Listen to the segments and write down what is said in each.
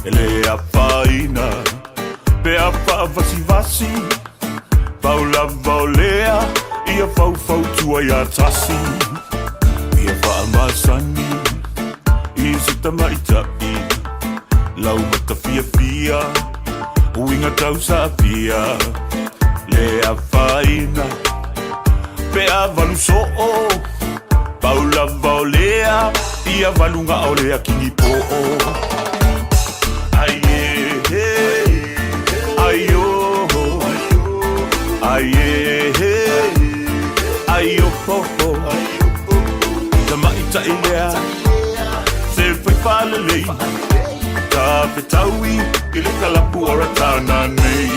ele a faina pe a pa vasi vasi paula vaolea ia fau fau tua ia tasi ia fa masani i sita maitai lau mata fiafia uinga tau sa pia le a faina pe a valu so'o paula vaolea ia valunga olea kingi po'o aie aio aie aio ho ho the maita ilea se fai falelei ka petaui ile kalapu ora tana nei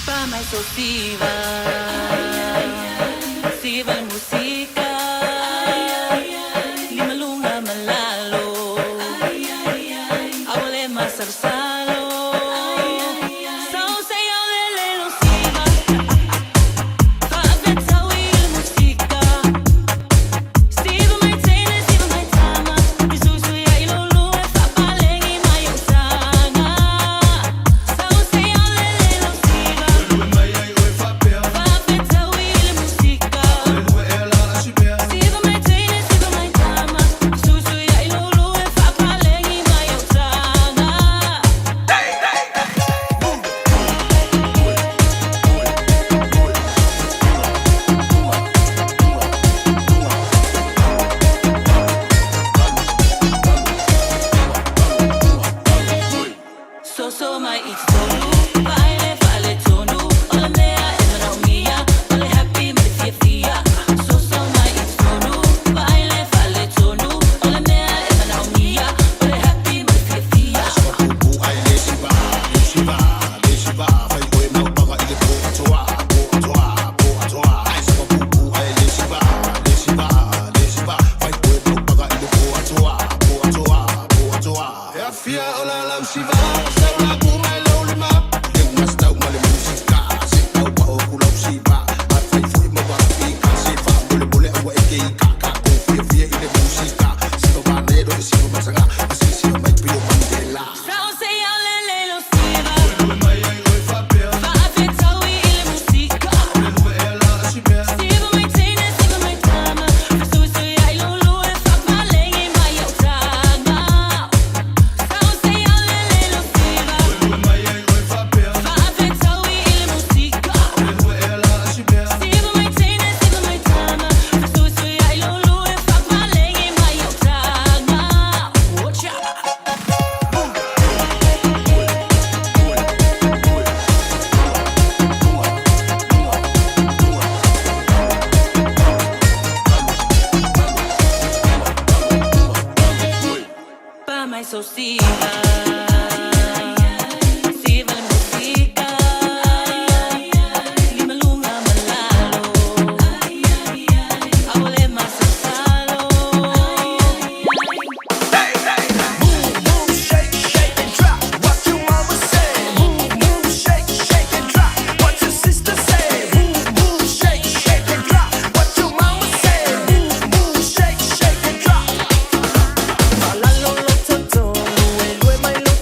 pa mai sotiva siva musica lima lunga malalo awale masarsalo so say ole lo siva pa petaui ile musica siva mai tene siva mai tama isusu ya ilolu e fa palengi mai osanga so say ole lo siva pa petaui ile musica siva mai tene siva mai tama isusu ya ilolu e fa palengi mai osanga so mai it's tonu baile vale tonu ole mea emra mia ole happy me fiafia so mai it's tonu baile vale tonu ole mea emra mia ole happy me fiafia Fiafia ola lam shiva sa ku mai lo le ma king mas tau ma le musica si tau pa o ku lo shiva a fai fui mo ba fi ka si fa bole bole a wa e ke ka ko Fiafia ile musica si no ba ne do si no ma sanga si mai pio mandela so say ole lo siva pa petaui ile musica siva mai tene siva mai tama isusu ya ilolu e fa palengi mai osanga so say ole lo siva pa petaui ile musica siva mai tene siva mai tama isusu ya ilolu e fa palengi mai osanga watcha pa mai so siva siva musica lima lunga malalo awale masarsalo Move, shake, shake and drop. What your mama say? Move, shake, shake and drop. What your sister say? Move, shake, shake and drop. What your mama say? Move, shake, shake and drop. Malalo lo toto, elue mai lo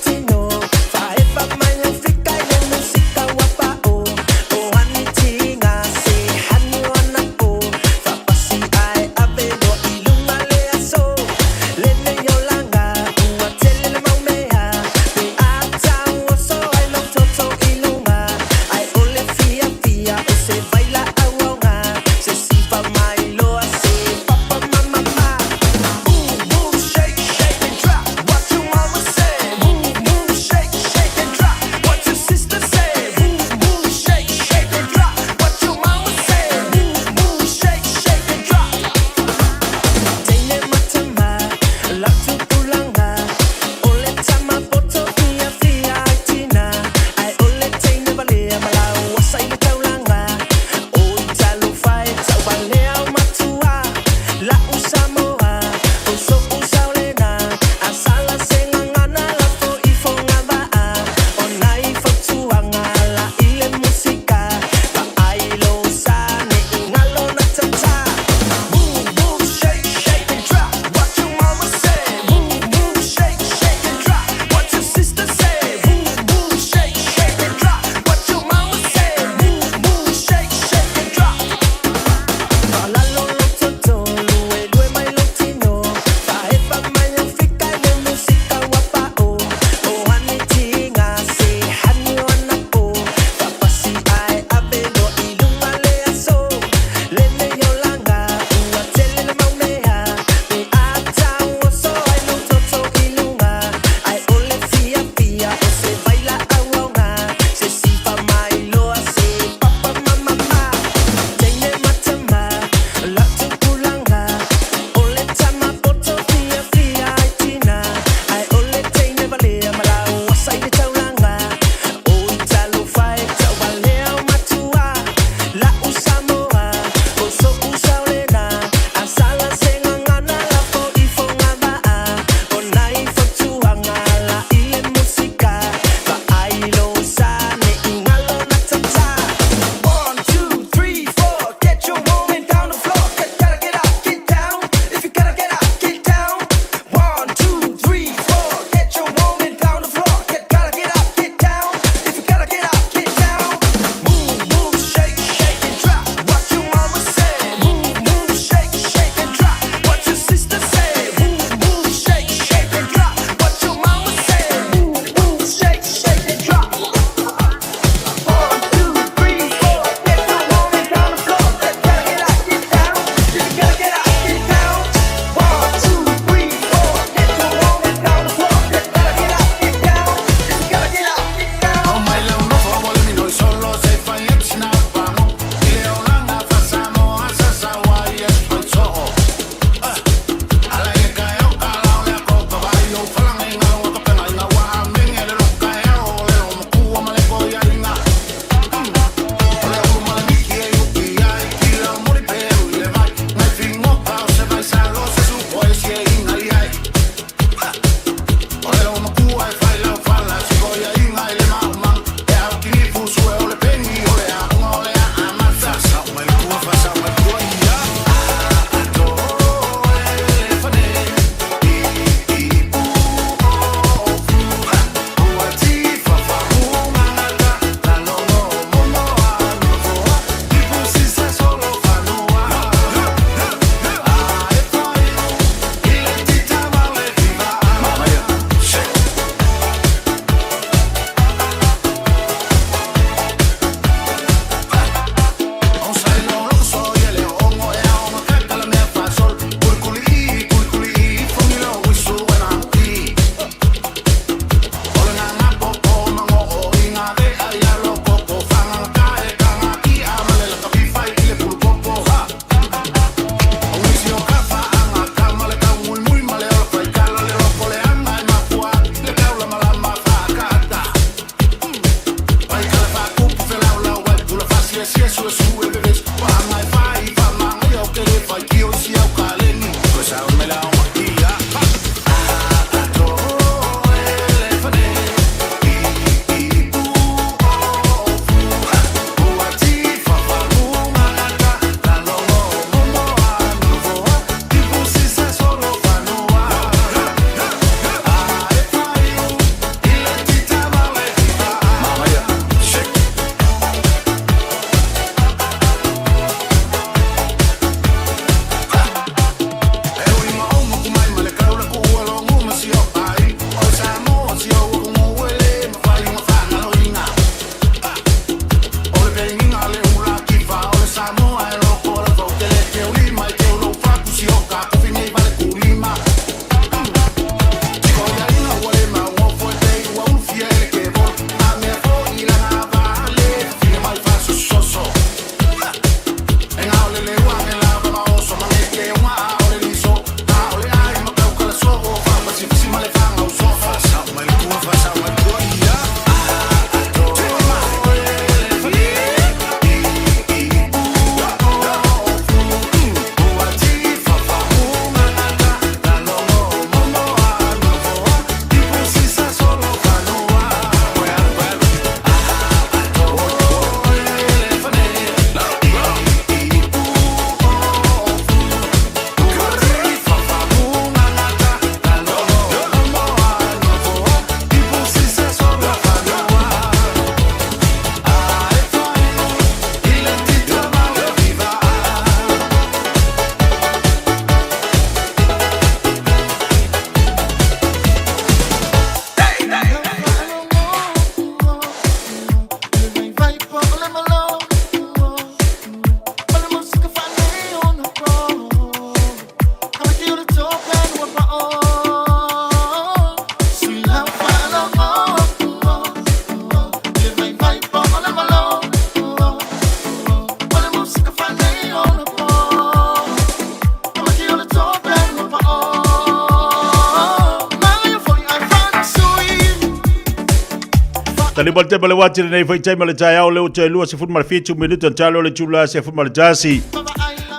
Tani bolte bale wati nei foi tai male tai au leo te lua se fut mal fitu minuto talo le chula se fut mal jasi.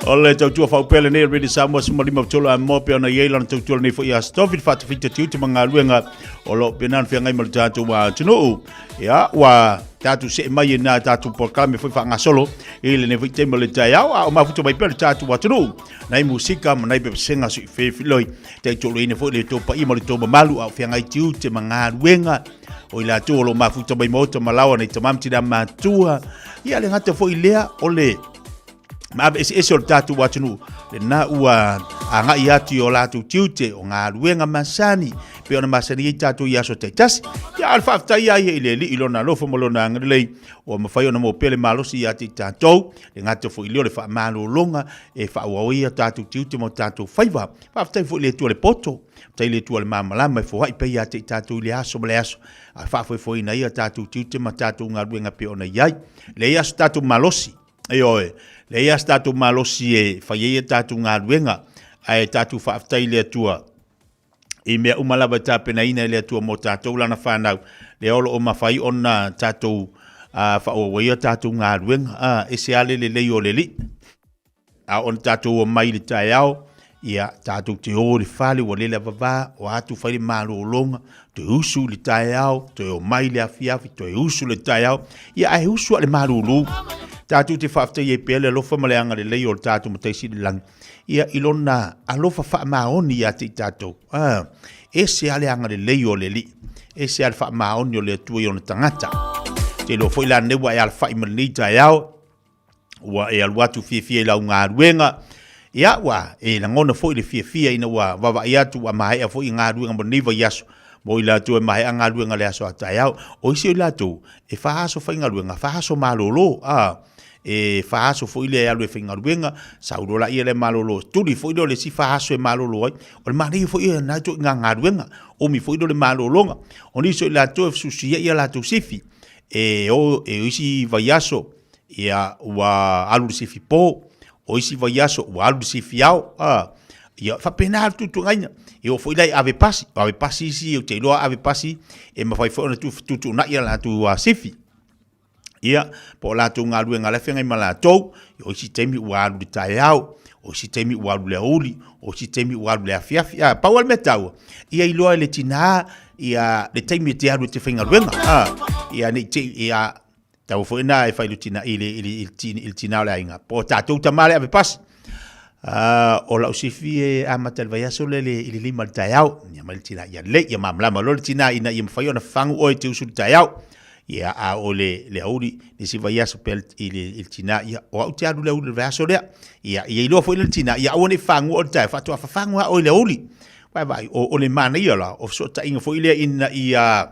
Ole tau tua fau pele nei really Samoa se malima tola mo pe ona yelan tau tua nei foi as tofit fat fita tiu te manga luenga olo penan fia ngai mal tatu wa tunu ya wa tatu se mai na tatu programe foi fa ngasolo ile nei foi tai male tai au o ma futu mai pele tatu wa tunu nai musika nai pe senga su fe filoi te tolo ine foi le to pa i mo le to malu au fia ngai tiu te manga luenga o ila tu lo mafuta mai moto malawa nei tamam tira matua ia le ngata foi lea ole ma ese o tatu watunu le na ua anga ia ti o la tu tiute o nga luenga masani pe ona masani tatu ia so tasi ya alfa fta ia ile li ilona lo fo molona ngile o mafai ona mo pele malosi ia ti tatu le ngata foi le fa malo longa e fa o ia tatu tiute mo tatu faiva fa fta foi le tu le poto tai le tu le mamala mai fo hai pe ia ti tatu le aso le aso fa foi na ia tatu tiute ma tatu nga luenga pe ona ia le ia tatu malosi Eoe, le ia statu malosi e whaiei tatu ngā ruenga, ai tatu whaaftai lea tua. I mea umalaba tāpena ina lea tua mo tātou lana whanau, le olo o mawhai ona tātou whaowaia tātou ngā ruenga, e se ale le lei o le li. A on tātou o mai le tai au, ia tātou te o le whale o le vava, o atu whaile mālo o longa, te usu le tai au, te o mai le afiafi, te usu le tai au, ia ai usu le mālo o longa. Tātou te whaafta i e pele alofa maleanga le lei o le tātou mataisi le lang. Ia ilona alofa wha maoni ia te tātou. E se aleanga le lei o le li. E se ale wha maoni o le atua i o na tangata. Te lo fo ila newa e al wha i manita e au. Ua e aluatu fia lau ngā ruenga. Ia wa e langona fo i le fia ina wa wawa i atu wa mahe a fo i ngā ruenga mo niva yasu. Mo ila tu e mahe a ngā ruenga le aso atai au. O isi o ila tu e whahaso whai ngā ruenga. Whahaso malolo. E whahaso fo ile alu e whainga ruenga, saurola ia le malolo. Turi fo ile le si whahaso e malolo ai. O le mahi fo ia naitu ngā ruenga. O mi fo ile le malolonga. O niso i la to e susia ia la to sifi. E isi vaiaso ia ua alu sifi po. O isi vaiaso ua alu sifi au. Ia whapena tutu ngaina. E o fo ile ave pasi. Ave pasi isi o te iloa ave pasi. E mawhai fo na tutu na ia la tu sifi. Ia, po la tu ngā ruenga le whengai mala tau, o si teimi ua alu le tai au, o si teimi ua alu le auli, o si teimi ua alu le afiafi, pau al me tau, ia iloa le tina, ia le teimi te alu te whenga ruenga, ia ne te, ia tau fo ina e whailu tina, il tina o le ainga, po tātou tamale ave pas, o lau sifi e amatal vaiaso le lima le tai au, ia mai le tina, ia le, ia mamlama lo le tina, ina ia mwhai ona whangu oe te usu le tai au, ia a o le auri ni si vai aso pel il tina ia o au te alu le auri le aso lea ia ilo fo il tina ia o ne fangu o tai fatu a fangu o le auri vai o le mana ia la o so ta inga fo ile ina ia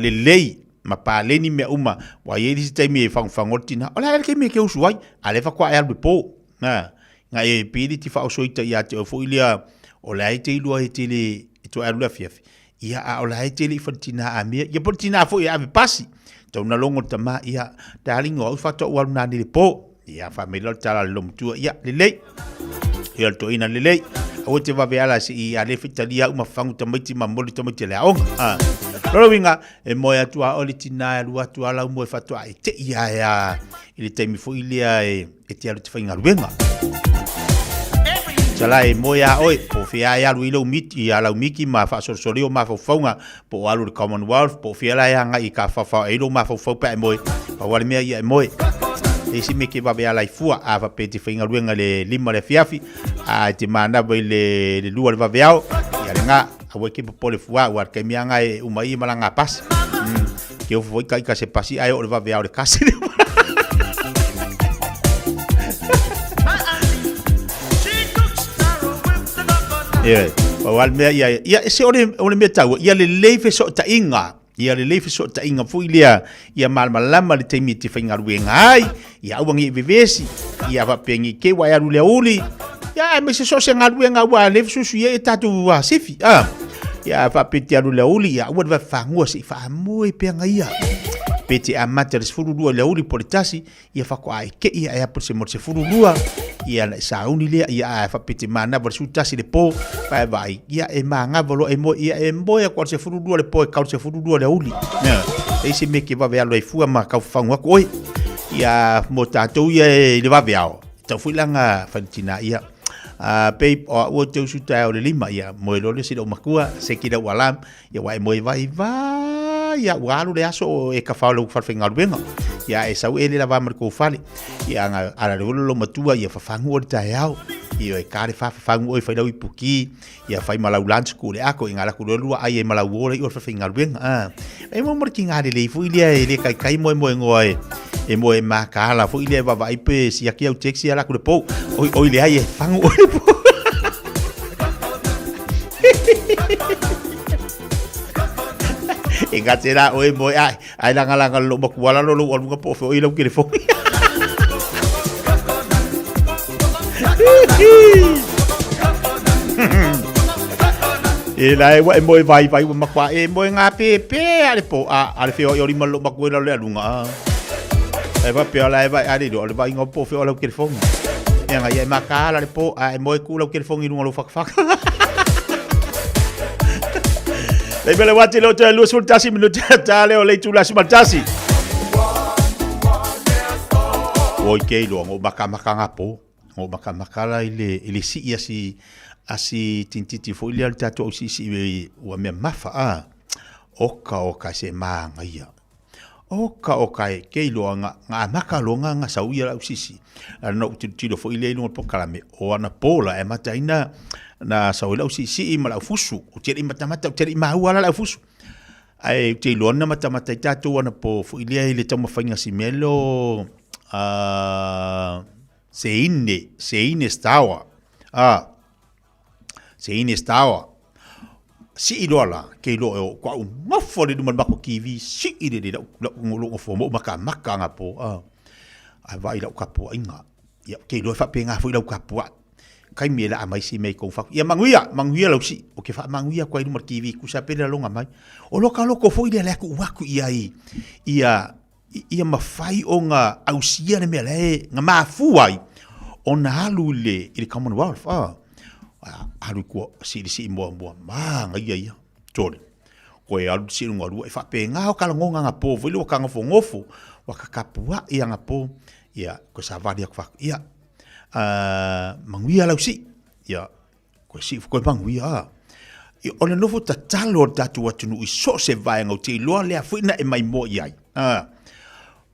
le lei ma pa le ni me uma wa ye di tai me fangu tina o la ke me ke usu ai ale fa kwa alu po na e pidi ti fa o so ita ia te fo ile o la te ilu ai te le to alu la fiafi ia a ola e tele fatina a mea ia portina fo ia ave pasi tau na longo tama ia darling o fa to wa na ni po ia fa me lo tala lo mtu ia lele ia to ina lele o te vaveala si I ale fitalia uma fangu tamaiti mamoli tamaiti le aonga. Lolo winga, e moe atua o le tina e lua atua lau moe fatua e te ia ili teimi fo ilia e te alu te whainga ruenga. Sala e moe a oe, po fia e alu ilo miti, I alau miki ma whaasorio ma faufaunga, po alu le Commonwealth, po fia la e hanga I ka whawhau e ilo ma faufau pa e moe, pa wale mea ia e moe. E si me ke vabe ala I fua, a va pe te whainga ruenga le lima le fiafi, a te manaba I le lua le vabe au, ia le ngā, a wai ke popole fua, ua ke mianga e umai malanga pas. Ke o foi kai ka se pasi ai o le vabe au le kasi. Yeah, wal me ia se ole me tau ia le leife so ta inga ia le leife so ta inga fu ia malmalama le temi te whainga ruenga ai ia uangi vivesi ia va pengi ke wa aru le uli ia me se so se ngaruenga wa le susu ia tatu wa sifi ia va peti aru le uli ia wa va fangua si fa moi penga ia peti amata le furu dua le uli politasi ia fa ko ai ke ia por se mo se furu dua ia la sauni le ia fa peti mana versu tasi le po vai ia e manga volo e mo ia e mo ia ko se furu dua le po e ka se furu dua le uli e se me ke va ve alo fu ma ka fa ngwa ko ia mo tatou ia le va ve ao ta fu langa fantina ia pe o te su ta o le lima ia mo lo le si do makua se kira walam ia wa mo vai ia walu le aso e ka fa lo fa finga ruenga ia e sau ele la va mar ko fale ia nga ala lo matua ia fa fangu o ta yao ia e kare fa fangu o fa lo ipuki ia fa malau lunch ko le ako inga la ku lo ai e malau o le o fa finga ruenga e mo mar kinga le fu ilia ele kai mo ngoi e mo e makala fu ilia va vai pe si aki au taxi ala ku le po o ile ai e fangu o le po Ingatera oi moi ai langa lo makuala lo alunga po fo ilo que le fo e la e moi vai makua e moi nga pepe ale po ale feo yo lima lo makuala le alunga e va pe ala e vai ale do le vai ngo po fo lo que le fo e nga ia makala le po ai moi ku lo que le fo ngi lo fak Lei bele wati lo te lu sultasi minuti tale o lei tula simaltasi. Oi ke lo ngo baka ngapo, ngo baka makala ile si ia si asi tintiti fo ile tato si wa me mafa oka se manga ia. Oka ke lo nga maka lo nga sauia la sisi. No tilo fo ile no pokalame o ana pola e mataina na sauila usi si mala fusu o tiri mata tiri mahua la fusu ai te lona mata tatu ana po fu ilia ile tama fainga si melo seine stawa seine stawa si ilola ke lo kwa mafo le duma bako kivi si ile le lo fo mo maka nga po ai vai la kapo inga ya ke lo fa penga fu la kapo kai mela amai si me kon fa ia manguia lo si o ke fa manguia ko i numar TV ku sa pele longa mai o lo foi le ku waku ia mafai o nga ausia ne mele nga mafu ai ona halu le i Commonwealth halu ko si mo ma nga ia tole ko e alu si nga ru e fa pe nga o kala ngonga nga po vilo ka nga fo ngofo wa ka kapua ia nga po ia ko sa valia ko fa ia manguia lau si ia ko si ko manguia i ona no fo tatalo tatu watu i so se vai ngau te loa le afuina e mai mo ia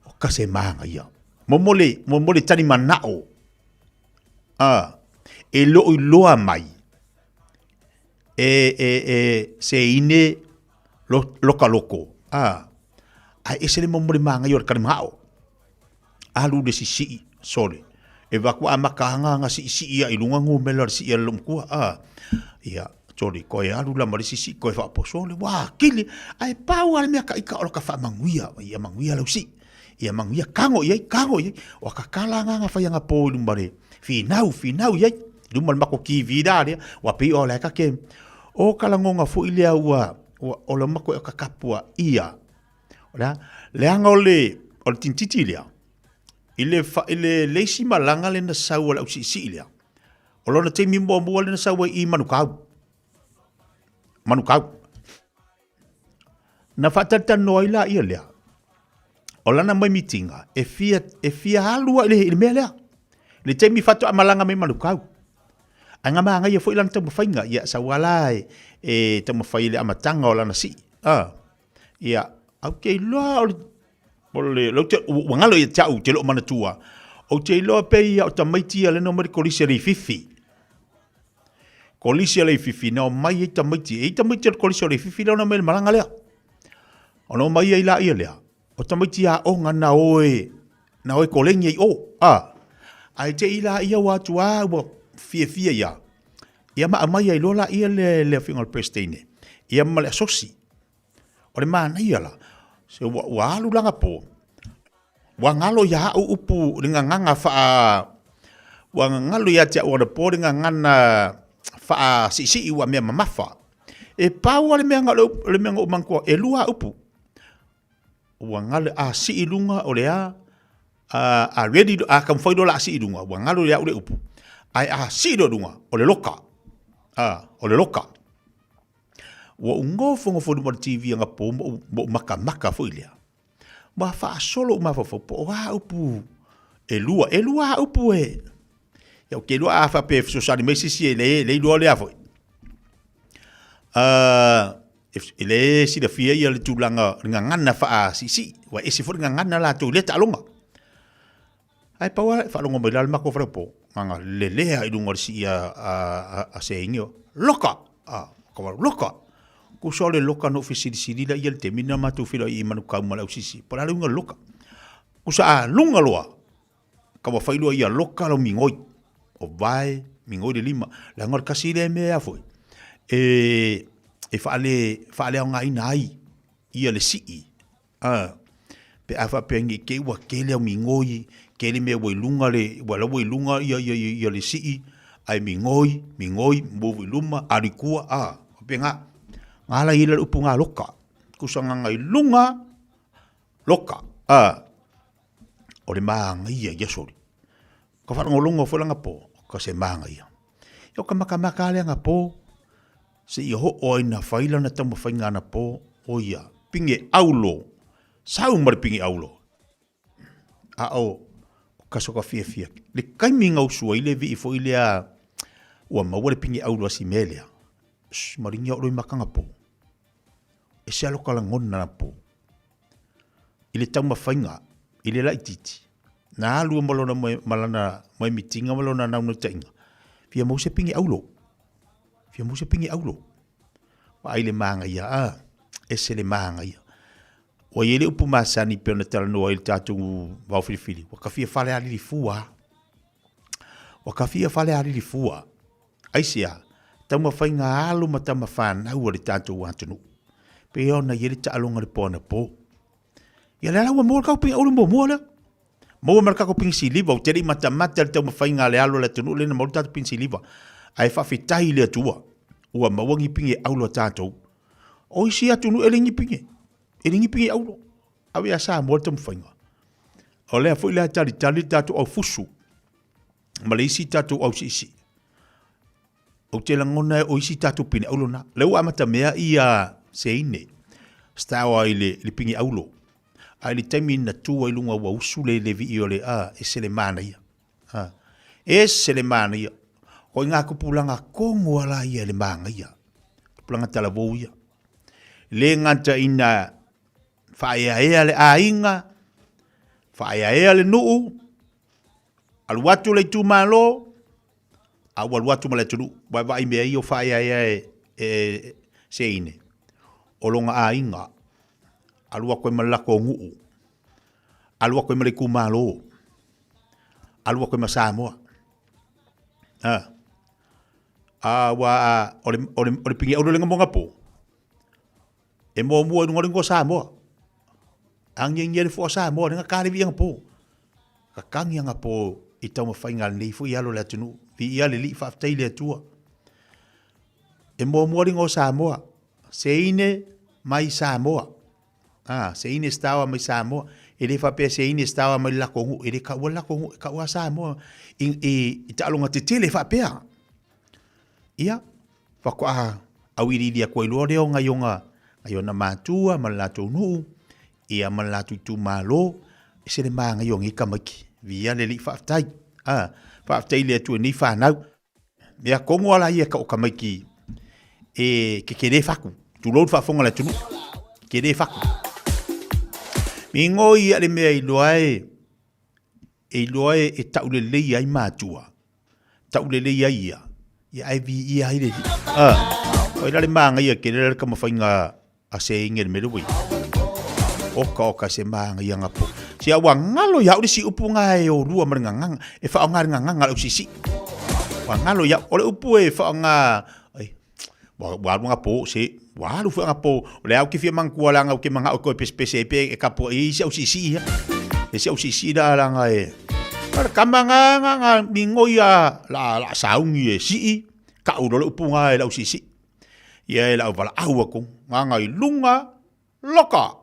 o ka se manga ia momole tani manao e lo i loa mai se ine loko ai ese le momole manga ia ka mao alu de si sole e va ku amakanga nga si ia ilunga ngo melar si ia lumkua ia sorry ko ia alu la mari si ko fa posole wa kili ai pau al me ka o ka fa manguia ia manguia lo si ia manguia kango ia o ka kala nga fa nga po lumbare finau ia lumbal mako ki vida dia wa pi o la ka ke o kala nga fu ile wa o la mako ka kapua ia ora le anga o tintitilia ile leisi malanga le na sau la usi ilia O lona teimi mua le na saua I manukau. Manukau. Na whatatano ai la ia lea. O lana mai mitinga, e fia halua ile mea lea. Le teimi whatu amalanga me manukau. Anga maanga ia fo ilana tamu whainga, ia sa wala e tamu whaile amatanga o lana si. Ia, au kei loa o le, wangalo ia tau te loo manatua. O te loa pe ia o tamaitia le no mari kolisia rei fifi. Kolisia rei fifi, na o mai e tamaitia. E tamaitia le kolisia rei fifi, leo na mele malanga lea. O no mai e ila ia lea. O tamaitia o ngana oe, na oe kolengi ei o. Ai te ila ia watu wa fia ia. Ia maa mai ai lola ia le fingal prestene. Ia male asosi. O le maa na ia la. Se wa alu langa po. Wa ngalo ia au upu ringa nganga faa. Wa ngalo ia tia ua po ringa ngana faa si iwa mea mamafa. E pau le mea ngalo le mea ngomangkua e lua upu. Wa ngalo si ilunga o lea. Ready kam foi do la si ilunga. Wa ngalo ia ule upu. Ai si do dunga o le loka. O le loka. Wa ngofo mo TV nga po mo maka foi lea. Ma fa solo ma fa po wa upu. E lua upu e. Ya ke lua fa pe so sa me si le lua le afoi. Ele si da fia ia le tulanga ngana fa si wa esi fo ngana la tu le ta longa. Ai pa wa fa longa mai ma ko fra po. Manga le ai dunga si a seingo. Loka. Ko loka. Ko sole loka no fisidi la ia te mina ma tu fila I manu ka mala usisi. Para lunga loka. Ko sa lunga loa. Ka wa failo ia loka lo mingoi. O vai mingoi de lima. La ngor kasi le me a foi. E fale nga inai. Ia le si. Pe afa pengi ke wa ke le mingoi. Ke le me wai lunga le wala wai lunga ia le si. Ai mingoi mo luma arikua penga ngala ila upunga loka kusanga ngai lunga loka o le maanga ia sori ka fa ngolongo fo langa po ka se maanga ia yo ka maka le nga po se i ho o ina faila na tamu fainga na po o ia pinge aulo sau mar pinge aulo ka soka fia le kaiminga usua ile vi fo ile ua mawale pingi aulo asi melea. Maringi au roi makanga po. E se alo kala ngona na po. Ile tau mawhainga, ile la ititi. Na alua malona malana mai mitinga malona nauna tainga. Fia mause pingi aulo. Wa aile maanga ia, ese le maanga ia. Wa yele upu masani peo na tala noa ili tatu wau filifili. Wa kafia fale ali li fua. Aisia, tama whainga alu ma tama whanau ali tātou wātunu. Pe ona yeri ta alonga le pōna pō. Ia le alawa mōra kau pinga ulu mō lea. Mōra mara kako pinga si liva, o teri matamata le tama whainga le alo le tunu, le na mōra tātou pinga si liva. Ai whawhetai le atua, ua mawangi pinga aulo tātou. O isi atunu elingi pinga aulo. Awe asa mōra tama whainga. O lea fo ilea tali tātou au fusu. Ma le isi tātou au si. O te langona o isi tatu pini aulo na. Leu amata mea ia seine. Stawa ile pingi aulo. Ai li taimi na tua ilunga wa usule le vi iole e sele mana ia. E sele mana ia. Ko inga kupulanga kongo ala ia le manga ia. Kupulanga talavou ia. Le nganta ina whaea ea le ainga. Whaea ea le nuu. Aluatu le tu malo. Awal watu mala tulu wa i mea i o whaia e seine. O longa a inga. Alua koe malako nguu. Alua koe maliku malo. Alua koe Samoa. Ole pingi au lenga monga po. E mua nungoringo Samoa. Angi ngere fo Samoa nga kare vi nga po. Ka kangi nga po i tau mawhainga nei fu i alo le atunu. Vi ia le li whaftai le atua. E mua ringo Samoa. Seine mai Samoa. Seine stawa mai Samoa. E le whapea seine stawa mai lakongu. E le kaua lakongu. Kaua Samoa. I ta alonga te tele whapea. ia whakoa au iriria koe lua reo ngai ona mātua ma lātou nuu ia ma lātou tu mālo se le mā ngai o ngi kamaki via le li whaftai whaftai le atu ni whanau mea kongo ala ia ka o kamaki ke kere whaku tu lou whafonga le tunu kere whaku mi ngoi ale mea i loae e taulelei ai mātua taulelei ai ia ai vi ia ai le o ila le manga ia ke le ka mawhainga a se inge le meruwi oka se manga ia ngapo si awa ngalo ya uri si upu ngai o rua maringanga e wha ngari nganga le usisi wa ngalo ya ole upu e wha nga wa ngapo se wa lu wha ngapo le au ki fia mangkua langa o ke manga o koe pespese e kapo e si usisi e si usisi da langa para kamanga nga mingoia la saungi e si ka urole upu ngai le usisi ia e lau wala au ako nganga i lunga loka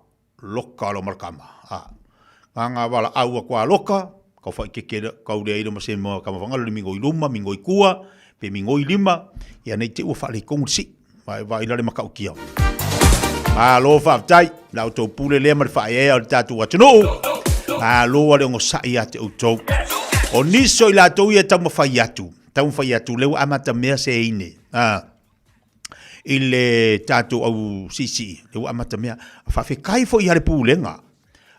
lo markama nganga wala au ako a loka kau whai kekera kau rea ira mase mo kama whangalu ni mingo i luma mingo i kua pe mingo i lima ia nei te ua whale kongu si vai lare makau kia lo whaftai lau tau pule lea mara whae ea o tātou atano lo ale ongo sai ate au tau o niso i la tau ia tau mawhai atu leu amata mea se ine ile tato au sisi le wa mata mea fa fe kai fo ia le pulenga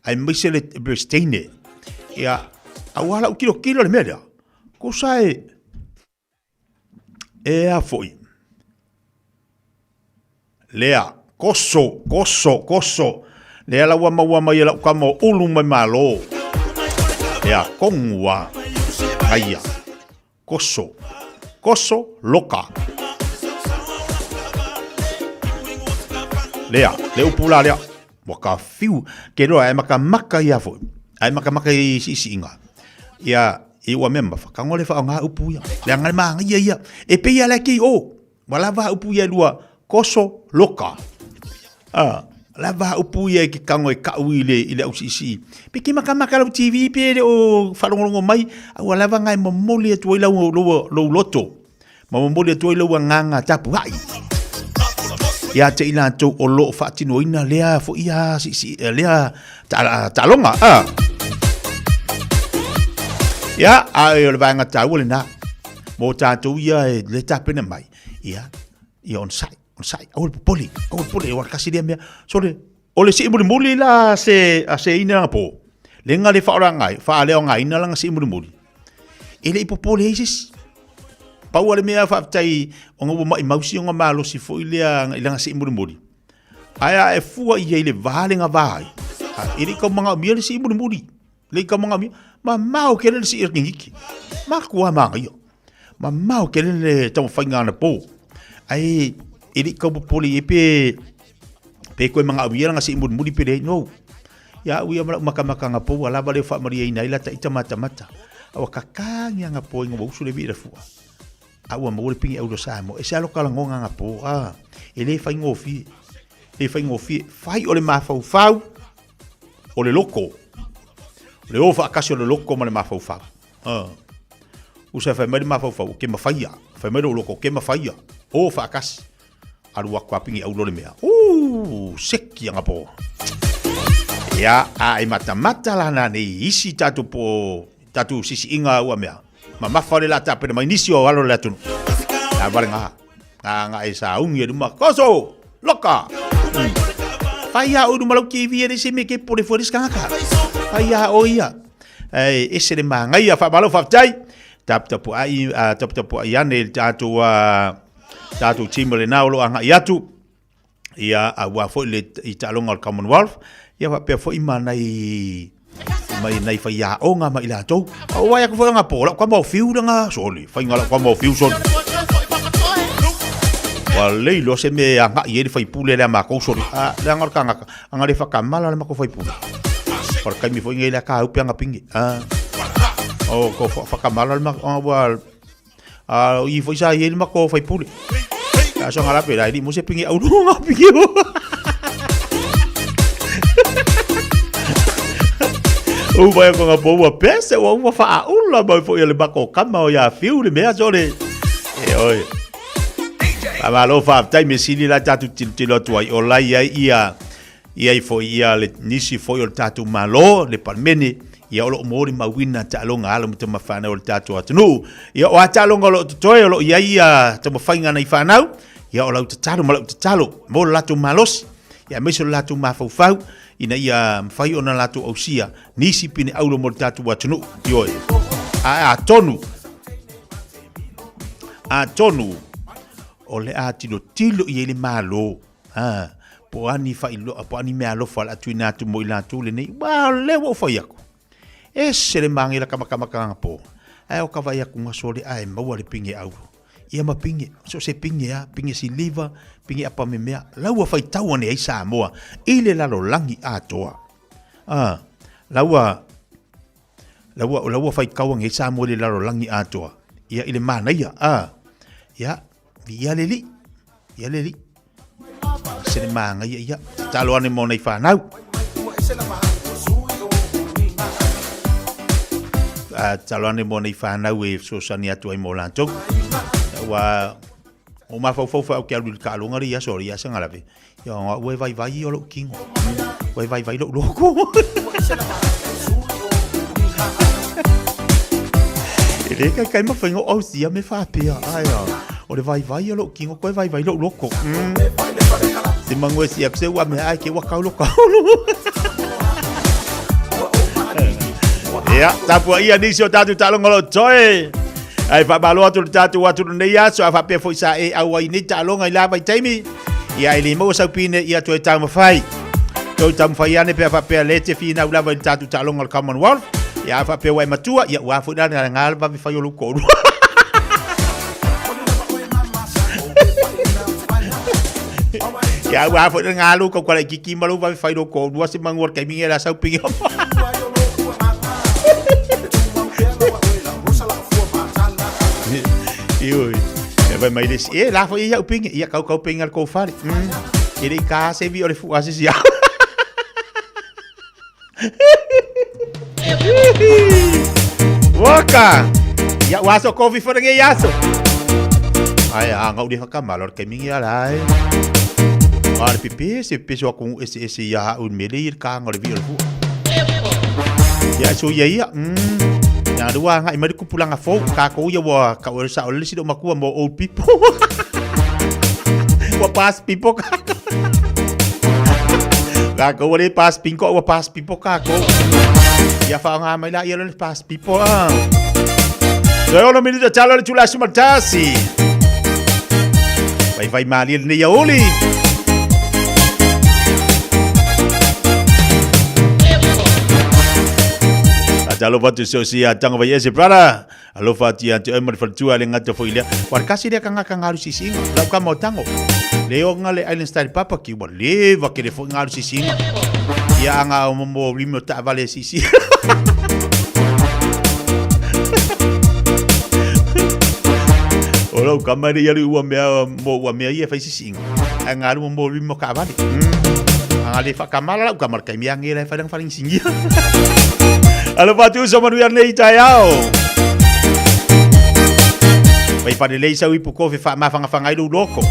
ai mise le brestene ia awala o kilo le mea ko sai a foi lea koso lea la wa ia la kamo ulu mai malo ia kongwa aia koso loka lea le upula lea waka fiu ke roa e maka ia foi ai maka i sisi inga ia i wa memba whakangole wha ngā upu ia le angare maa ia e pe ia leki wala wa upu ia lua koso loka la wa upu ia ki kango e kau ile au sisi pe ki maka lau TV pe o whalongolongo mai wala wa ngai mamoli atu i lau loto mamoli atu i lau nganga tapu hai ia te ila tau o lo whaatino ina lea fo ia si lea talonga ia ai o le vanga tau le na mo tātou ia le tapena mai ia on sai au le poli o kasi dia mea so le o le si muli la se ina po le nga le whaorangai wha leo ngai ina langa si muli ele ipopole isis pau ale mea whaftai o ngā mai mausi o ngā malo si fo ilea ilanga si muri. Aya e fua ia ile vale ngā vāi. Ili kau mga mia le si muri. Le kau mga mia. Ma mau kere le si irngiki. Ma kua mga ia. Ma mau kere le tau whainga na po. Ai ili kau popoli e pe koe mga mia nga si muri pere no. Ya uia maka ngā po ala vale wha maria ina ila ta ita mata. Awa kakangi ngā po inga wausu le vira fua. Aua mo pingi au do Samoa e se alo kala ngonga nga po e le fai ngofi fai o le mafau o le loko le ofa akasi o le loko ma le mafau usa fai mai le mafau ke mafai fai mai o loko ke mafai o fa akasi alu akwa pingi au lo le mea seki nga po ya ai mata la na isi tatu sisi inga ua mea ma mafale la ta pena mainisi o alo la tunu na vale nga e sa ungi duma koso loka faya o duma lo ki viere se me ke pole foris kanga faya o ia ese de manga ia fa malo fa tai tap ai ane tatu timole na lo anga yatu ia awa fo le italonga Commonwealth ia fa pe fo imanai mai nei fa ya o nga mai la to o wa ya ko nga pola kwa mo fiu nga soli fa nga kwa mo fiu son wa le lo se me anga ye fa pule la ma ko soli la nga ka nga le fa kamala la ma ko fa pule por kai mi fo nga ka u nga pingi o ko fa kamala ma wa i fo sa ye ma ko fa pule so nga la pe la di mo se pingi au nga pingi o vai com a boa peça ou uma faula vai foi ele bacocama ou ia fio de meia jole oi Malo fa tai me sili la tatu tilo tuai o lai ia fo ia le nisi fo o tatu malo le palmene ia o mori mawina ta longa ala mo te mafana o tatu atunu ia o ata longa lo toi o ia te mafainga nei fanau ia o lau tatalu malo tatalo mo latu malos ia meso latu mafau ina ia mfai ona latu ausia nisi pine aulo mo tatu atunu yo a tonu o le tilo i ele malo po ani me alo fa la tuina tu mo ila tu le nei ba le wo fa yako e se le mangi la kama po o ka vai ku ngasole ai ma wale pinge au ia ma pinge so se pinge si liver pinge apa me mea la wo fa tau ne ai Samoa ile la lo langi atoa la wo fa kau ngai Samoa le la lo langi atoa ia ile mana ia ya ia leli se manga ia talo ane mo nei fanau talo ane mo nei fanau e so sani atu ai mo lanto wa o ma fo o ke alu ka longa ria so ria sanga lave yo we vai o lo kingo we vai lo loko ele ka kai ma fengo o sia me fa pia ai o le vai o lo kingo ko vai lo loko se mangwe si apse wa me ai ke wa ka lo ya tapu ia disio tatu talongo lo toe ai fa balo atu tatu watu nei aso fa pe foi sa e au ai ni talonga ila vai taimi ia ili mo sa pine ia to tama fai to tama fai ane pe fa pe lete fina ula vai tatu talonga Commonwealth ia fa pe wai matua ia wa fu dana ngal va fa yo lo ko ya wa fu ngalu ko kwala kiki malu va fa yo ko dua si mangor kai minga la sa pingi Ioi, vai mai des. La foi ia uping, ia kau pingal ko fare. Ele ka se vi ole fu asisi. Waka. Ya waso kofi fora nge yaso. Ai ngau di kamalor ke mingi alai. Ar pipi se peso com esse ya un melir ka ngol vi ole fu. Ya so ia na dua ngai mai ku pulang afo ka ko ia wa ka o sa o le sido makua mo old people wa pas people ka ko le pas pinko wa pas people ka ko ya fa nga mai la ia le pas people so yo no minuto chalo le chula sumatasi vai mali ne ya oli alo fatu sosia tanga vai ese brada alo fati atu emar fatua le ngata foilia war kasi dia kanga ngaru sisinga lau ka motango leo ngale island style papa ki wa leva ke le fo ngaru sisinga ya nga mo limo ta vale sisi olo kamari ya lu wa me ia fa sisinga ngaru mo limo ka vale ngale fa kamala lau kamar kai miangi le fa dang faring singi Alo patu sama nuiar nei tayao. Vai pa lei sa wipu kofi fa mafanga fanga ilu loko.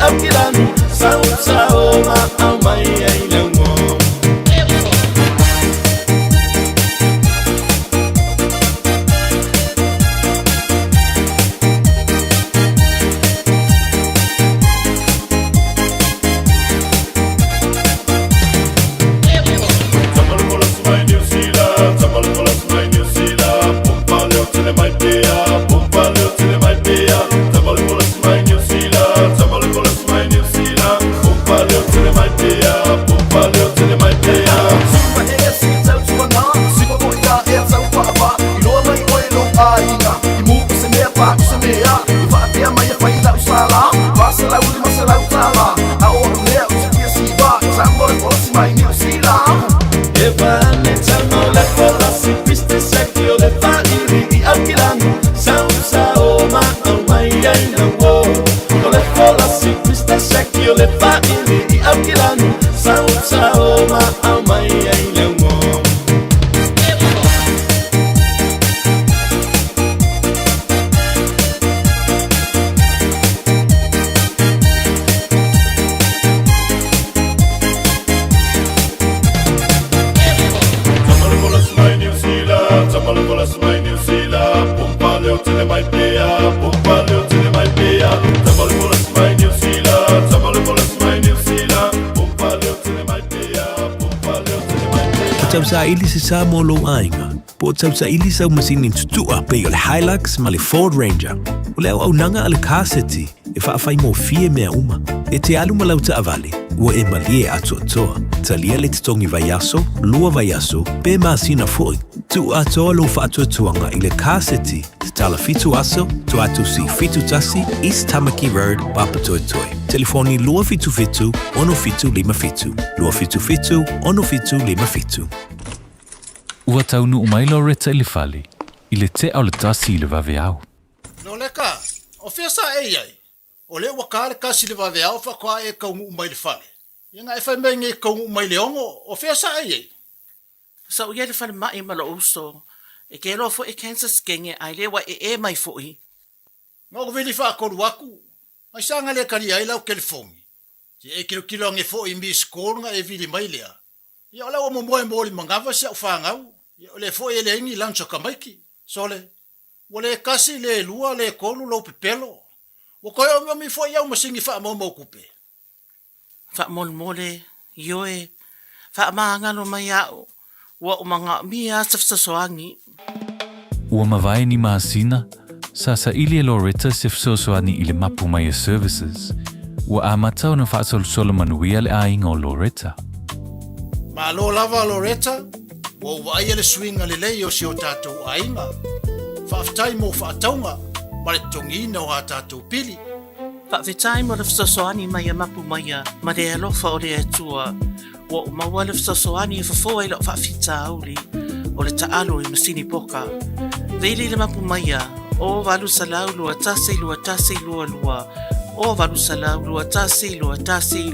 akilanu sao ma au mai ai lengo Sa ili si Samoa lo ainga. Po sa ili sa masinin tutua pe o le Hilux ma le Ford Ranger. O le au nanga ale kaseti e whaafai mo fie mea uma. E te alu malau ta avale, ua e malie atu atoa. Talia le titongi vaiaso, lua vaiaso, pe maasina foi. Tu atoa lo whaatu atuanga i le kaseti, te tala fitu aso, tu atu si fitu tasi, East Tamaki Road, Papatoe Toi. Telefoni lua fitu fitu, ono fitu lima fitu. Lua fitu fitu, ono fitu lima fitu. Ua taunu umailo reta ili fali, ile te au le tasi ile vaveau. No leka, o fesa e iai. O le wakare kasi le vaveau fa kwa e kaungu umaile fale. Yenga e fai mengi kaungu umaile ongo, o fesa e iai. Sa uia le fale mai malo uso, e ke lo fo e cancer skenge ai le wa e mai fo i. Ngo vili fa koru aku, ai sanga le kari ai lau California. Si e kilo nge fo i mi skol nga e vili mai lea. Ia ola o momoe mori mangava si au whangau. Ia ole fo e le ingi lancho kamaiki. Sole, wale kasi le lua le kolu lau pepelo. Wakoe o mi fo iau masingi wha mau kupe. Wha mole, ioe, wha maangalo mai au, wa umanga mia safsasoangi. Ua mawai ni maasina, sa ili e Loretta sefsosoani ile mapu mai services. Ua amatau na wha solo manuia le ainga o Loretta. Ma lo lava Loretta, wa wai le swinga le lei o si o tātou ainga. Whaaftai mo whaataunga, ma le tongina o a tātou pili. Whaawetai mo le fsasoani mai mapu mai ma le alofa o le atua. Wa umaua le fsasoani e whafoa ilo whaafita auli o le taalo i masini poka. Veili le mapu mai o walu salau lua tase lua lua. O walu salau lua tase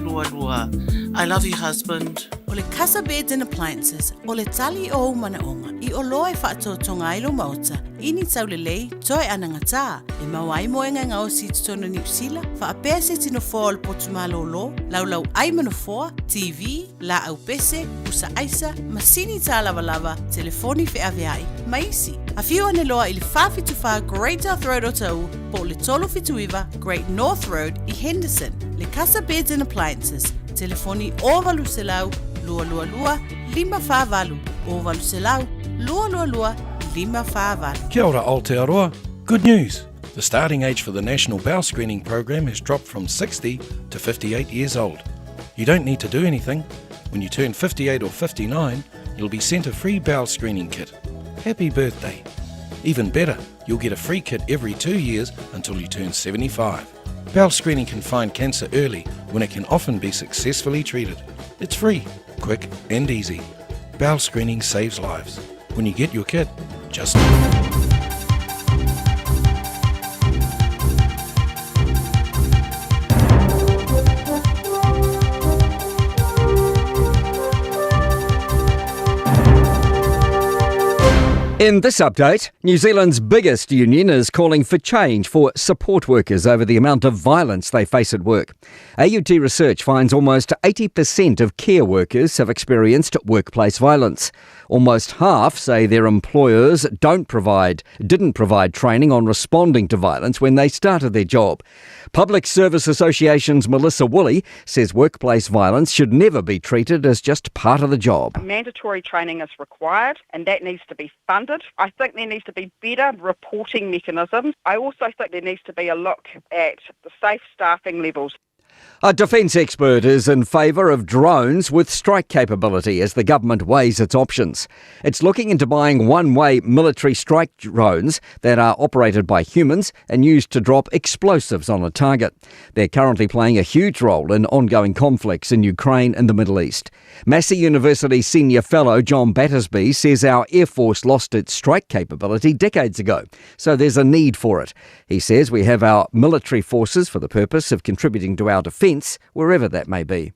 lua lua. I love you, husband. O le Casa Beds and Appliances, o le tali o umanaonga, i o loa e whaatotonga ailo mauta, ini tau le lei, toi anangata, e mawai moenga ngao si tutono New Zealand, whaapea se tino foa o le potumalo lo, laulau aimano foa, TV, la au pese, usa aisa, masini ta lava, telefoni fe aviai, maisi. A fiu ane loa i le whawhituwha Great North Road o tau, po le tolo fituiva Great North Road i Henderson, le Casa Beds and Appliances, telefoni o valu selau, lua, lima whāwalu, o valu selau, lua, lima whāwalu. Kia ora Aotearoa. Good news. The starting age for the National Bowel Screening Program has dropped from 60 to 58 years old. You don't need to do anything. When you turn 58 or 59, you'll be sent a free bowel screening kit. Happy birthday. Even better, you'll get a free kit every 2 years until you turn 75. Bowel screening can find cancer early when it can often be successfully treated. It's free, quick and easy. Bowel screening saves lives. When you get your kit, just do it. In this update, New Zealand's biggest union is calling for change for support workers over the amount of violence they face at work. AUT research finds almost 80% of care workers have experienced workplace violence. Almost half say their employers didn't provide training on responding to violence when they started their job. Public Service Association's Melissa Woolley says workplace violence should never be treated as just part of the job. Mandatory training is required and that needs to be funded. I think there needs to be better reporting mechanisms. I also think there needs to be a look at the safe staffing levels. A defence expert is in favour of drones with strike capability as the government weighs its options. It's looking into buying one-way military strike drones that are operated by humans and used to drop explosives on a target. They're currently playing a huge role in ongoing conflicts in Ukraine and the Middle East. Massey University senior fellow John Battersby says our Air Force lost its strike capability decades ago, so there's a need for it. He says we have our military forces for the purpose of contributing to our defence, wherever that may be.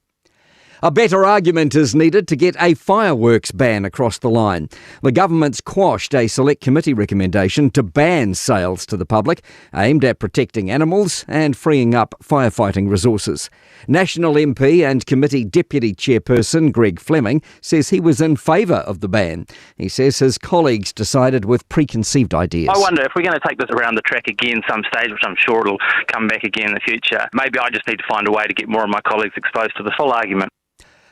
A better argument is needed to get a fireworks ban across the line. The government's quashed a select committee recommendation to ban sales to the public, aimed at protecting animals and freeing up firefighting resources. National MP and committee deputy chairperson Greg Fleming says he was in favour of the ban. He says his colleagues decided with preconceived ideas. I wonder if we're going to take this around the track again some stage, which I'm sure it'll come back again in the future. Maybe I just need to find a way to get more of my colleagues exposed to the full argument.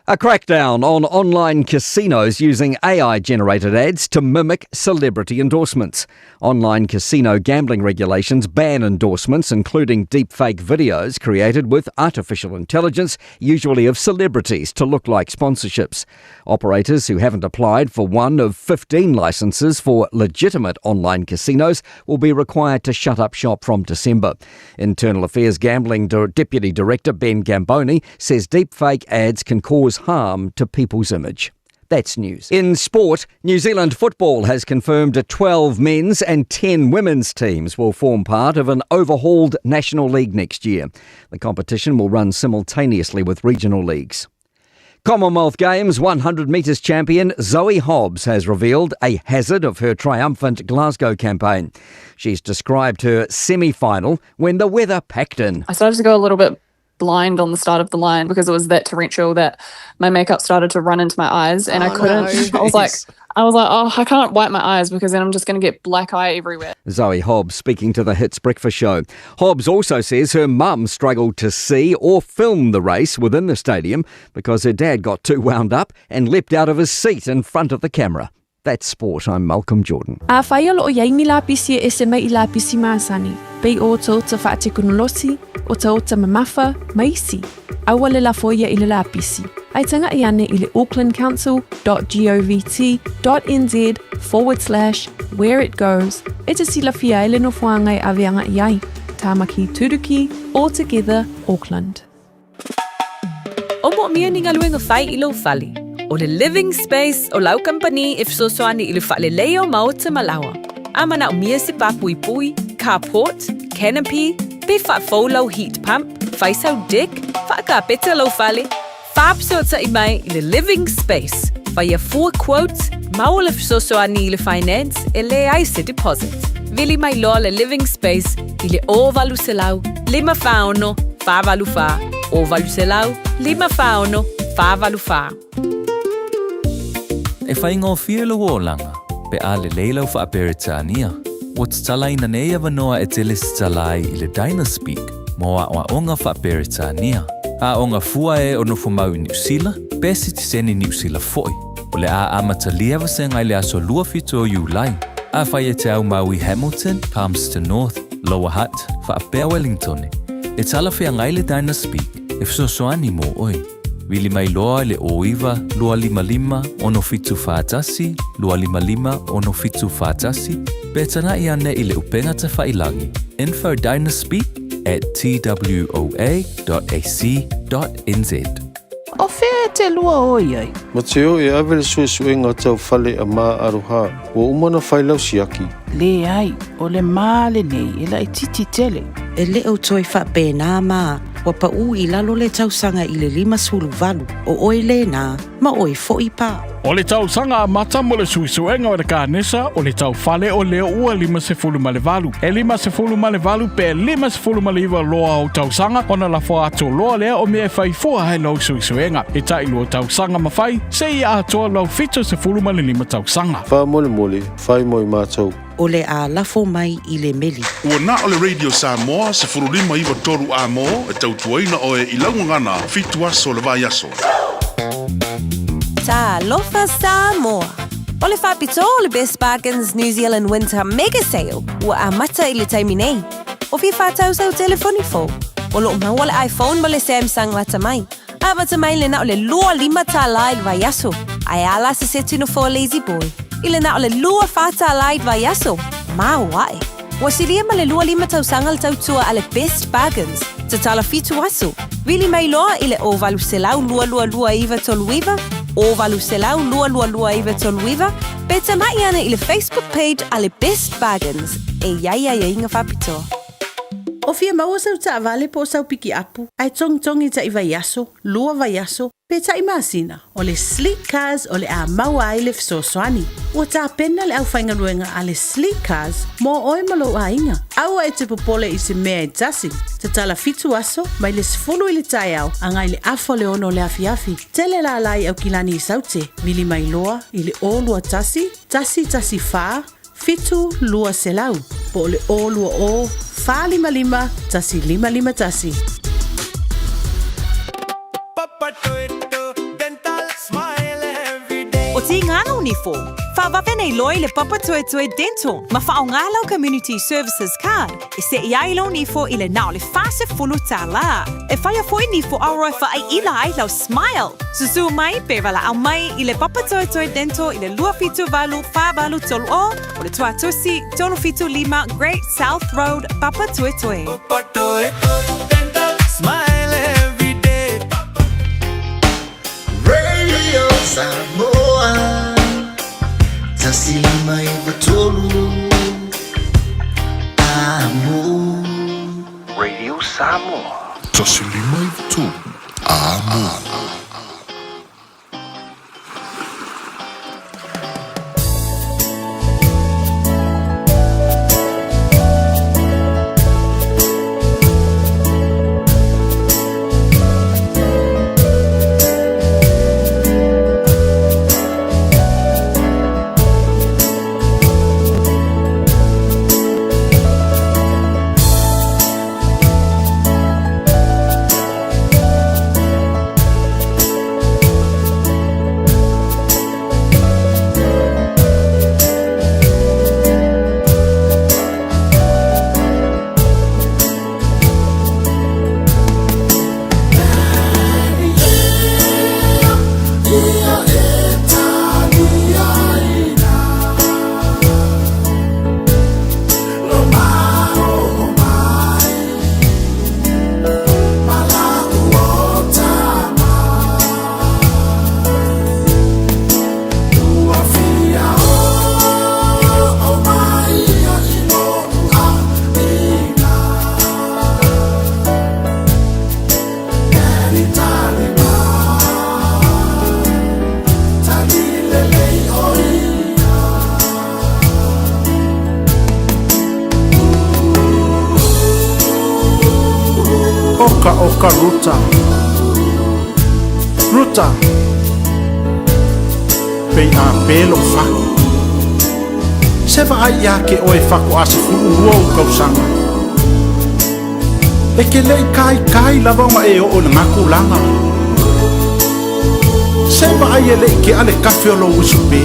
A crackdown on online casinos using AI-generated ads to mimic celebrity endorsements. Online casino gambling regulations ban endorsements, including deepfake videos created with artificial intelligence, usually of celebrities, to look like sponsorships. Operators who haven't applied for one of 15 licences for legitimate online casinos will be required to shut up shop from December. Internal Affairs Gambling Deputy Director Ben Gamboni says deepfake ads can cause harm to people's image. That's news. In sport, New Zealand football has confirmed 12 men's and 10 women's teams will form part of an overhauled National League next year. The competition will run simultaneously with regional leagues. Commonwealth Games 100 metres champion Zoe Hobbs has revealed a hazard of her triumphant Glasgow campaign. She's described her semi-final when the weather packed in. I started to go a little bit blind on the start of the line because it was that torrential that my makeup started to run into my eyes and I couldn't. No. I was like, oh, I can't wipe my eyes because then I'm just going to get black eye everywhere. Zoe Hobbs speaking to the Hits Breakfast Show. Hobbs also says her mum struggled to see or film the race within the stadium because her dad got too wound up and leapt out of his seat in front of the camera. That's sport. I'm Malcolm Jordan. A whai alo o yaimi la pisi e se mai I la pisi maasani. Pei o ta ota whaate kunolosi, o ta ota mamafa, maisi. Awale la foia I le la pisi. Ai tanga I ane I le aucklandcouncil.govt.nz/where it goes. E te sila fia ele no whangai aweanga I ai. Tāmaki turuki, all together, Auckland. O mo mia ni ngaluenga whai I lo whali. O le living space o lau company if so soani I le whaaleleo maota malawa. Amana o mia se pui pui, carport, canopy, pe whaafoulau heat pump, whaisau deck, whaakapeta lau whale. Whaapsota I mai I le living space. Whaia 4 quotes, maola so soani I le finance, e le aise deposit. Vili mai loa le living space I le o valu se lau, 5 whaono, 5 valu wha. O valu se lau, 5 whaono, 5 valu wha. E whaingo whielo o langa, pe a le leila o whaaperetania. O tala ina neia wanoa e tele talai I le Dynaspeak, moa o onga whaaperetania. A onga fua e o nofo mau I New Zealand, pesi ti seni New Zealand foi. O le a amatalia wasenga I le aso lua fito o Julai. A whai e te au mau I Hamilton, Palmerston North, Lower Hutt, whaapea Wellington. E tala whea ngai le Dynaspeak, e wsosoani mo oi. Wili mai loa le oiva, lua lima lima, ono fitu whaatasi, lua lima lima, ono fitu whaatasi, betana I ane I le upenga te whailangi. Info Dynaspeak at twa.ac.nz. O whea te lua oi ai. Ma te o e awele suesuenga tau whale a mā aroha, o umana whailau siaki. Le ai, o le mā le nei, e la I titi tele. E le o toi whapena mā, Wa pa u I lalo le tausanga I le 5 o oe le nā, ma oe fo'i pā. O le tau sanga mata mo le suisuenga o le kānesa o le tau fale o leo ua 5 E 5 pe 5 loa o tau sanga o na lafo ato loa lea o mea fai fua hai lau suisuenga. E tai lua tau sanga mawhai, se I atoa lau 5 tau sanga. Wha mole, whai moi mātou. O le a lafo mai I le meli. Ua na o le Radio Samoa 05 a mo e tautuaina oe I laungangana fitu aso le vai aso. Ta lofa Samoa. O le whapito o le Best Bargains New Zealand Winter Mega Sale ua a mata I le taimi nei. O fi whātau sau telefonifo. O lo maua le iPhone mo le Samsung mata mai. A mata mai le na o le lua 5 tā laid vai aso. Ai ala se se tunu for lazy boy. I le na o le lua 4 tā laid vai aso. Ma wae. Wa siria ma le lua 5 tau sanga le tautua a le Best Bargains. Te tala fitu aso. Vili mai loa I le o valu selau lua iwa toluiva. O valu selau lua iwa toluiva. Pe te mai ana I le Facebook page a le Best Bargains. E iai inga whapitoa. O fia maua sau ta vale po sau piki apu. Ai tongi ta I vai aso, lua vai aso. Pe ta I masina. O le sleek cars o le a maua ai le fisosoani. Ua ta pena le au whaingaruenga a le sleek cars mo oe malo a inga. Aua e te popole I se mea e tasi. Te tala fitu aso, mai le sifulu I le tai au, angai le afo le ono le afiafi. Tele la lai au kilani I saute. Vili mai loa I le o lua tasi faa. Fitu lua selau. Po le o lua o. Fa 5 tasi 5 tasi. O ti ngano ni fo. Fa wawene loi le Papa Toe Toe Dental. Ma fa o ngalo Community Services Card. E se iai lo ni fo I le nao le fase fulu tala. E faya foi ni fo auroi fa ai ila ai lau smile. Susu mai pe wala au mai I le Papa Toe Toe Dental I le lua fitu valu fa valu tolu o le tua tusi tolu fitu 5 Great South Road Papa Toe Toe. Papa Toe Toe Dental smile every day. Radio Samoa Tasi mai batolu Amo Radio Samoa Tasi mai batolu Amo Oka Ruta Pei a pelo whaku Sewa ai a ke oe whaku asa fuu uou kausanga E ke lei kai lava ma e o le maku langa Sewa ai e lei ke ale kawhi o lo wisu pe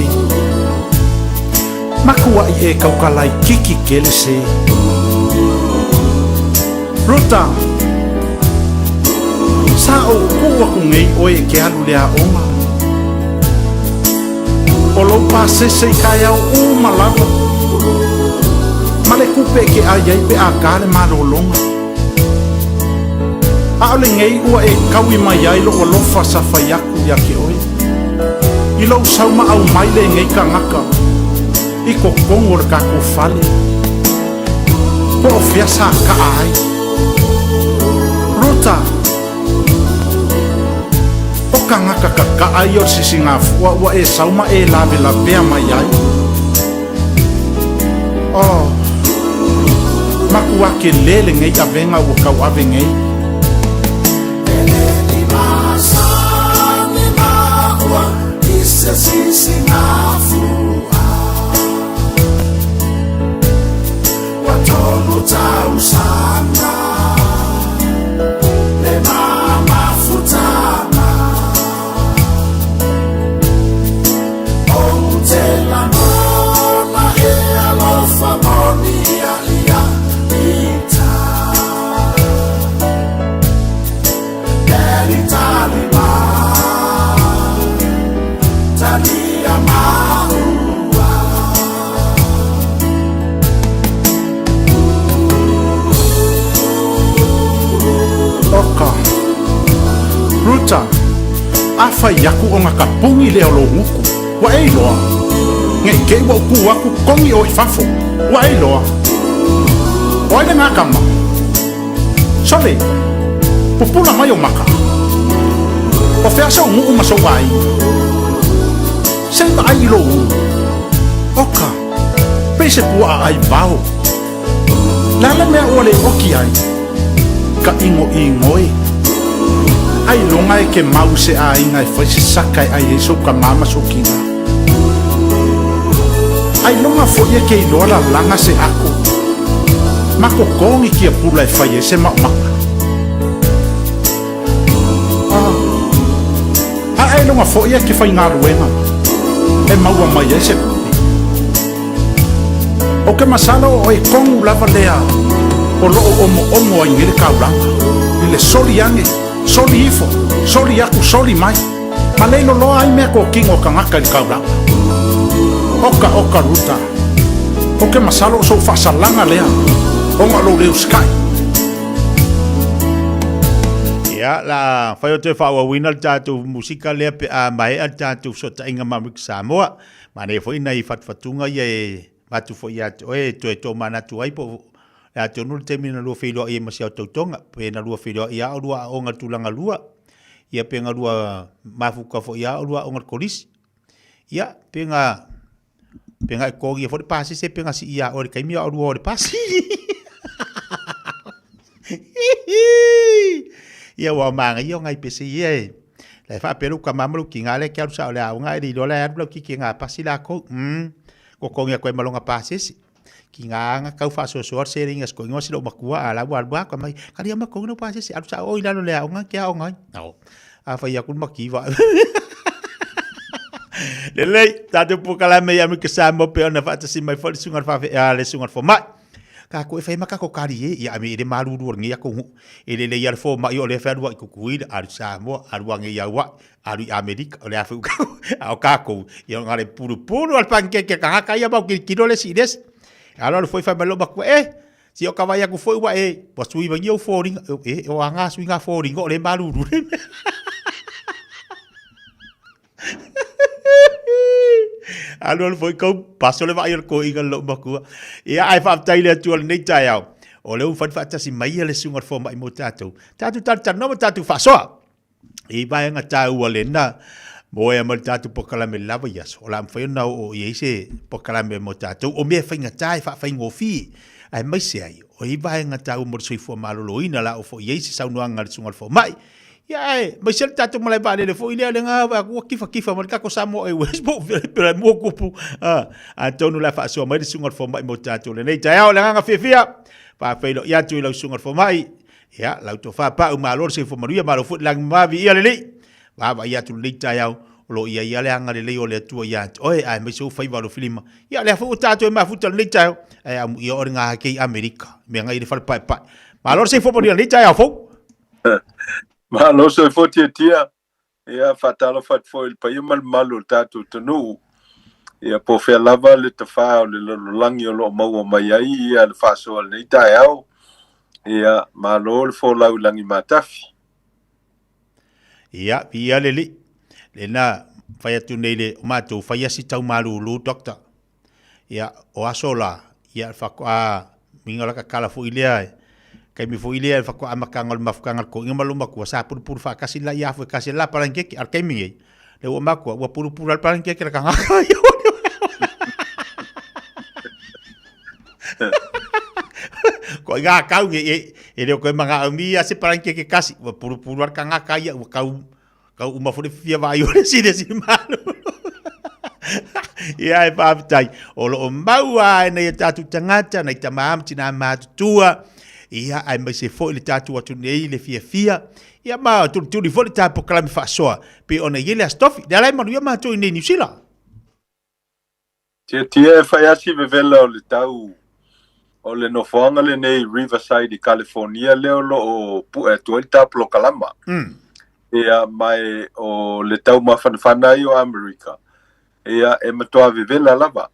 Maku ai e kaukalai kiki ke le se Ruta Sa o kua kungei oe ke alu lea onga O lo pa se kai au umalawa Ma le kupe ke ai pe a kale malolonga A ole ngei ua e kawi mai ai lo o lofa sa whaiaku ya ke oe I lo sauma au mai le ngei ka ngaka I ko kongo le kako fale Po o fiasa ka ai Ruta. O ka ngaka ka ai o sisinga wa e sauma e lave la bea mai ai. Oh. Maku ake lele ngai a venga o kau ave ngai. Isa sisinga fua Watolu tau sana Le mama futana O tela nona e alofa monia ia ita Dari talima Talia maua Oka Ruta Afa yaku o ngaka pungi leo lo huku Wa ei loa Ngai kei wa uku waku kongi o ifafo Wa ei loa Oile ngaka ma Sole Pupula mai o maka O feasa o ngu ma so wai Seiba ai lo Oka Pese pua ai vau Lala mea ole oki ai Ka ingo ingoi Ai longa e ke mau se a inga e whaise sakai ai e so ka mama so kinga Ai longa fo ia ke ilola langa se ako Mako kongi ki a pula e whai e se maka Ai longa fo ia ke whai ngā ruenga E maua mai e se O ke masala o e kongu lava lea O loo omo ai ngere kauranga I le soli ange, soli ifo, soli aku, soli mai Ma leilo loa ai mea ko kingo ka ngaka i kauranga Oka ruta O ke masala o so whasalanga lea O ngā lo leo sky Ia, la whai o te whaua wina tātou musika lea pe a mai a tātou so ta inga mamik Samoa. Ma ne fo ina I whatwhatunga ia e matu fo ia oe to e tō mana tu ai po a te onuru te mina lua whiloa i e masi au tautonga. Pe na lua whiloa i a orua o ngā tūlanga lua. Ia pe ngā lua mafuka fo i a orua o ngā kolisi. Ia, pe ngā e kōgi e fo de pasi se pe ngā si i a ore kaimia orua ore pasi. Ia wa manga ia ngai pese ia e. Lai wha peru ka mamaru ki ngā le kia rusa o le au ngai ri rola e arulau ki ngā pasi la kou. Ko kongia koe malonga pasesi. Ki ngā anga kau wha sosoar se ringa sko ingo silo makua a lau arua kwa mai. Kari ama kongia pasesi arusa o ilano le au ngai kia au ngai. Nau. A whai akun makiwa. Lelei, tātou pukala mei ami ka Samoa pe ona whaatasi mai whali sungar whawhi le sungar wha mai. Ka koe whai maka ko kari e, ia ame ere maruru ngi ako hu. Ele le iar fo mai o le whaerua I kukuira, aru Samoa, aru ange iaua, aru Amerika, o le awhi ukau, au kako, ia ngare puru al pankeke ka haka ia bau kiro le si des. Alo le foi whai malo makua si o kawai aku foi wa pasui wangi au fōringa, o anga sui ngā fōringa o le maruru. Alo foi kau paso le vai ko inga lo makua. Ia ai fa tai le tu nei tai au. O le fa fa tasi mai le sungar fo mai mo tatu. Tatu no tatu fa so. I vai nga tau le na. Mo e mal tatu pokala me lava yas. O la mfai na o ye se pokala me mo tatu. O me fa nga tai fa ngofi. Ai mai se ai. O i vai nga tau mo sui fo malolo ina la o fo ye se sau no anga sungar fo mai. Ya, mai sel tatu malai ba le fo ile le nga ba ku kifa mal ka ko Samoa e Westbo pera mo kupu a tonu la fa so mai sungar fo mai mo tatu le nei tai le nga Fiafia pa felo ya tu le sungar fo mai ya la to fa pa ma lor se fo maria ma lo fut lang ma vi ile le ba ya tu le tai lo ia le anga le o le tu ya oi ai mai so fa va lo filima ya le fo tatu ma fut le tai ai am ia or nga ke Amerika me nga ile fa pa ma lor se fo maria le tai fo Ma lo so fotia tia ia fatalo fat foil pa ia mal malu tatu tunu ia po fe lava le tafa le langi o lo mau mai ai ia le faso le tai au ia ma lo fo lau langi matafi ia le na fai atu nei le matou fai asi tau malulu dokta ia o asola ia fa minga la kala fu ile kai mi fo ile fa ko amakanga le mafukanga ko inga maluma ko sa puru fa kasi la ya fa kasi la palanke ar kai mi le o mako wa puru al palanke ka kanga ko ga kau e le ko manga mi ase palanke ke kasi wa puru al kanga kaya wa kau uma fo fia va yo le si malu ia e papitai o lo maua nei tatu tangata nei tamam tina matutua ia ai mai se fo le tatu atu nei le fia ia ma tu li fo le tapo kalami fa soa pe ona ile stofi de lai malu ma tu nei New Zealand tia fa ya si vevela o le tau o le no fonga le nei Riverside California le lo o pu e tu el tapo kalama ia mai o le tau mafanfana i o America ia e matoa vevela lava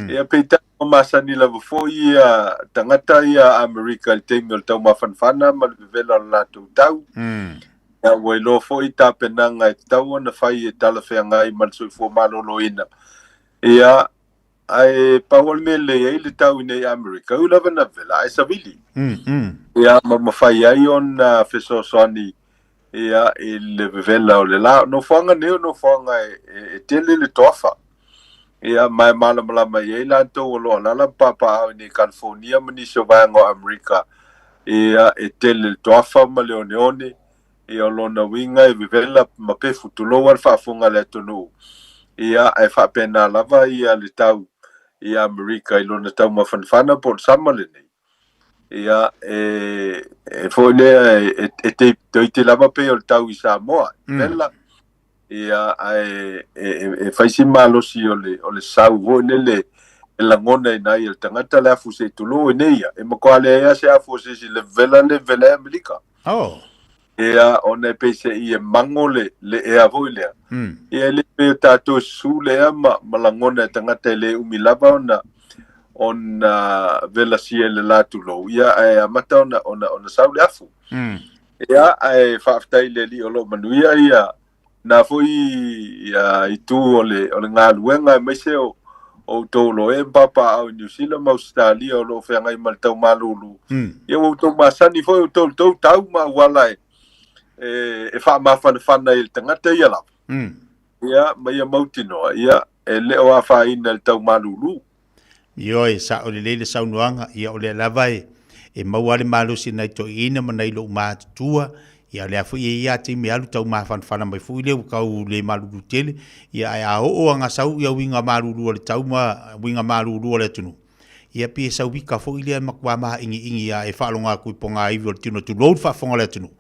ia peita o masani lava fo ia tangata ia America le teimi o le tau mafanfana ma le vevela o lātou tau ia ua ilo fo i tapenanga e tau ana fai e tala whengai ma le soifua maloloina ia ai pawal mele ai le tau nei America u lava na vela ai savili ia ma mawhai ai on fesosoani ia le vevela o le la no fanga neo no fanga e tele le tofa ia mai malama ia la to lo la papa ni California mani so vango America ia e tele le tofa ma leone ia lo na winga e vevela ma pe futulo wa fa funga le tonu ia e fa pena lava ia le tau ia America ilo na tau ma fanfana por samale nei ia foi le te lava pe o tau i Samoa bella ia e fai si malo si o le sau vo le la ngona nai el tangata la fu se tulo nei e mo kwale ia se afu se le vela America ia ona pe se ia mangole le e avo ile ia le pe tato su le ma la ngona tangata le umilava ona vela sia le latu lo ia e mata ona sau le afu ia e faftai le li o lo manuia ia na foi ia itu o le ngaluenga mai se o tolo e papa au New Zealand ma Australia o lo fenga i maltau malulu ia o to masani foi o tau ma wala e fa ma fana il tangata ia la ia mai mautino ia e le o afa ina le tau malulu Io e sa o le saunuanga ia o le lava e maua le malusi nei to ina ma nei lo mātua ia le afu ia te me alu tau mawhanwhana mai fu i leo kau le malulu tele ia e a o anga sau ia winga malulu o le tau ma winga malulu o le tunu ia pia sau wika fu i lea makua maha ingi ia e whalonga kui ponga iwi o le tunu tu load whafonga le tunu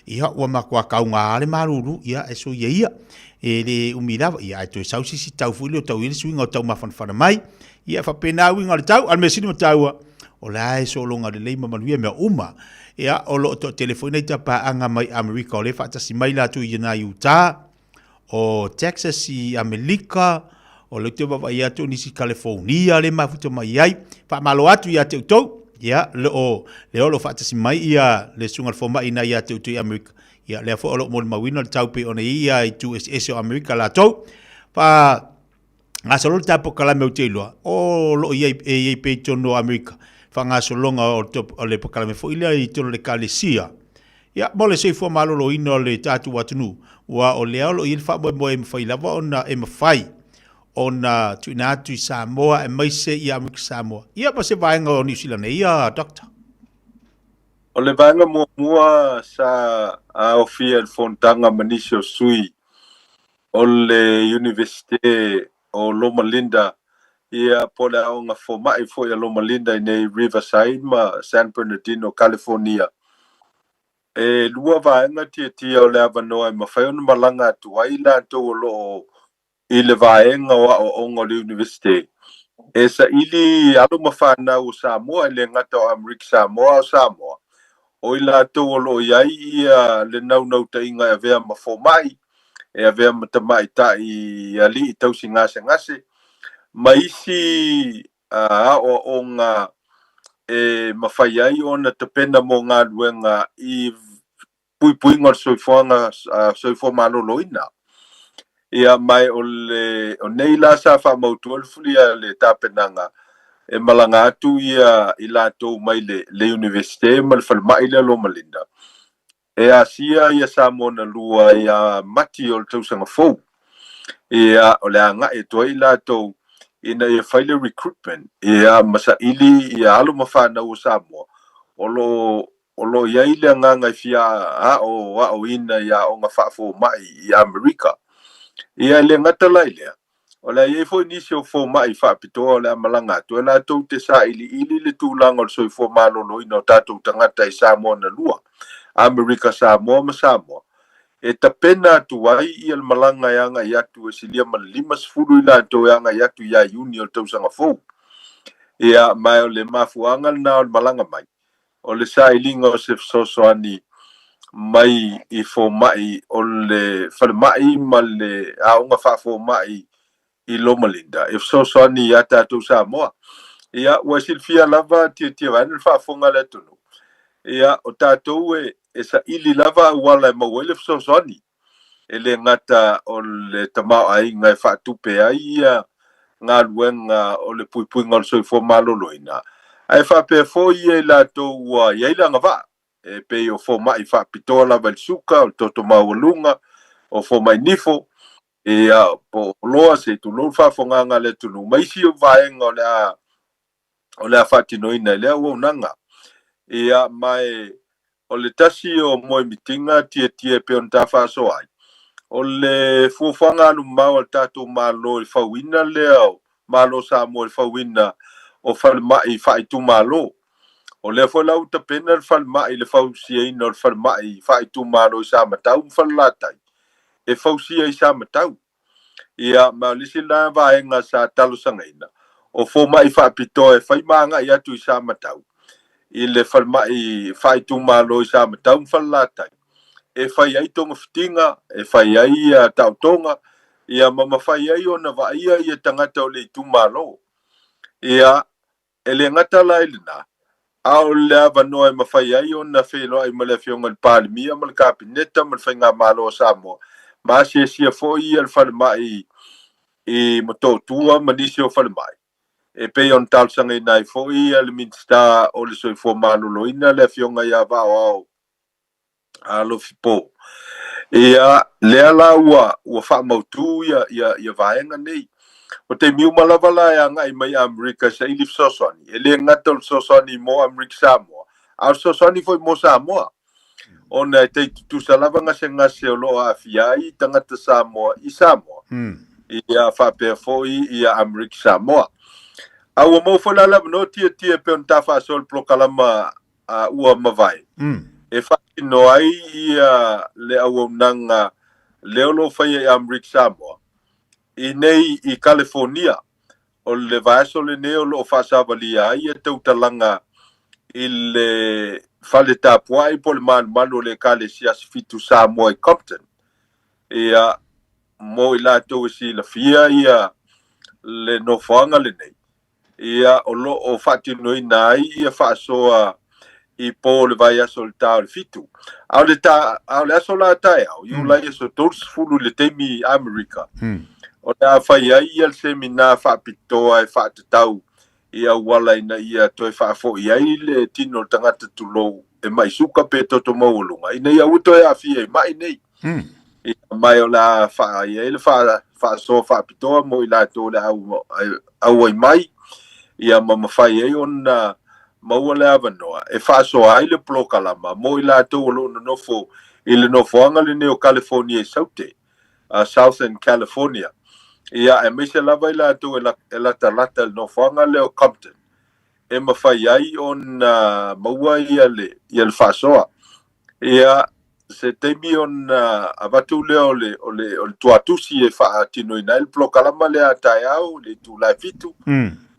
ia ua makua kau ngā le malulu ia e so ia e le umilava ia e toi sau sisi tau fu i leo tau ili swinga o tau mawhanwhana mai ia fa pena winga le tau al mesini mo tau o la e so longa le leima manuia me uma ia o lo to telefone ta pa anga mai America o le fa tasi mai la tu i na Utah o Texas i America o le te baba ia tu ni si California le mafuto mai ai fa malo atu ia te to ia le o fa tasi mai ia le sunga fo mai na ia te i America ia le fo lo mo mawino le tau pe ona ia i tu es o America la to fa nga solo tapo kala me utelo o lo ia e pe tono America fa nga solo nga o le kala me fo ile i tono le kalesia ya mole se fo malo lo ino le tatu watunu wa o le lo il fa mo e fa ila ona e mafai ona tu Samoa e mai se ia America Samoa ia pa se vai nga o New Zealand ia doctor o le vanga mua sa a ofia fontanga manisio sui o le universite o Loma Linda ia pole au nga fo mai fo ia Loma Linda nei Riverside ma San Bernardino California e lua vaenga tia o le avanoa ma fai ona malanga tu ai la to lo i le vaenga o onga le universite e sa ili alo mafana o Samoa le ngata o America Samoa o ila to lo iai ia le nau tainga e vea ma fo mai e avea matamai ta i ali i tausi ngase maisi o nga e mawhai ai ona te pena mo ngā luenga i pui ngor soifo maloloina ia mai o nei la sa wha mautual fulia le tapenanga e malanga atu ia I latou mai le universite ma le falmaʻi le alo malinda e asia ia Samoa na lua ia mati o le tausaga fou ia o le agaʻi atu ai latou ina ia fai le recruitment ia masaʻili ia alo ma fanau o Samoa o lo iai le agaga I fia aʻoina ia aʻoga fa'afomaʻi I Amerika ia le gata lai lea o le iai foi nisi o fomaʻi fa'apitoa o le amalaga atu e latou te saʻiliʻili le tulaga o le soifua malōlōina o tatou tagata I Samoa na lua Amerika Samoa ma Samoa e tapena atu ai ia le malaga e agai atu e silia ma le 5 I latou e agai atu iā iuni o le tausaga fou ia mae o le mafuaga lana o le malaga mai o le saʻiliga o se fesoasoani mai I fomaʻi o le falemaʻi ma le aʻoga fa'afomaʻi I Loma Linda e fesoasoani iā tatou Samoa ia ua silifia lava tiatia vaena le fa'afoga le atunu ia o tatou e saʻili lava auala e maua I le fesoasoani e le gata o le tamaoaiga e fa'atupe ai ia galuega o le puipuiga o le soifua malōlōina ae fa'apea foi ia I latou ua iai le agava'a e pei o fomaʻi fa'apitoa lava I le suka o le totomaualuga o fomaʻi nifo ia po loa se tulou fa'afogaga le atunu ma isi o vaega o le a fa'atinoina e lea ua unaga ia mae o le tasi o moe mitiga tiatia pe ona tafa'aso ai o le fuafuaga alumau o le tatou mālō I fauina lea o mālō Samoa I le fauina o falemaʻi fa'aitumālō o lea foi lau tapena le falemaʻi le fausiaina o le falemaʻi fa'aitumālō I sa matau ma falalatai e fausia I sa matau ia ma o lisi la vaega sa talosagaina o fomaʻi fa'apitoa e fai magaʻi atu I sa matau I le falemaʻi fa'aitumālō I sa matau ma falalatai e fai ai togafitiga e fai ai taʻotoga ia ma mafai ai ona va'aia ia tagata o le itumālō ia e le gata lai lenā a o le avanoa e mafai ai ona feloaʻi ma le afioga le palemia ma le kapineta ma le faigā mālō o Samoa ma asiasia fo'i ia le falemaʻi I matotua ma nisi o falemaʻi e pei ona talosagaina ai fo'i ia le minista o le soifua malōlōina le afioga iā va'oao alofipo ia lea la ua fa'amautū ia vaega nei o te miuma lava la e agaʻi mai Amerika saʻili fesoasoani e lē gata o le fesoasoani mo Amerika Samoa a o fesoasoani foi mo Samoa ona e taitutusa lava gasegase o lo'o afia ai tagata Samoa I Samoa ia fa'apea fo'i ia Amerika Samoa a ua mau foi la lavanoa tiatia pe ona tafa'aso le polokalama ua mavae e whaatino ai ia le auaunaga leo lo whaia I Amerika Samoa I nei I California o le vaeso le neo lo whaasavalia ai e tautalaga I le fale tapuai po le malumalu o le kalesia sifitu Samoa I Compton ia mo I latou e silafia ia le nofoaga lenei ia o lo'o fa'atinoina ai ia fa'asoa I po le vai aso le tau le fitu. Au le aso la tae au, iu lai aso tolu le teimi Amerika. O le a whai ai ia le semina whaapitoa e whaatatau ia wala ina ia toi whaafo i ai le tino le tangata tulou e mai suka pe toto maulunga. Ina ia uto e a fia e mai nei. Ia mai o la whaai e le whaaso whaapitoa mo I la to le au ai mai. Ia mamawhai e ona maua le avanoa e whaaso ai le plokalama mo I latou lo no nofo I le nofoanga le neo California e saute Southern California ia e meise lava I latou e lata le nofoanga le o Compton e mawhai ai ona maua ia le whaasoa ia se teimi ona avatu leo o le tuatusi e whaatino ina il plokalama le atai au le tūlai fitu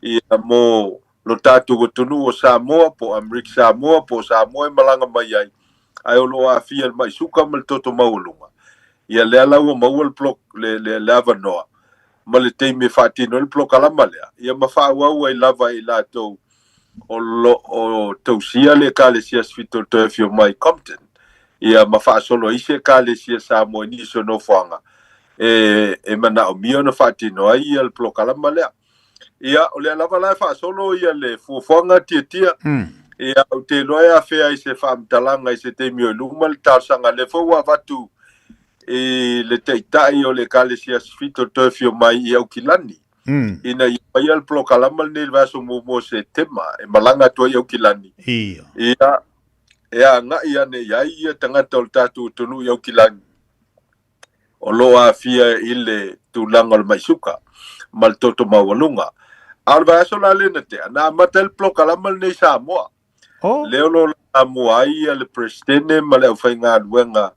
ia mo lo tātou o tonu o Samoa po Amerika Samoa po Samoa malanga mai ai ai o lo afia mai suka mal toto maulunga ia le ala o maua le lava noa ma le teimi whaatino le plokalama lea ia mawhaauau ai lava I latou o tausia le kalesia sfito Fiafia Mai Compton ia mawhaasolo ise kalesia Samoa ni so no whanga e mana o mio na whaatino ai ia le plokalama lea ia o le lava lai whaasolo ia le fuafuanga tia ia o te loa fea i se whaamtalanga i se te mio luma le tāsanga le fua watu i le teitai o le kalesia sfito Fiafia Mai i au kilani ina i pai al plokalama le vaso mo se tema e malanga tua i au kilani ia nga ia ne ia tangata o tatu tunu i au kilani o loa fia i le tūlanga o le maisuka mal toto mawalunga alva aso la le te na matel plokalama le Samoa leo lo Samoa ia le presidente male au fainga luenga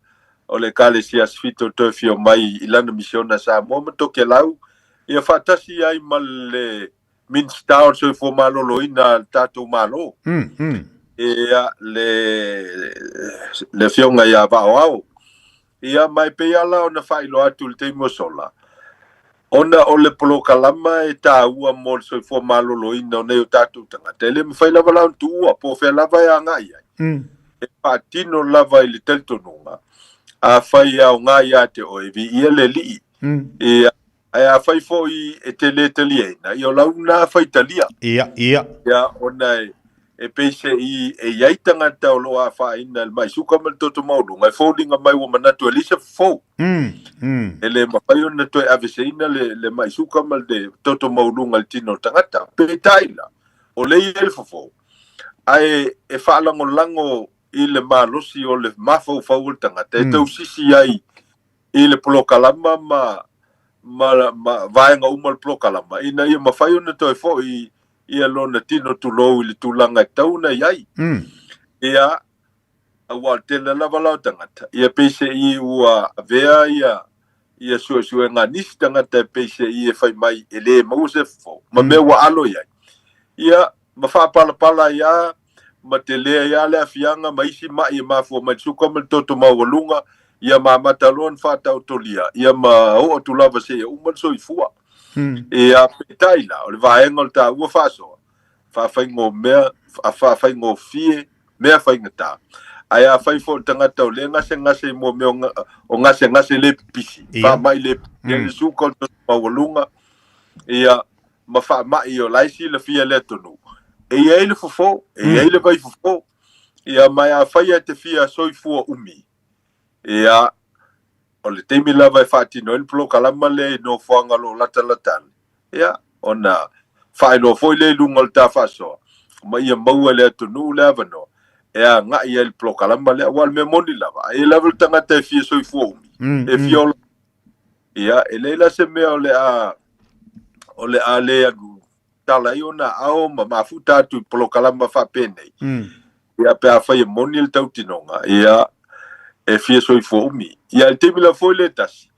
o le kalesia sfito Fiafia Mai i lana misiona Samoa matoke lau ia fatasi ai mal le minstao so fo malolo ina tatu malo ia le fionga ia vao ia mai pe ala ona failo atu le teimo sola ona o le polokalama e tāua mo so fo malolo ina nei o tatu tanga tele me faila vala tua po fe lava ia ngai e patino lava i le teltonunga a fai au ngai ate o e vi ia le li ia a fai foi e tele italiana io la una fai italia ia ona e pese i e iai tangata o loa fa ina il mai suka mal toto maulu ngai foldinga mai wo manatu elisa fo ele mafai ona to aveseina le mai suka mal de toto maulu ngal tino tangata pe taila o le el fo ai e fa lango i le malosi o le mafo faul tangata e tau sisi ai i le polokalama ma vaenga umal plokalama ina ia mafai ona to fo ia lona tino tulou i le tūlanga tauna iai ia awa tele lava lau tangata ia peise i ua vea ia sua ngā nisi tangata peise i e fai mai e le mause fo ma mea wa alo iai ia ma whapalapala ia ma te lea ia le afianga ma isi mai e mafua mai suka mal toto mawalunga ia ma matalon whatau tolia ia ma o tulava se umal soifua ia petaila o le vaenga o ta ua whasoa whawhaingo mea whawhaingo fie mea whaingata ai a whai fo tangata o le ngase mo mea o ngase le pisi mai le suka o toto mawalunga ia ma mai o laisi le fia le tonu ia ele fofo ia ele vai fofo ia mai a whai te fia soifua umi ia o le teimi lava e whaatino el plokalama le no whanga lo lata ia ona whaelo foi le lunga le ta whasoa ma ia maua le atunu le avano ia nga ia el plokalama le wal me moni lava e level tangata e fia soifua umi e fiola ia e leila se mea o le a le anu tala i ona ao ma mafuta atu plokalama whapene ia pe a whai moni le tautinonga ia e fia soifua umi ia le teimi la foi le tasi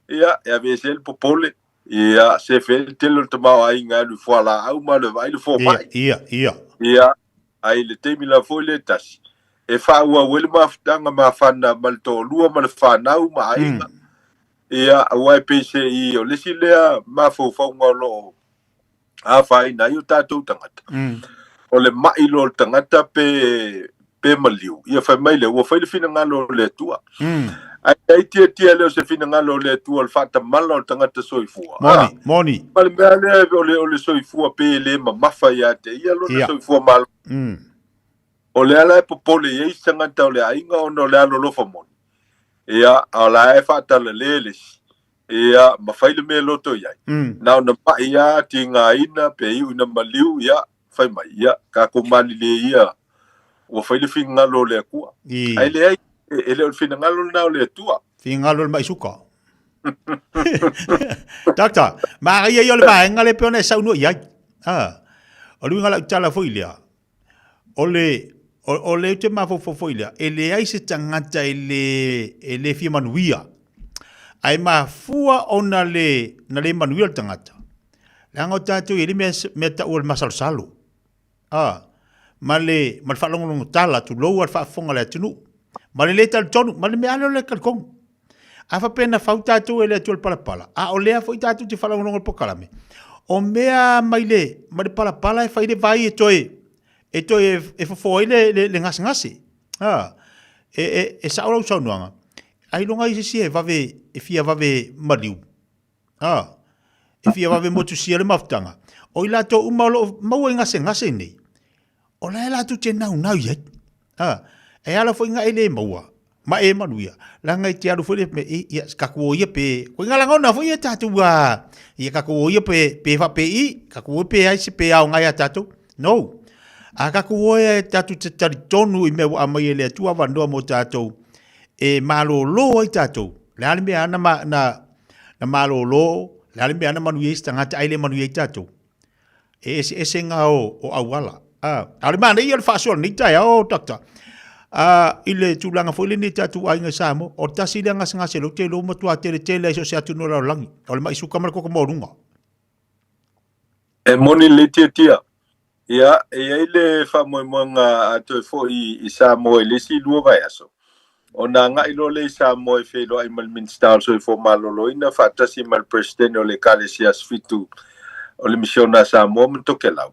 ia e avese el popole ia se fe telo te mau ai ngā lu fuala au ma le vai le fo mai ia ai le teimi la foi le tasi e whaua wele mafutanga ma whana ma le tō lua ma le whanau ma ainga ia awai pese i o lesi lea ma faufaunga lo a whai na i o tātou tangata o le mailo tangata pe maliu ia fai mai le ua fai le fina ngalo le tua ai tia leo se fina ngalo le tua le fata mala o tangata soifua moni ma le mea le o le soifua pe le mafa ia te ia lo le soifua malo o le ala e popole ia i tangata o le ainga o no le alo lofa moni ia o la e fata le leles ia mafai le mea loto iai na ona mai ia ti ngā ina pe iu ina maliu ia fai mai ia ka kumani le ia ua fai le fingalo le akua ai le ai e le fingalo na le tua fingalo le maisuka Doctor ma ia yo le vaenga le peone sau no ia o luinga la tala foi le o le te ma fo ile e le ai se tangata e le fi manuia ai ma fua ona na le manuia tangata lango tatu ile me ta ul masal salu ma le whalongonongo tala tu lou al whaafonga le atunu. Ma le tal tonu, ma le me alo le kalkong. A whapena whau tātou e le atu al palapala. A o lea whai tātou te whalongonongo al pokalame. O mea mai le palapala e whai le vai e toi e whafoi le ngasi. E saurau saunuanga. Ai longa i si e fia vave mariu. E fia vave motu sia le maftanga. O ila to umalo mau ngase ni. O la tu te nau ye. E ala fo nga ele maua. Ma e manuia. La ngai te aru fo me ia kakuo ia pe. Ko ngala ngona fo ia tatu wa. Ia kakuo ia pe fa pe I. Kakuo pe ai se pe au ngai tatu. No. A kakuo ia tatu te tari tonu I me wa mai ele tu ava no mo tatu. E malo lo ai tatu. Le ale me ana na malo lo. Le ale me ana manuia stanga ta ile manuia tatu. Ese nga o awala. Ale mana ia le fasol ni tai o doctor. Ile tulanga fo ile ni tatu ai nga samo o tasi le nga se lo te lo mo tua tele so se atu no la langi. O le mai su kamar ko mo runga. E moni le tia. Ia ile fa mo nga ato fo I samo le si lu vai aso. Ona nga ilo le samo e fe lo ai mal minister so fo malolo ina fa tasi mal president o le kalesias fitu. O le misiona Samoa mtokelau.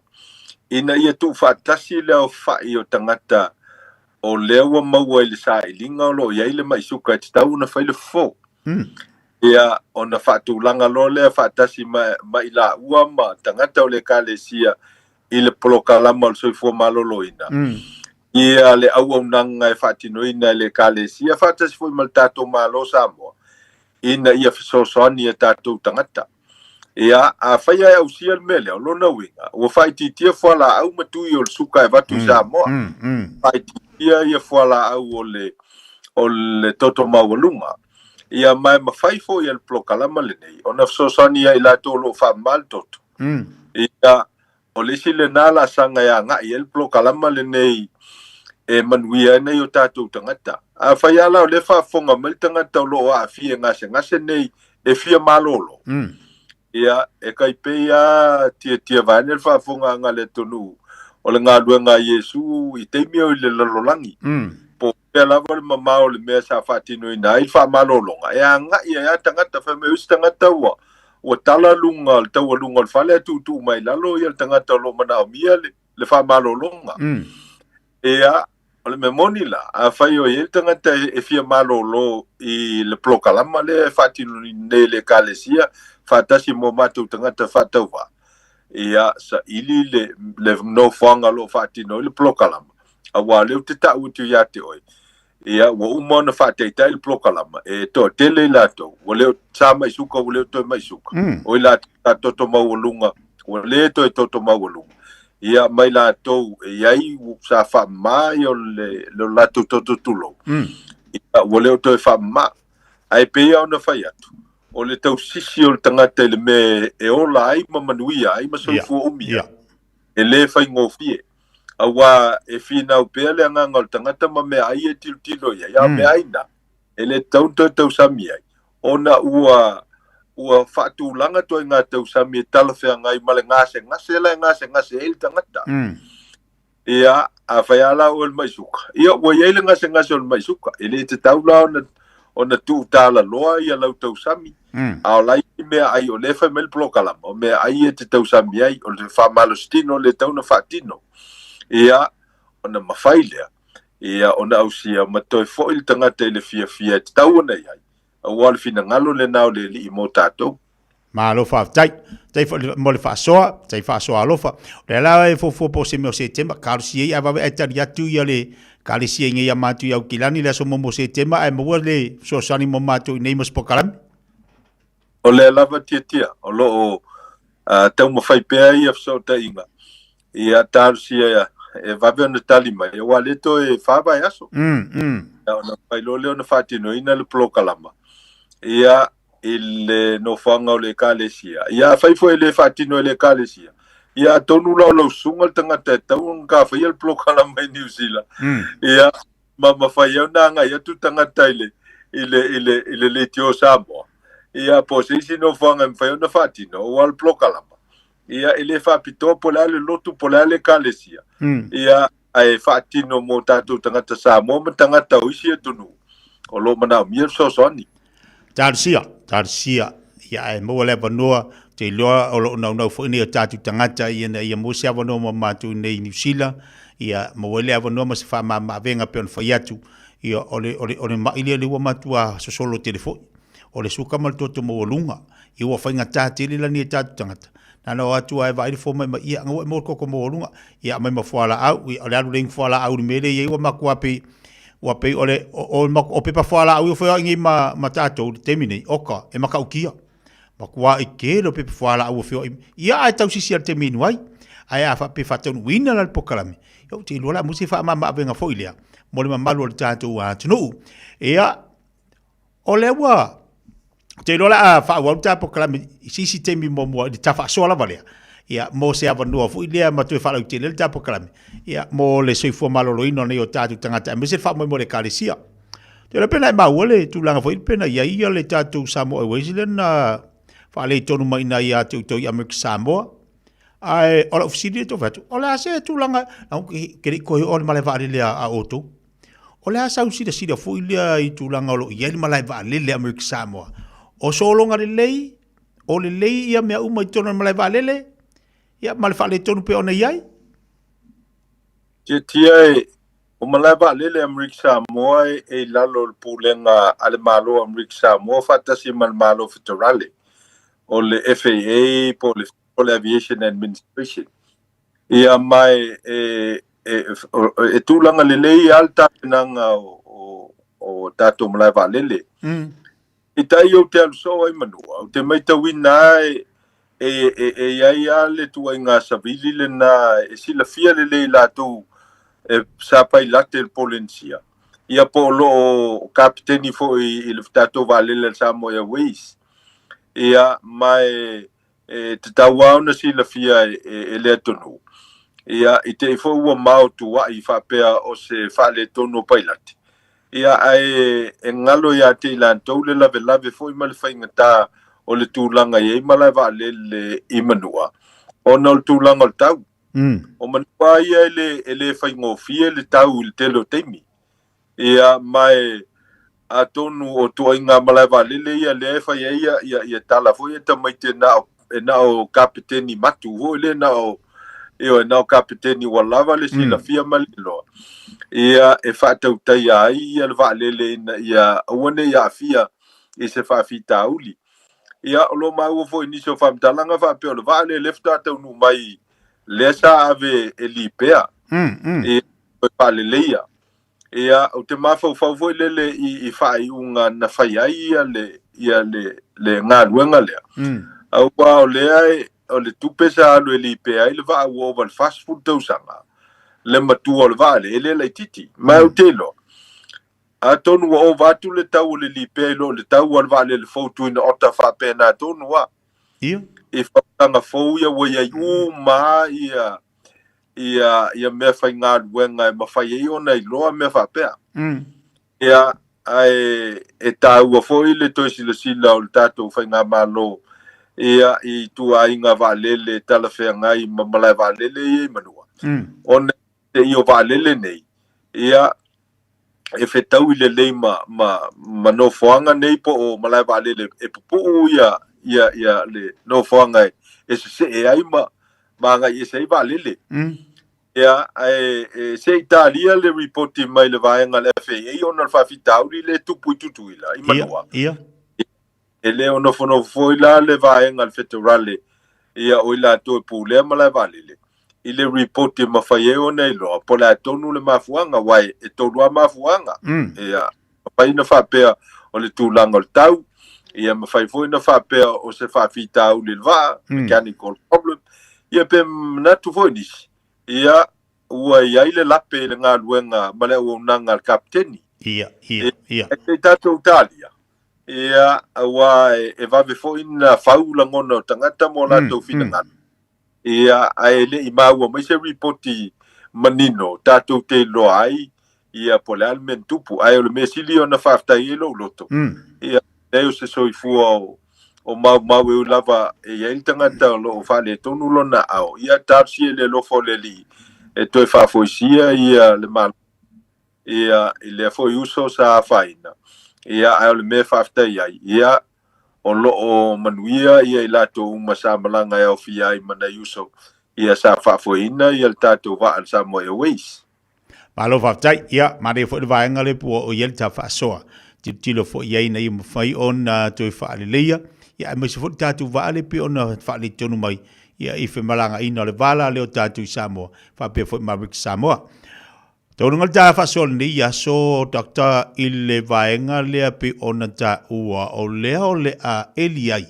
Ina ia tu fatasi leo fai o tangata o leo maua ili sa ilinga o lo ia ile maisuka te tau na faile fo. Ia o na fatu langa lo lea fatasi ma ila ua ma tangata o le kalesia ile polokalama o soifua malolo ina. Ia le au au nanga e fatino ina le kalesia fatasi fo mal tato malo Samoa. Ina ia fisosoni e tato tangata. Ia a faia au sia mele o lona winga o fai titia fola au matui o suka e vatu Samoa fai titia ia fola au o le toto mawalunga ia mai mafai fo ia le plokalama le nei ona sosani ia ila tolo fa mal toto ia o le sile nala sanga ia nga ia le plokalama le nei e manuia nei o tatou tangata a faia la o le fa fonga mel tangata o lo a fie ngase nei e fia malolo ia e kai peia tia vanel fa fonga nga le tonu o le nga luenga Yesu I te mio le lololangi po pe la vol mama o le me sa fatino ina I fa malolonga ia nga ia tangata fa me tangata o tala lunga le tau lunga fa le tu mai lalo ia tangata lo mana mia le fa malolonga ia o le memoni la a fai o ia tangata e fia malolo I le plokalama le fatino ne le kalesia fatasi mo matu tangata fatawa ia sa ili le no fanga lo fatino le plokalama awa le te ta utu ya te oi ia wo umona fateta le plokalama e to tele lato wo le sa mai suka wo le to mai suka o la toto mawulunga wo le to mawulunga ia mai lato ia I sa fa mai o le lato toto tulo ia wo le to fa ma ai pe ona fai atu o le tau sisi o le tangata le me e ola ai mamanuia ai masofu umia e le fai ngofie awa e fina o pea le anganga o le tangata ma me ai e tilo ia me aina e le tau sami ai ona ua fatulanga to ngā tau sami e talawhea ngai male ngase e le tangata ia a fai ala o le maisuka ia ua iei le ngase o le maisuka e le te tau la ona tu tala loa ia lau tau sami a lai me ai o le fa mel plokalama o me ai e te tau sami ai o le fa malostino le tau na fatino ia ona mafailea ia ona ausia matoi foil tangata le fia te tau ona ai a wal fina ngalo le nao le li mo tato malo fa tai mo le fa soa lofa le la e fo po se me se tema kalsi ia va e taria tu ia le kalisi ngi ia matu ia kilani le so mo se tema e mo le so sani mo matu nei mo spokalam o le lava tia o lo tau mo fai pe ia so ta inga ia tarsia e va be na talima e wale to e fa ba yaso ona pai lo le ona fatino ina le plokalama ia il no fanga o le kalesia ia fai foi le fatino le kalesia ia tonu lo sunga tangata tau ka fai el plokalama i New Zealand ia mama fai ona nga ia tu tangata ile le tio Samoa ia posisi no fanga fai ona fatino o al plokalama ia ele fa pito pola le lotu pola le kalesia ia ai fatino mo tatu tangata Samoa tangata o isi tonu o lo mana mi so soni tarsia ia e mo le vanua te loa o lo na fo ni tatu tangata ia mo sia vanua mo matu nei New Zealand ia mo le vanua mo se fa ma venga pe on faiatu ia ole ma ile le matua so solo telefoni o le suka mal toto mo lunga I wa fainga tātiri la ni tātu tangata nana o atu ai vai fo mai ia ngo mo ko mo lunga ia mai ma foala au I ole alu ring foala au ni mere ia wa makua pe wa pe ole o pe pa foala au fo ngi ma tātu temine oka e maka ukia makua I ke lo pe foala au fo ia ai tau sisi al temine wai ai a fa pe fa tonu wina la pokalami yo ti lola musi fa ma venga fo ilia mo le mamalu le tātu a tunu ia ole wa te lola a fa wa ta pokalami sisi temi mo di tafa sola vale ia mo se ava no fu ilia ma tu fa le tele ta pokalami ia mo le soifo malolo ino ne o tātu tangata me se fa mo le kalisia te le pena ma wole tu langa fo pena ia le tātu Samoa Wesleyan na fa le tonu mai na ia tu to America Samoa ai ola ofisiri to vatu ola se tu langa au ke ko o le male vale a auto ola sa usi de sida fu ilia I tu langa lo ia le male vale le America Samoa o solonga le lei o le lei ia mea uma I tonu male vale le ia male vale tonu pe ona iai tia o malai vale le America Samoa e lalo le pulenga ale malo America Samoa fatasi mal malo fitorale o le FAA po le Aviation Administration ia mai e tūlanga le lei alta penanga o tātou malai valele I tai o te aluso ai manua o te maita wina e iai ale tua ngā savili le na e sila fia le lei lātou e sapai late le polensia ia po lo o kapiteni fo I le tātou valele Samoa Airways ia mai te tawa ona sila fia e le tonu ia I te fo ua mau tu wa I whapea o se whale tono pailati ia ai e ngalo ia te ilantou le lave fo I male whaingata o le tūlanga I malai vale le imanua o na le tūlanga le tau o manua ia e le whaingofia le tau I le telo teimi ia mai a tonu o tua inga malai vale le ia le whai ia tala fo ia tamaite na o kapiteni matu ho le na o na o kapiteni walava le sila fia malilo ia e whatau tai ai ia le vale le ia wane ia fia I se whawhita uli ia o lo mau fo iniso whamtalanga whapeo le vale lefta tau nu mai le sa ave e lipea e vale leia ia o te mafau fau lele I whai unga na whai ai ia le ngā ruenga lea au pa o lea o le tupe sa alu e lipe ai le vaa ua oval fast food tausanga le matua o le vaa le ele lai titi mai au telo a tonu ua o vatu le tau o le lipe ai lo le tau o le vaa le fautu ina ota whapena a tonu wa e whautanga fau ia wa ia ma ia mea whai ngā ruenga e mawhai e ona I loa mea whapea ia e tau a fau I le toisi le sila o le tatou whai ngā malo ia I tua inga valele tala fea ngai malai valele I manua. Ona te I o valele nei. Ia e whetau I le lei ma no foanga nei po o malai valele e pupu ia le no foanga e se e ai ma ngai e se valele. Ia e se Italia le reporti mai le vaenga le FAA ona whawhitauri le tupu tutuila I manua. Ia. E leo no foi la le vaenga al federale ia o ila to pule malai valele I le report e mawhai o nei loa po la tonu le mafuanga wai e tonu a mafuanga ia pai na whapea o le tūlanga o le tau ia mawhai foi na whapea o se whawhita u le va mechanical problem ia pe natu foi nisi ia ua ia le lape le ngā luenga malai o nanga al kapteni ia e tatou Italia ia awa e vave fo ina faula ngona o tangata mo la tau fina ngana. Ia ai le I maua mai se reporti manino tātou te loa ai ia po le almen tupu ai o le mesili o na whaftai e lo loto. Ia leo se soifua o mau e lava e il tangata o lo whale tonu lona au. Ia tāpsi e le lofo le li e toi whafoisia ia le mal. Ia le foi uso sa whaina. Ia ai le me whaftai ai. Ia o lo o manuia ia I lato uma sa malanga e au fia I mana uso. Ia sa whafoina ia le tātou wa al Samoa Airways. Malo whaftai ia mare fo le vaenga le po o iel ta whasoa. tilo fo iai na i mawhai ona toi whaale leia. Ia mai se fo tātou waale pe ona whaale tonu mai. Ia i whemalanga ina le wala leo tātou Samoa. Whapea fo i Maverick Samoa. Tau nunga tā whasol ni ia so Dr. i le vaenga lea pe ona tā ua o lea o le a eli ai.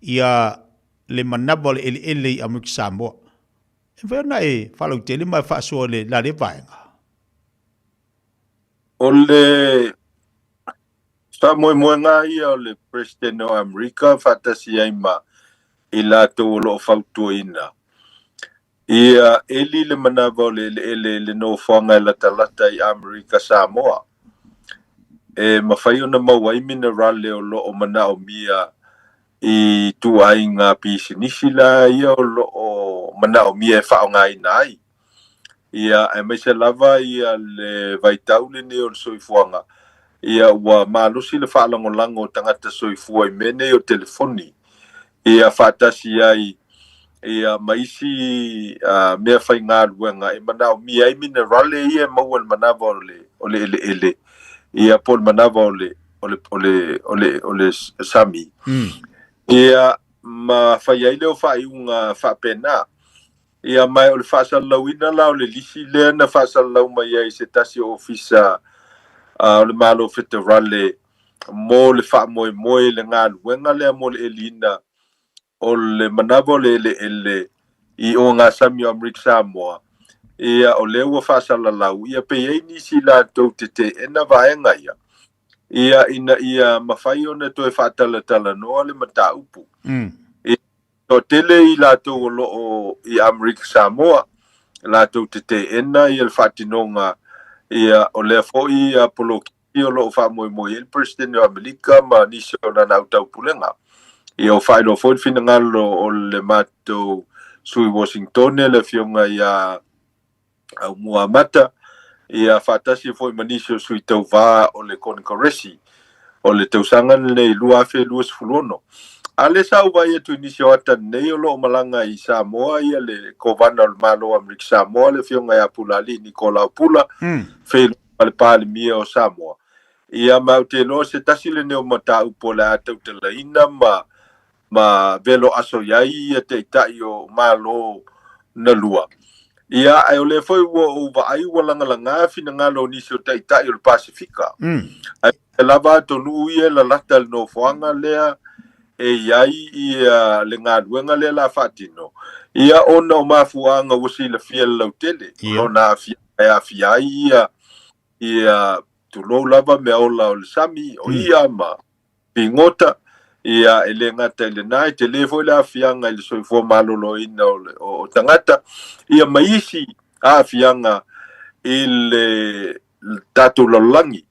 Ia le manaba le ele i Maverick Samoa. E whena e whalau tele mai whasol le la le vaenga. O le sa moe ngā ia o le President o Amerika whatasi ai ma i lātou lo whautua ina. Ia eli le manawa le le no whanga la talata i Amerika Samoa. E mawhai o na mawai minerale o lo o mana o mia i tuai ngā pisinisi la ia o lo o mana o mia e whao ngā ina ai. Ia e mai se lava ia le vaitau le ne o le soifuanga. Ia ua malusi le whaalangolango tangata soifua i mene o telefoni. Ia whaatasi ai ia maisi mea whai ngā luenga e manao mia i minerale ia maua le manawa o le ele. Ia po le manawa o le sami. Ia ma whai ai leo whai unga whapena. Ia mai o le whaasalau ina la o le lisi lea na whaasalau mai ai se tasi o ofisa o le malo federale mo le whaamoe le ngā luenga lea mo le elina o le manawa le ele i o ngā sami o Amerika Samoa. Ia o leo ua whaasalalau ia pe ei nisi la tau te ena vaenga ia. Ia mawhai o na toi whaatalatala noa le mata upu. So tele i lātou o loo i Amerika Samoa, lātou te ena i le whaatinonga ia o lea fōi a poloki o loo whaamoe il President o Amerika ma nisi o na nautau pulenga. Ia o whaelo fōi whina ngalo o le mātou sui Washington le fionga ia au mua mata, ia whaatasi fōi manisi o sui tau vā o le Konkoresi, o le tausangan le lua fe lua sifuluono. Ale sa uwa ia tu inisio ata nei o loo malanga i Samoa ia le kovana o le malo Amerika Samoa le fionga ia pulali Nicola Pula feilu pale pale mia o Samoa. Ia mau te loa se tasi le neo mata upo le atau te laina ma velo aso iai ia te itai o malo na lua. Ia ai o le foi uwa ai ua langa fina ngalo nisio te itai o le Pasifika. Ai lava tonu ia la lata le no fuanga lea e iai ia le ngā luenga le la whatino. Ia ona o mafuanga wasi la fia lau tele. Ona a fia ia tulou lava mea ola o le sami o ia ma pingota. Ia e le ngata le nai te lefo le a fianga i le soifua malolo ina o tangata. Ia maisi a fianga i le tatu lalangi.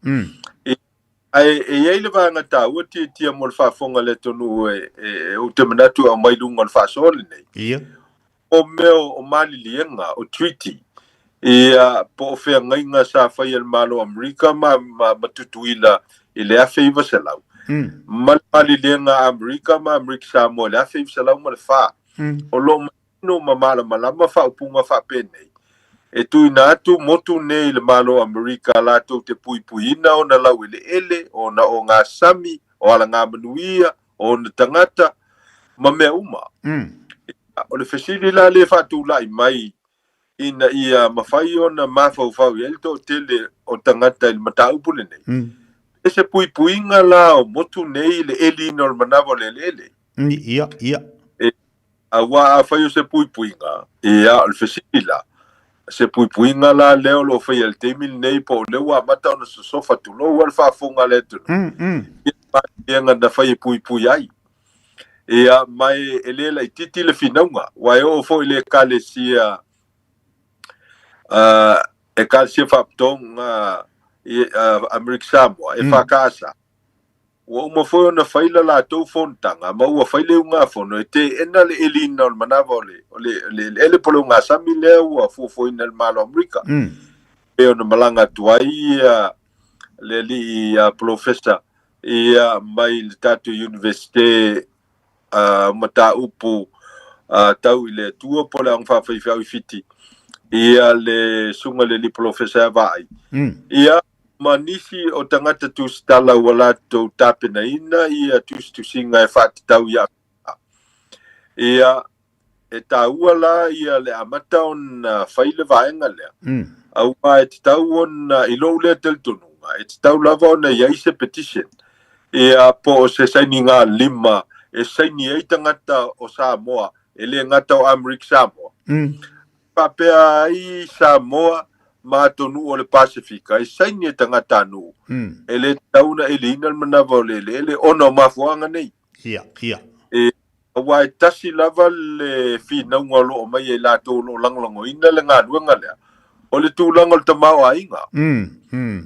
E iei le vanga tā ua tia mo le whaafonga le tonu o te manatu au mailunga le whaasole nei. O meo o malilienga o treaty. Ia po o whea ngainga sa whai al malo Amerika ma tutuila i le awhi iwa se lau. Malilienga Amerika ma Amerika Samoa le awhi iwa se lau ma le wha. O lo maino ma malama wha upunga wha penei. E tu ina atu motu nei le malo Amerika lato te puipuina o na lau ele o na o ngā sami o ala ngā manuia o na tangata ma mea uma. O le fesili la le whatu lai mai ina ia mawhai o na mawhau i elto tele o tangata il matau pule nei. E se puipuinga la o motu nei le eli no le manawa le ele. Ia. A wa a whai o se puipuinga. Ia o le fesili la. Se puipuinga la leo lo fai el temil nei po leo a mata ona se sofa tu lo wal fa funga le tu. Ia na fai puipui ai. Ia mai ele la titi le finaunga. Wa o fo ile kalesia e kalesia faptong Amerika Samoa e fakasa. Wa uma foi na faila la tou fontanga ma ua faile unga fono e te ena le elina o manava le polo nga sami le ua foi na malo Amerika e ona malanga tuai le li professor ia mai le tatu universite mata upu tau ile tua pole ang fa fai fiti ia le sunga le li professor vai ia manisi o tangata tusitala wala tau tapena ina ia tusinga e whaatitau ia. Ia e tāua la ia le amata on whaile vaenga lea. Au e te tau on ilo lea teltonunga. E te tau lava on iaise petition. Ia po se saini ngā lima. E saini ei tangata o Samoa. E le ngata o Amerika Samoa. Papea ai Samoa ma tonu o le Pasifika. E saini e tangata anu. E le tauna e le inal manawa o le ono mafuanga nei. Ia. Wa tasi lava le finaunga lo mai e lato lo langlango ina le ngā duanga lea. O le tūlanga le tamau ainga.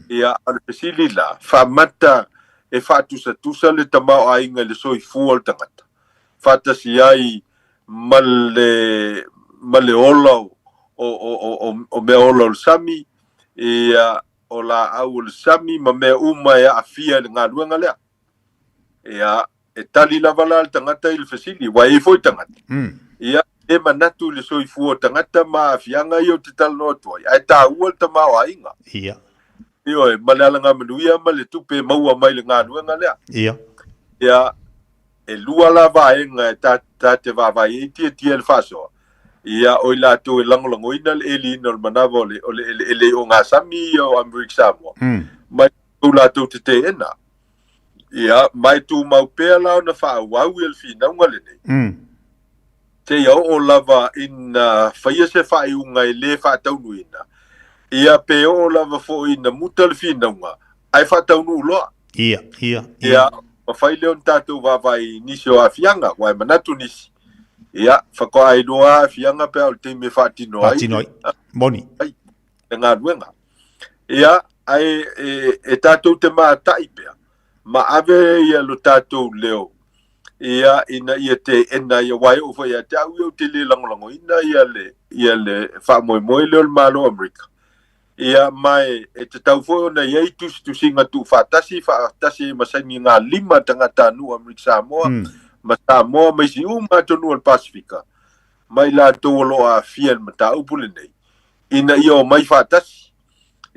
Ia ale pesili la. Whamata e whatusa le tamau ainga le soi fua le tangata. Whatasi ai male olau o mea olau le sami. Ia o la au le sami ma mea uma e a fia le ngā duanga lea. Ia e tali lava la le tangata i le fasili, wa e foi tangata. Ia e manatu le soifua tangata ma afianga i o te talanoa tuai. Ai tā ua le tamau ainga. Ia. Io e maleala ngā manuia ma le tupe maua mai le ngā nuenga lea. Ia. Ia e lua la vaenga e tā te vavai e tia le whasoa. Ia oi lātou e langolangoina le elina o le manawa o le o ngā sami o Amerika Samoa. Mai tū lātou te te ena. Ia, mai tū mau pēr lau na whaawau e le whinaunga le nei. Te iau o lava ina whaia se whaiunga e le whaataunuina. Ia pe o lava fo ina muta le whinaunga. Ai whaataunu uloa. Ia. Ia, ma whai leo tātou wawai nisi o afianga, wai manatu nisi. Ia, whakoa ai noa afianga pe au te me whaatino ai. Whaatino ai, moni. Ai, e ngā ruenga. Ia, ai e tātou te maa tai pea. Ma ave ia lo tātou leo. Ia ina ia te ena ia wai o whai a te au iau te le langolango. Ina ia le whamoe leo le malo Amerika. Ia mai e te tau fo na ia i tusinga tu whatasi masaini ngā lima tangata anu Amerika Samoa. Ma Samoa mai si uma tonu al Pasifika. Mai la tō lo a fian ma tā upule nei. Ina ia o mai whatasi.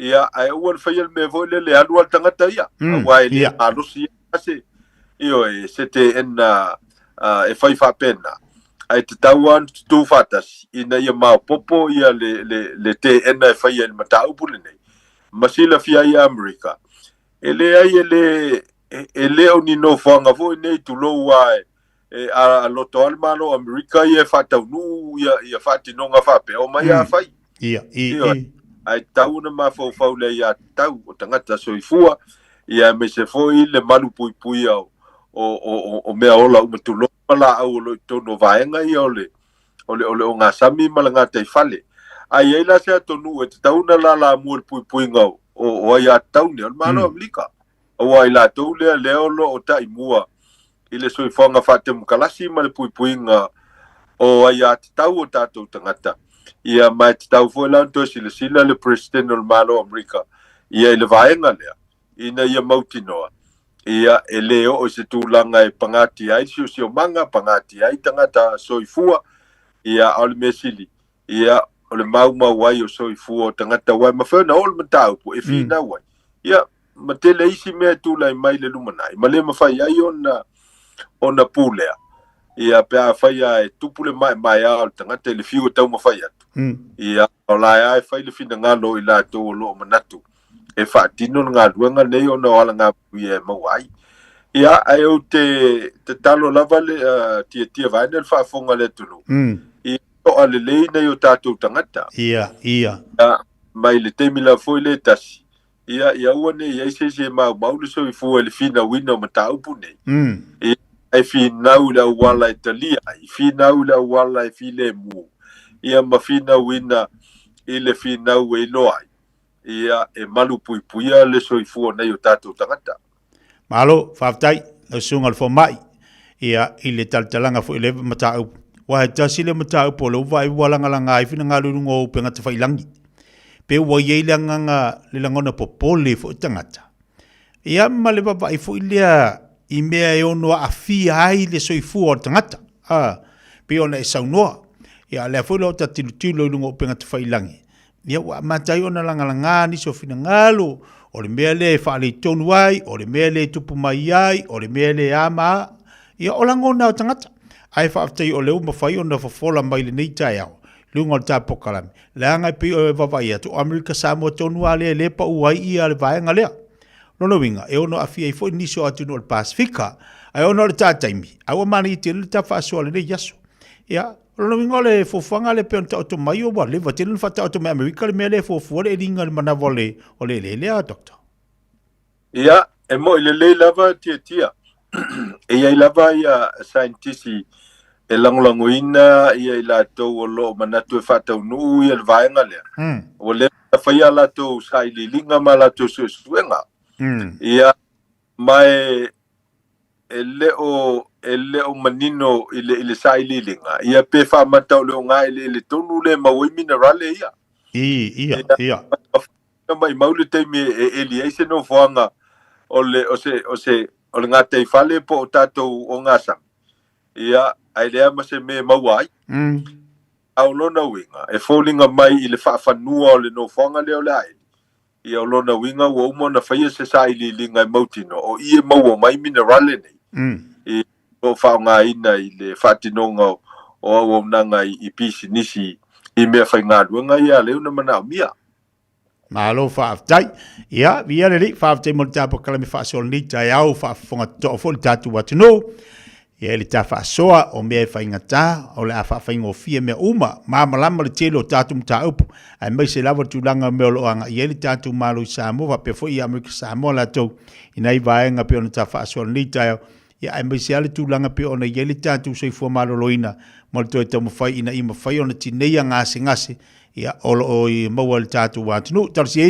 Ia ai ua whaial me voi le alu al tangata ia. Wai le alusi ase. Io e se te ena e whai whapena. Ai te tauan tu whatas. Ina ia mau popo ia le te ena e whaial matau pule nei. Masila fia ia Amerika. E le ai e leo ni no whanga voi nei tu lo wai. A loto almano Amerika ia whatau nu ia whatinonga whape. O mai a whai. Ia. Ai tau na mawhau le ia tau o tangata soifua ia me se foi le malu pui au o mea ola umatulo la au lo tono vaenga ia ole o ngā sami malanga te fale ai ei la se tonu e tau na la mul pui ngau o ai tau ne o malo amlika o ai la tau le olo o tai mua i le soifonga fate mukalasi ma le pui nga o ai tau o tatou tangata. Ia mai te tau fo lan to sila le president o malo Amerika. Ia le vaenga lea. Ina ia mautinoa. Ia e leo o se tūlanga e pangati ai si o manga pangati ai tangata soifua. Ia o le mesili. Ia o le mau wai o soifua o tangata wai mawhana o le matau po e whina wai. Ia ma te le isi mea tūlai mai le lumanai. Ma le mawhai ai ona pūlea. Ia pea whaia e tupule mai au tangata le fiu tau mawhai atu. Ia o la ai whai le fina ngalo i la tō o loo manatu. E whaatino ngā ruanga nei o na wala ngā pui e mawai. Ia ai o te talo lava le tia vaina le whaafonga le tunu. Ia o ale lei nei o tātou tangata. Ia. Mai le teimila foi le tasi. Ia ua nei ia se mau le so i fua le fina wina o mataupu nei. Ia ai finau la wala Italia. Ai finau la wala i file mu. Ia ma fina wina i le finau e loai. Ia e malu puipuia le soifua nei o tātou tangata. Malo, whaftai, o sunga le mai. Ia i le taltalanga fo i lewa matau. Wa he tasi le matau po le uwa i walangalanga ai fina ngā lurungo o penga te whailangi. Pe ua iei le nganga le langona popole fo i tangata. Ia ma le papa i fo i lea i mea e ono a fia ai le soifua o tangata. Pe ona e saunoa. Ia lea fo i leo ta tilu i lungo o penga te whailangi. Ia wa matai ona langalanga ni so fina ngalo o le mea le whaale tonu ai, o le mea le tupu mai ai, o le mea le ama, ia o langona o tangata. Ai whaaftai o le umawhai o na whafola mai le nei tai au. Lunga o le tāpokalami. Le angai pi o e wawai atu, Amerika Samoa tonu a le pa uai ia le vaenga lea. Lono winga, e ono awhia i fwoi niso atu no le Pasifika, ai ono le tātaimi, awa mani i te le tā whaasua le nei yaso. Ia, lono winga le fofuanga le peon ta oto mai o wa, le vatele le whata oto me Amerika le mea le fofua le ringa le manawa o le lea, doktor. Ia, e mo i le lava tia. E ia i lava ia scientisti e langolangoina ia i lātou o lo manatu e whatau nuu ia le vaenga lea. O le whaia lātou sa i lilinga ma lātou suenga. Ia, mai e leo manino i le sa i lilinga. Ia pe wha matau leo ngā i le tonu le maui minerale ia. Ia. Mai maule teimi e li eise no whanga o le ngā tei whale po o tātou o ngā sang. Ia, ai lea ma se me mauai. Au lona winga. E fōlinga mai i le whaafanua o le no whanga leo le ai. Ia o lona winga ua umona whaia se sa i li linga i mautino. O ie maua mai minerale nei. I o whao ngā ina i le whaatinonga o au nanga i pisi nisi i mea whai ngā ruanga ia leo na mana o mia. Malo whaaftai. Ia, via le whaaftai mo le tāpokalami whaasol ni tai au whaafonga toa fo le tātu watu no. Ia le tā whaasoa o mea whainga tā, o le a whaafai ngofia mea uma, māmalama le telo o tātu mta upu, ai mai se lawa tūlanga mea loanga, ia le tātu mālo i Samoa, pe fo i Amerika Samoa la tau, ina i vaenga pe ona tā whaasoa ni tai au, ia ai mai se ale tūlanga pe ona ia le tātu soifua mālo loina, mo le toi tau mawhai ina i mawhai ona tineia ngase, ia olo o i maua le tātu wātunu, tarsi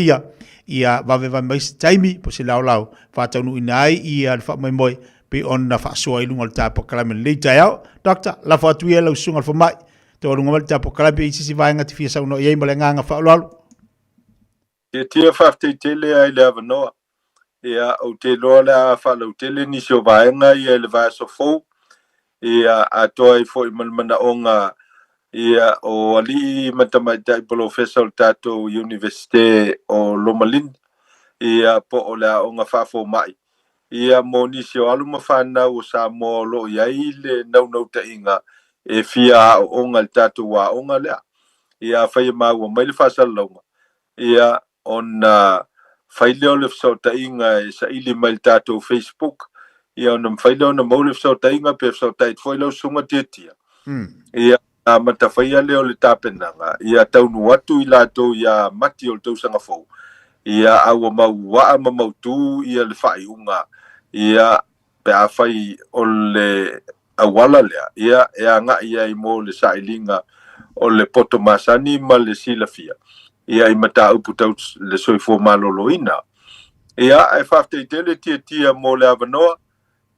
ia wawewa mai se taimi, po se lau, whātaunu ina ai, ia le wha moi, pe ona whaasua i lunga le tāpokalami le tai au. Dokta, la whaatuia lau sunga le whamai. Tō lunga le tāpokalami i sisi vaenga ti fia sauno iei male nganga whaolalu. Ia tia whaaftei tele ai le avanoa. Ia au te loa le a whalau tele nisi o vaenga ia le vaeso fau. Ia atoa i fo i malmana onga ia o ali matamaitai professor o tātou Universite o Lomalin. Ia po o le a onga whaafo mai. Ia mo nisi o alu mawhanau o Samoa lo iai le nau ta inga e fia o onga le tatu wa onga lea. Ia whaia maua mai le whasal launga. Ia ona whaileo le fsau ta inga e sa ili mai le tatu Facebook. Ia ona mwhaileo na mau le fsau ta inga pe fsau ta itwhaileo sunga tia. Ia mata whaia leo le tāpenanga. Ia taunu watu i lato ia mati o le tausanga fau. Ia awa mau waa ma mau tu ia le whai unga. Ia pe a whai o le awala lea. Ia e a ngā ia i mō le sailinga o le poto masani ma le silafia. Ia i mata upu tau le soifo malolo ina. Ia e whaaftei tele tia mō le avanoa.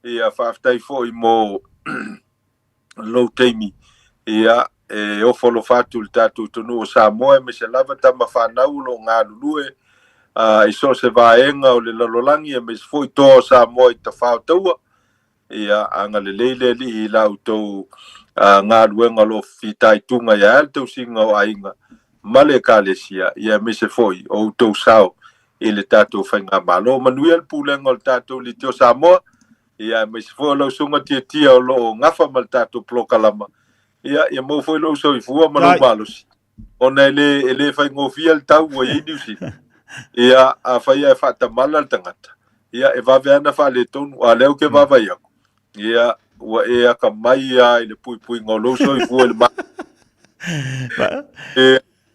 Ia whaaftei fo i mō lo teimi. Ia e ofolo fatu le tatu tonu o Samoa me se lava tama whanau lo ngā lulue. I so se vaenga o le lalolangi e me se foi toa Samoa i ta whao taua. Ia anga le leile li i lau tau ngā luenga lo fitai tunga ia el tau singa o ainga. Male kālesia ia me se foi o tau sao i le tātou whainga malo. Manuia le pūlenga o le tātou li teo Samoa. Ia me se foi lau sunga tia o lo ngafa ma le tātou plokalama. Ia mau foi lau so i fua ma lau malosi. Ona ele whaingofia le tau wa i niusi. Ia a whaia e whaatamala le tangata. Ia e waweana whaale tonu, a leo ke wawai ako. Ia ua e aka mai a i le pui ngau loso i fua le maa.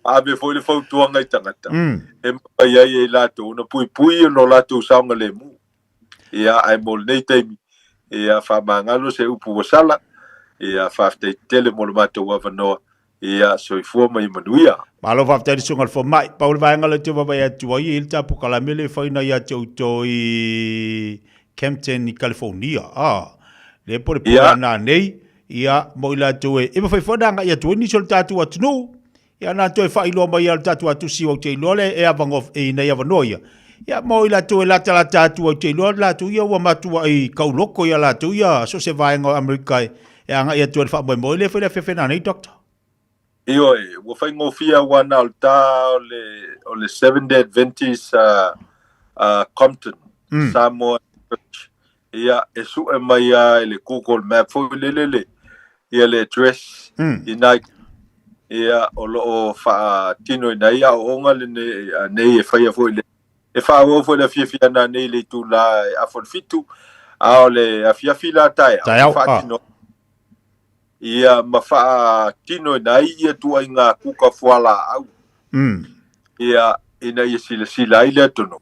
A me foi le whautuanga i tangata. E mai ai e lato, una pui no lato saunga le mu. Ia ai mol nei teimi. Ia whamangalo se upu wasala. Ia whaaftei tele mo le mato wawanoa. Ia soifua mai manuia. Malo whaaftei sunga le whamai. Paul vaenga le te wawai atua i ilta pukalame le whaina i ate auto i Campton i California. Le pore pura nā nei. Ia mo i la tue. Ima whai whananga i atua ni sol tātu atunu. Ia nā tue whailoa mai al tātu atu siwa te ilole e avangof e nei avanoia. Ia mo i la tue lata la tātu au te ilole la tu ia ua matua i kauloko ia la tu ia. So se vaenga o Amerika e anga i atua le wha moi le whaile whewhena nei, doktor. Io ua whai ngofia wana o le Seventh-day Adventist Compton, Samoa Church. Ia e su e mai a le Google Map fo le ia le address United. Ia o lo fa tino na ia o nga le ne e fa fo le e fa o fo le Fiafia na ne le tu la a fo fitu a o le a Fiafia tai fa tino ia ma fa tino na ia tu ai nga kuka fuala au ia ina ia sila ile tono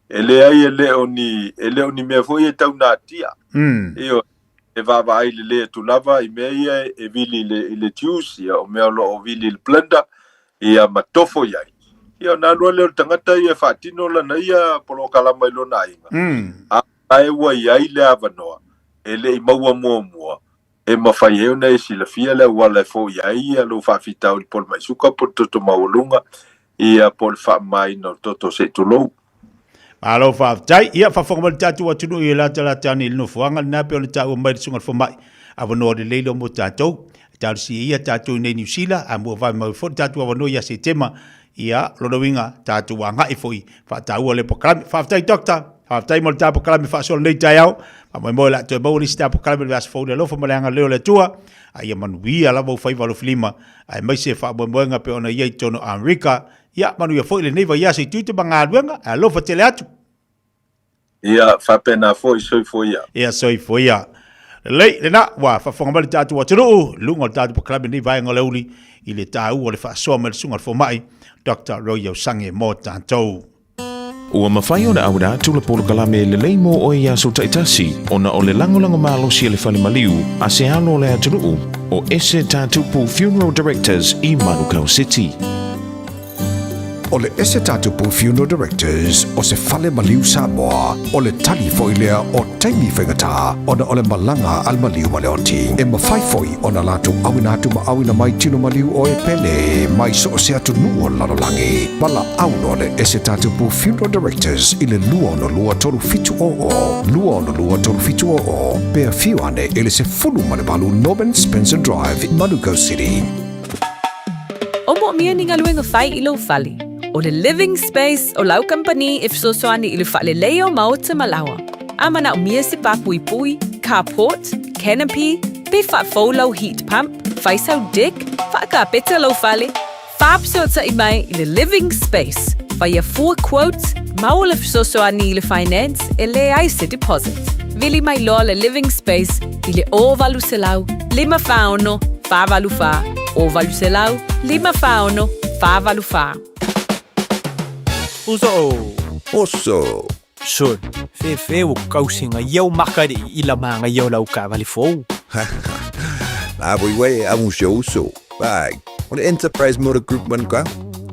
ele ai ele oni me fo ia tau na tia io e va vai le tu lava I meia e vili le juice ia o me lo vili le blender ia matofo ia ia na lo le tangata ia fatino la na ia polo kala mai lo na inga ai wa ia ile avanoa ele I maua mua e mafai eu na isi la fia le wala fo ia lo fa fita o pol mai suka por toto maulunga ia pol fa mai no toto se tu lo Alo fa tai ia fa fo mal tatu wa tunu ia la tani no fuanga na pe o tau mai sunga fo mai avano de leilo mo tatu tau si ia tatu nei New Zealand a mo vai mo fo tatu avano ia se tema ia lo winga tatu wa ngai foi fa tau le program fa tai doctor fa tai mo tatu program fa so nei tai au ma mo la to mo ni sta program vas fo le lo fo malanga leo le tua ai manu ia la mo fai valo flima ai mai se fa mo nga pe ona ia tono America ia manu ia fo le nei va ia se tuite banga luenga a lo fa tele atu ia fa pena fo so fo ia ia so fo ia le na wa fa fonga bali tatu wa tru lungo tatu program nei vai ngolauli I le tau o le fa so mel sunga fo mai Dr. Royo Sange mo tantou Ua mawhai o na awada tula polo kalame le leimo o ia so taitasi o na o le langolango malo si le whale maliu a se alo le atunuu o ese tatupu Funeral Directors I Manukau City. O le ese tatupu Funeral Directors o se whale maliu Samoa o le tali foilea o taimi whengata o na o le malanga al maliu maleoti e mawhai foi o na latu awina atu ma awina mai tino maliu o e pele mai so o se atu nuo lalolangi wala auno le ese tatupu Funeral Directors I le lua no lua tolu fitu lua no lua tolu fitu pea fiu ane ele se fulu male balu Norman Spencer Drive Manukau City O mo mia ni ngaluenga fai ilo fali o le living space o lau company if so soani ilu fale leo maota malawa. Amana o mia se papui pui, carport, canopy, be fa folo heat pump, faisau dick, fa ka peta lo fale. Fab so ta imai i le living space. Faya 4 quotes, maul if so soani ilu finance, ele aise deposit. Vili mai lo le living space, ile o valu se lau, 5 fauno, fa valu fa, o valu se lau, 5 fauno, fa valu fa. Oso. Son, fe o kausinga iau makari I la manga iau lau ka vali fou. La boy amu so. Bag. O le Enterprise Motor Group man ka.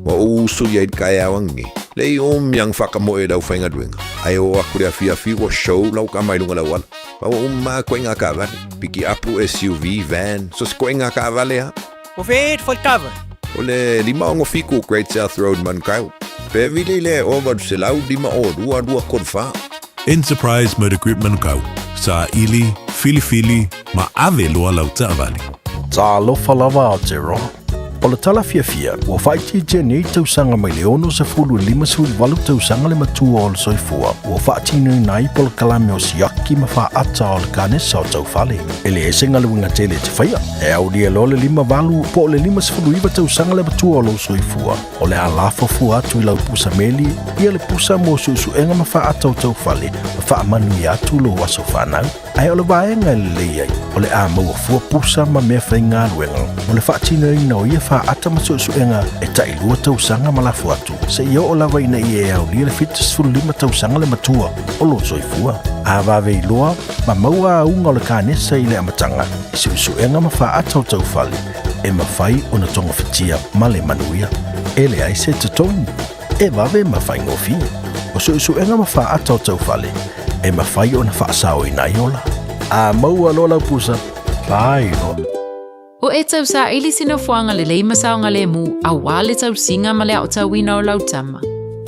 Wa uso ia kaya wangi. Le yang whakamoe lau whainga duenga. Ai o akure a Fiafia wa show lau ka mai lunga lau ala. Wa ma koinga ka vale. Piki apu SUV van. So koinga ka vale ha. O vet faltava. O le lima ongo fiku Great South Road man ka. Pe vile le over se lau lima o rua korfa. Enterprise Motor Group Manukau. Sa ili, fili, ma ave loa lau tavali. Ta alofa lava o te roa. O le tala Fiafia, ua whaiti te nei tausanga mai le ono se fulu 5 tausanga le matua o le soifua. Ua whaatinu nai po le kalame o siaki ma wha ata o le kanesa o tau whale. Ele e senga le winga tele te whaia. E au lia lo le 5 po le 5 tausanga le matua o le soifua. O le alafo fu atu I lau pusa meli, ia le pusa mo susu enga ma wha ata o tau whale. Ma wha manu I atu lo waso whanau. Ai o le vaenga le leiai. O le a maua fua pusa ma mea whainga luenga. O le whaatinu ina o ia wha ata masusuenga e tai lua tausanga malafu atu. Se ia o lawa ina I e au lia le fitas fulu 5 tausanga le matua o lo soifua. A vave I loa, ma maua a unga o le kanesa I le amatanga. I susuenga ma wha ata o tau whale. E ma whai o na tonga fitia ma le manuia. E le aise te tonu. E vave ma whai ngofi. O susuenga ma wha ata o tau whale. E ma whai o na wha asao I naiola. A maua lola pusa. Lai loa. O e tau sa ili sino fuanga le leima saonga le mu a wale tau singa ma le au tau wina o lautama.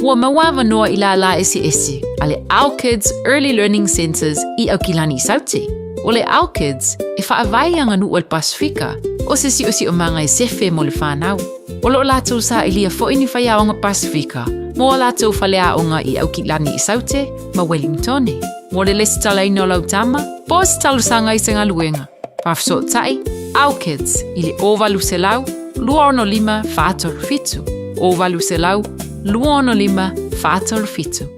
Ua mawawa noa I la esi a le Our Kids Early Learning Centers I au kilani sauti. O le Our Kids e whaavai anga nu o le Pasifika o se si o manga e sefe mo le whanau. O lo la tau sa ili a fo ini whaiaonga Pasifika Mo la tau whale a onga I au ki lani I saute, ma Wellington. Mo le lesi tala ino lau tama, po si talu sanga I senga luenga. Pafso tai, au kids, I le ovalu se lau, lua ono lima whātoru fitu. Ovalu se lau, lua ono lima whātoru fitu.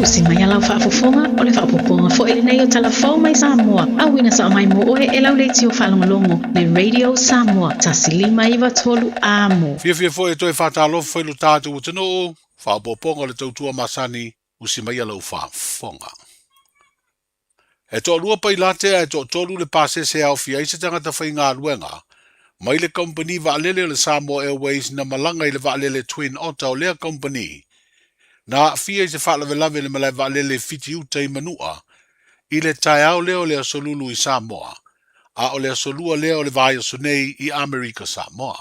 Usi mai alau whaafofonga, o le whaapoponga fo ele nei o talafau mai Samoa. Awina sa mai mo oe e lau leiti o whalongalongo, le Radio Samoa, tasi lima iwa tolu amo. Fiafia fo e toi whātālofu whailu tātu o tino o, whaapoponga le tautua masani, usi mai alau whaafonga. E tō lua pai latea e tō tōlu le pāsese au fia I se tangata whai ngā luenga, mai le company vaalele le Samoa Airways na malanga I le vaalele Twin Otter o lea company. Na fia I se whaalawelawe le malai vaalele fiti uta I manua, I le tai au leo lea solulu I Samoa, a o lea solua leo le vaya sunei I Amerika Samoa.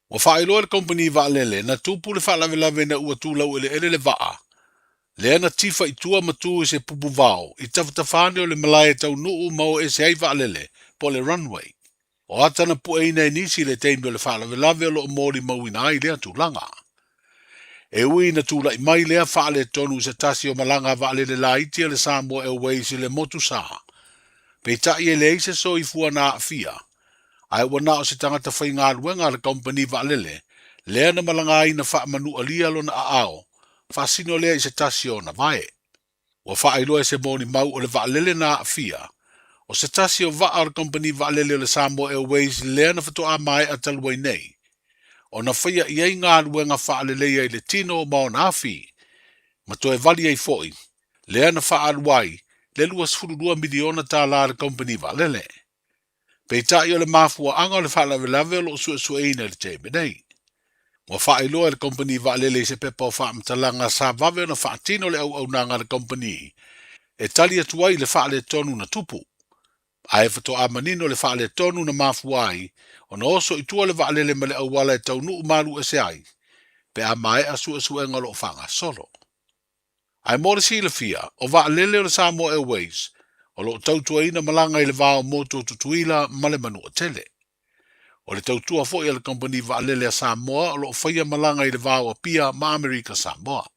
Wa whaeloa le company vaalele na tupu le whaalawelawe na ua tūlau ele le vaa, le ana tifa I tua matu I se pupu vao, I tawhatawhane o le malai tau nuu mau e se ai vaalele po le runway. O atana pu eina I nisi le teimi o le whaalawelawe o lo mori mauina ai lea tūlanga. E ui na tūla I mai lea whaale tonu se tasi o malanga vaalele la itia le Samoa Airways I le motu saa. Pei tai e le eise so I fua na fia. Ai wana o se tangata whai ngā luenga le company vaalele, lea na malanga ai na wha manu alia lo na aao, whasino lea I se tasi o na vae. Wa whaeloa se moni mau o le vaalele na fia. O se tasi o vaa o le company vaalele o le Samoa Airways lea na whatoa mai a taluai nei. O na whaia I ngā luenga whaalelea I le tino o mao na afi. Ma toe vali ai foi. Lea na whaaluai, le luas fururua miliona tā la le company vaalele. Pei tai o le mafua anga o le whaalawelawe o lo sua eina le teime nei. Wa whaeloa le company vaalele se pepa o whaamtalanga sa vave o na whaatino le au nanga le company. E tali atuai le whaale tonu na tupu. Ai whatoa manino le whaale tonu na mafuai, o na oso I tua le vaalele ma le auwala e tau nuu malu e se ai, pe a mai a sua enga lo whanga solo. Ai mōre si le fia, o vaalele o le Samoa Airways, o lo tautua ina malanga I le vāo moto tutuila ma le manu o tele. O le tautua fo I le company vaalele a Samoa, o lo whaia malanga I le vāo a pia ma Amerika Samoa.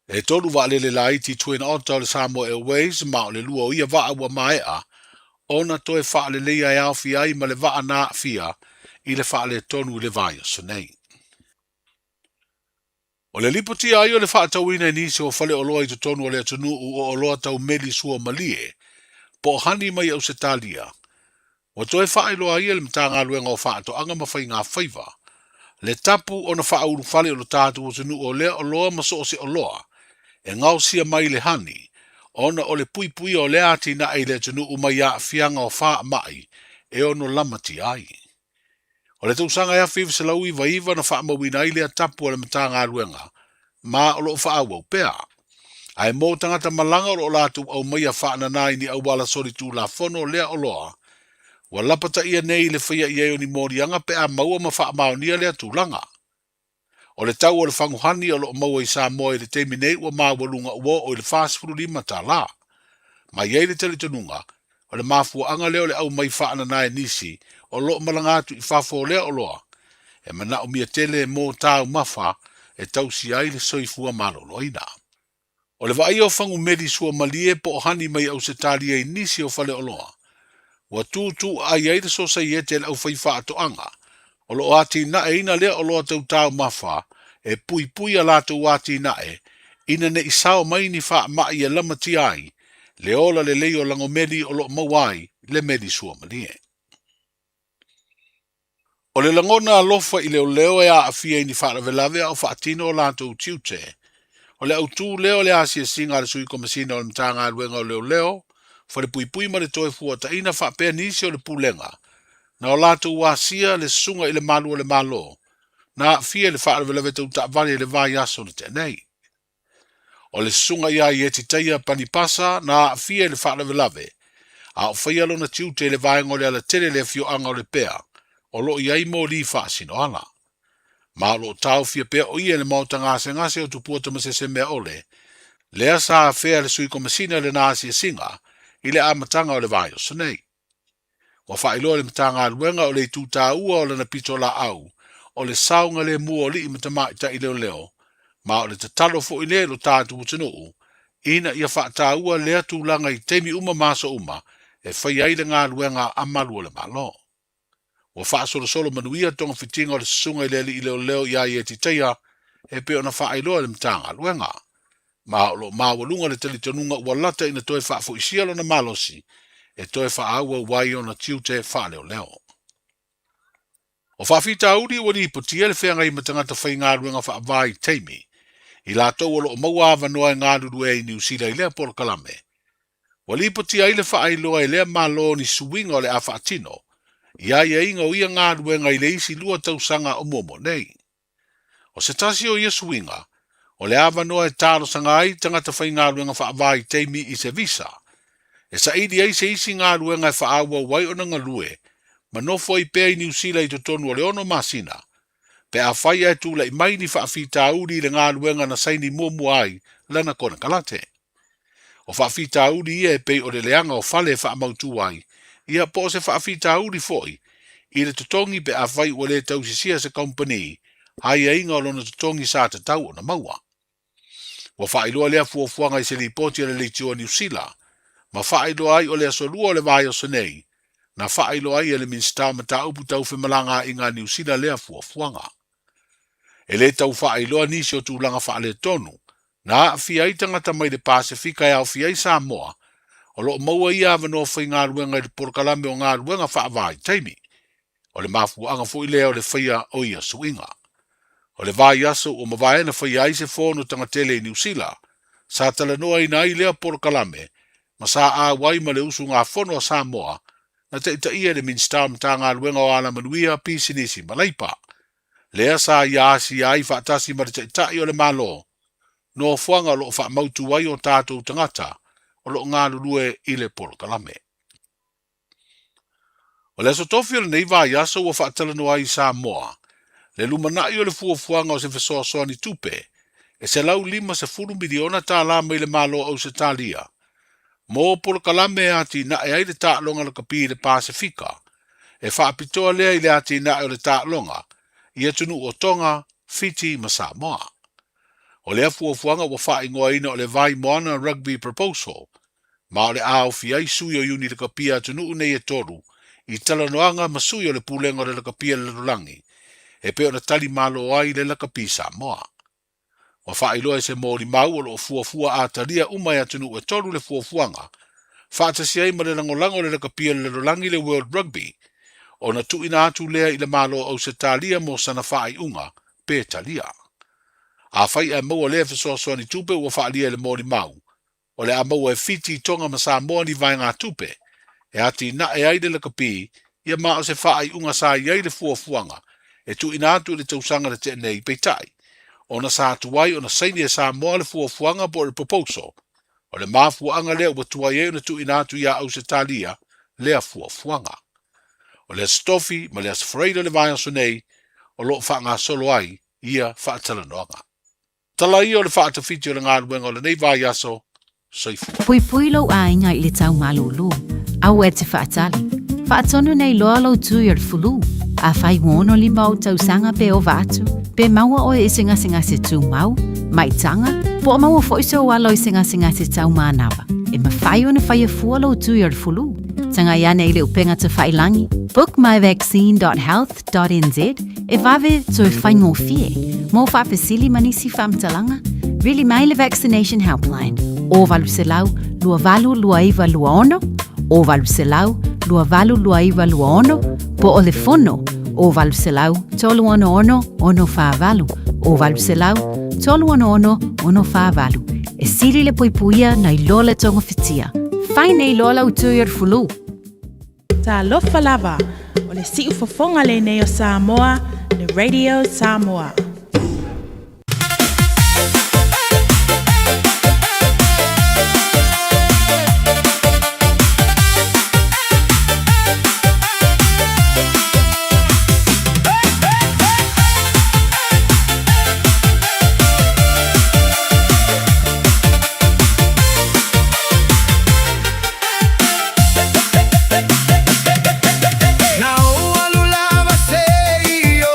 E tolu vaalele la iti Twin Otter o le Samoa Airways, ma o le lua o ia vaa ua maea, ona toe whaale leia e au fia I ma le vaa na fia I le whaale tonu le vaya sunei. O le lipoti ai o le whaatauina nisi o whale oloa I to tonu o le atunu o oloa tau meli sua malie, po hani mai au se talia. O toe whaeloa ai le mtanga luenga o whaato anga mawhai ngā whaiva, le tapu o na whaauru whale o lo tātu o tunu o lea oloa maso o se oloa, e ngau sia mai le hani, ona o le pui o le ati na ai le tunu umai a fianga o wha mai, e ono lamati ai. O le tausanga ea whiw se lau iwa na wha mawina ai lea tapu o le matanga aluenga, ma o lo wha au pea. Ai mō tangata malanga o lo latu au mai a wha nanai ni au wala sori tū la fono lea o loa, wa lapata ia nei le whaia i eo ni mōrianga pe a maua ma wha maonia lea tūlanga. O le tau o le whanguhani o lo maua I Samoa I le teimi nei ua mawalunga ua o le whasfuru lima ta la. Ma iei le tele tanunga, o le mafua anga leo le au mai whaana nae nisi, o lo malangatu I whafo leo o loa. E mana o mia tele mō tāu mawha, e tau si ai le soifua maloloina. O le vai o whangu meri sua malie po o hani mai au se talia I nisi o whale o loa. Wa tūtū ai ai le sosa I ete le au whaifa ato anga, o lo ati na e ina lea o loa tau tāu mawha, e pui a lato wati na e, ina ne isao mai ni wha mai e lamati ai, le ola le leo lango meri o lo mawai, le meri sua malie. O le langona alofa I leo e a afia ni whaaravelave au whaatino o lato utiute, o le autu leo le asia singa le sui komasina o le mtanga aluenga o leo, fa le pui ma le toe fuata ina whaapea nisi o le pulenga, na o lato wasia le sunga I le malu o le malo, na fia le whaaravelave tau taavale le vai aso le tenei. O le sunga ia I eti taia panipasa na fia le whaaravelave, a o whaialo na tiute le vai ngole ala tele le fio anga o le pea, o lo iai mo li whaasino ala. Ma lo tau fia pea o ia le mauta ngase o tupuata masese mea ole, lea sa fea le sui komasina le nasi singa, I le amatanga o le vai o sanei. Wa whaeloa le matanga aluenga o le tūtā ua o le na pito la au, o le saunga le mua o li i matamai ta i leo leo, ma o le tatalo fo i le lo tātu utanuu, ina ia whaataua lea tūlanga i teimi uma masa uma, e whai aile ngā luenga amalua le malo. Wa whaasolo solo manuia tonga fitinga o le sunga i le leo leo ia i e titeia, e pe ona whaailoa le mtanga luenga. Ma o lo mawalunga le tali tonunga ua lata ina toe whaafo isia lo na malosi, e toe whaaua wai ona tiute whaaleo leo. O whaafita auri ua ni potia le whenga i matangata whai ngā luenga whaavai teimi, i la tau o lo maua avanoa ngā lulu e i New Zealand i lea Port Kalame. Wa li potia i le whaailoa i lea malo ni suwinga o le a whaatino, ia ia inga o ia ngā luenga i le isi lua tausanga o momo nei. O se tasi o ia suwinga, o le avanoa e tāro sanga ai tangata whai ngā luenga whaavai teimi i se visa. E sa idi ai se isi ngā luenga e whaaua wai o nanga lue, ma nofo i pēi New Zealand i totonu o le ono masina, pe a whai e tūla i mai ni whaafita uri le ngā luenga na saini muamu ai lana kona kalate. O whaafita uri ia e pei o le leanga o whale e whaamautu ai, ia po se whaafita uri foi, i le totongi pe a whai o le tausisia se company, hai a inga o lona totongi sa te tau o na maua. Wa whaailoa lea fuafuanga i se li poti le leitio New Zealand, ma whaailoa ai o le asolua o le vai o sonei, na whaailoa ai e le minstau ma ta upu tau whimalanga i ngā New Zealand lea fuafuanga. E le tau whaailoa nisi o tūlanga whaale tonu, na fia i tangata mai le Pasifika e au fia i Samoa, o lo maua i avanoa whai ngā ruenga i le Port Kalame o ngā ruenga whaavai teimi, o le mafuanga fo i lea o le whaia o ia suinga. O le vai aso o mawaena whai ai se whono tangatele i New Zealand, sa talanoa i nai lea Port Kalame, ma sa a wai ma le usu ngā whono a Samoa, na te ita ia le minstau mta ngā ruenga o ala manuia pisinisi malaipa. Lea sa ia asi ai whaatasi ma te ita i o le malo, no whuanga lo wha mautu wai o tātou tangata, o lo ngā lulue i le Port Kalame. O le sotofi o le nei vai aso o whaatalanoa i Samoa, le lumanai o le fuafuanga o se fesoasoa ni tupe, e se lau 5 miliona tā la mai le malo au se talia. Mo Port Kalame ati na e ai le tālonga le kapi le Pasifika, e whaapitoa lea i le ati na e le tālonga, i atunu o Tonga, Fiji ma Samoa. O le fuafuanga wa whaingoa ina o le vai moana rugby proposal, ma o le ao fiai sui o uni le kapia atunu nei e toru, i talanoanga ma sui o le pulenga le kapia le lulangi, e pe ona tali malo ai le kapi Samoa. Wa whailoa e se mōri mau o lo fuafua a talia umai atunu e toru le fuafuanga, whaatasi ai ma le langolango le kapia le lulangi le World Rugby, o na tuina atu lea i le malo au se talia mo sana whai unga, pe talia. A whai e maua lea fesoasoa ni tupe ua whaalia le mōri mau, o le a maua e Fiji Tonga ma Samoa ni vai ngā tupe, e ati na e aide le kapi, ia maa o se whai unga sa i aide fuafuanga, e tuina atu le tausanga le te nei peitai, o na sa tuai o na saini e Samoa le fuafuanga po le proposal, o le mafuanga lea ua tuai e o na tuina atu ia au se talia, lea fuafuanga. O le stofi ma le asfreida le vai aso nei, o lo whaanga solo ai, ia whaatalanoanga. Tala i o le whaatawhiti o le ngā ruenga o le nei vai aso, saifu. Pui pui lau ainga i le tau malulu, au e te whaatali. Whaatonu nei loa lau tui ar fulu, a whai wono 5 o tausanga pe o vatu, pe maua o e singa se tū mau, mai tanga, po a maua foiso o alo i singa se tau mānawa, e ma whai o na whai a fua lau tui ar fulu. Tanga iane i le upenga te whailangi, bookmyvaccine.health.nz, e vave tui whaingo fie, mō whapesili manisi whamtalanga, really mai le vaccination helpline, o valu se lau, lua valu lua iwa lua ono, o valu se lau, lua valu lua iwa lua ono, po o le fono, o valu se lau, tolu ono ono, ono wha valu, o valu se lau, tolu ono ono, ono wha valu, e siri le poipuia na i lola tonga fitia. Whai nei lola utui ar fulu. Ta lofa lava, o le si ufafonga le nei o Samoa, le Radio Samoa. Now, alula va sei yo,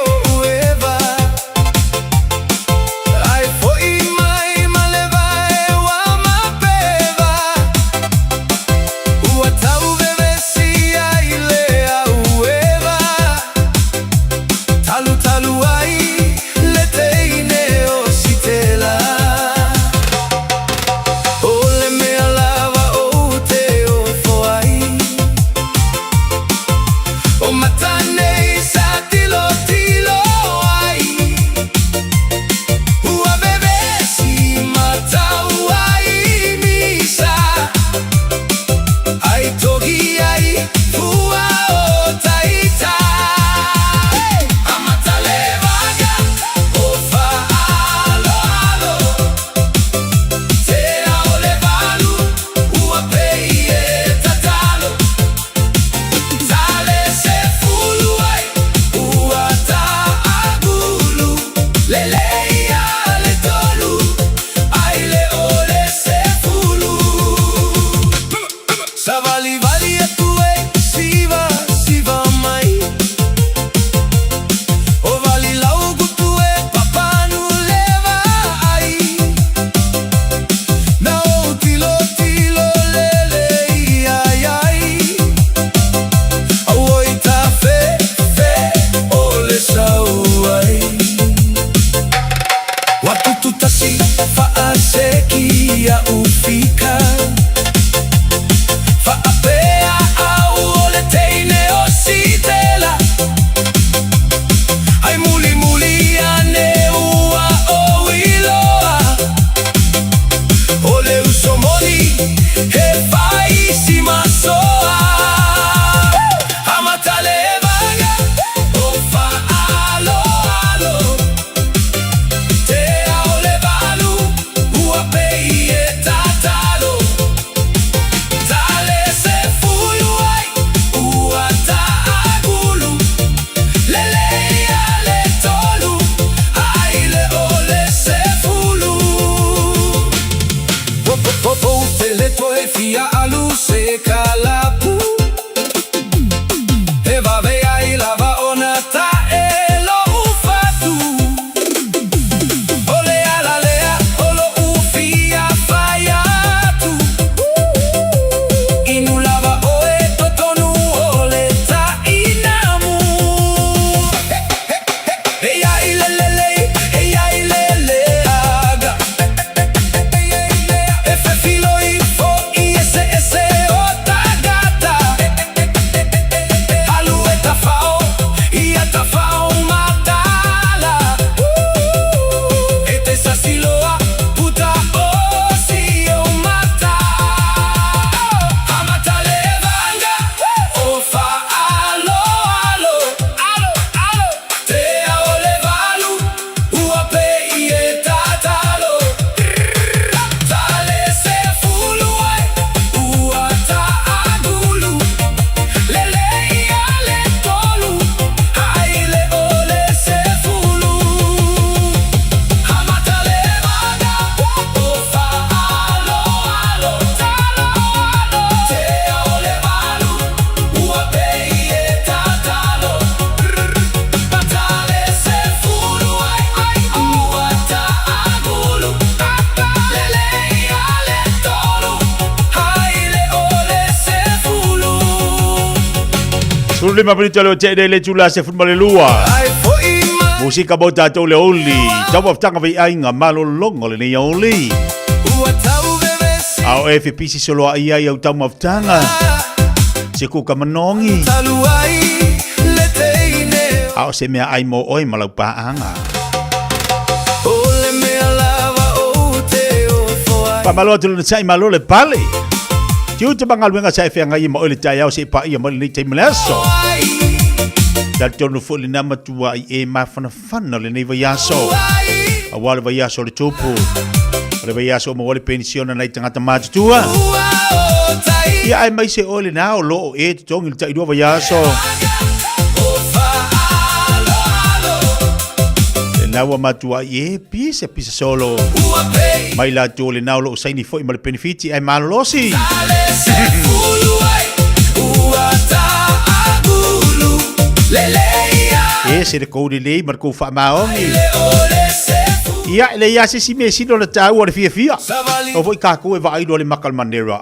Lima menit le te le tula se fut malelua. Musika bota to le oli. Tau of tanga vai ainga malo longo le ni oli. Au FPC solo ai ai au tau of tanga. Se ku ka manongi. Au se mea ai mo oi malau paanga. Pamalo tu le sai malo le pale. Tiu te bangal wenga sai fenga i mo le tai au se pa i mo le tai meleso. Dal tonu fo le nama tua i e mafana fana le nei vaiaso. A wale vaiaso le tupu. Le vaiaso mo le pensiona nei tangata matutua. Ia ai mai se ole na o lo e tongi le tai dua vaiaso. Nawa matua ye pisa solo mai la tu le naulo sai ni foi mal benefiti ai malosi se de code le mar ko fa maongi ia le ya se si me si do le tau o le Fiafia o voi ka ko e vai do le makal manera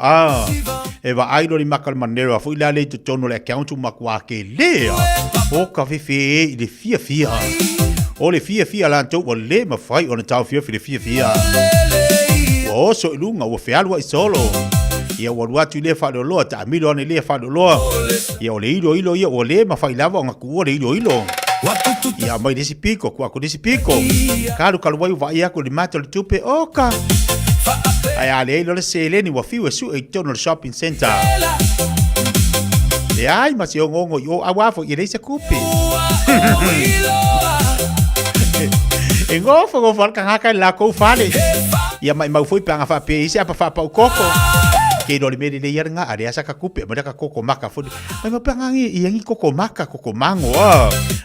e va ai do le makal manera foi la le tono le account makwa ke le o ka fe le Fiafia o le Fiafia la tau o le mawhai o na tau Fiafia. O so ilunga o whialua i solo. Ia o ruatu le whado loa, ta amilo ane le whado loa. Ia o le ilo ia o le mawhai lava o ngaku o le ilo. Ia mai desi piko, kua ko desi piko. Karu kaluwai wa ia ko le mata le tupe oka. Ai ale ilo le seleni wa fiu e su e tono le shopping center. E ai masi o ngongo i o awafo i reisa kupi. E ngofo ka haka la ko fale ia mai mau foi panga fa pe isi apa fa pa koko ke do le mele le ia nga are asa ka kupe ma ka koko maka fo mai ma panga ngi ia ngi koko maka koko mango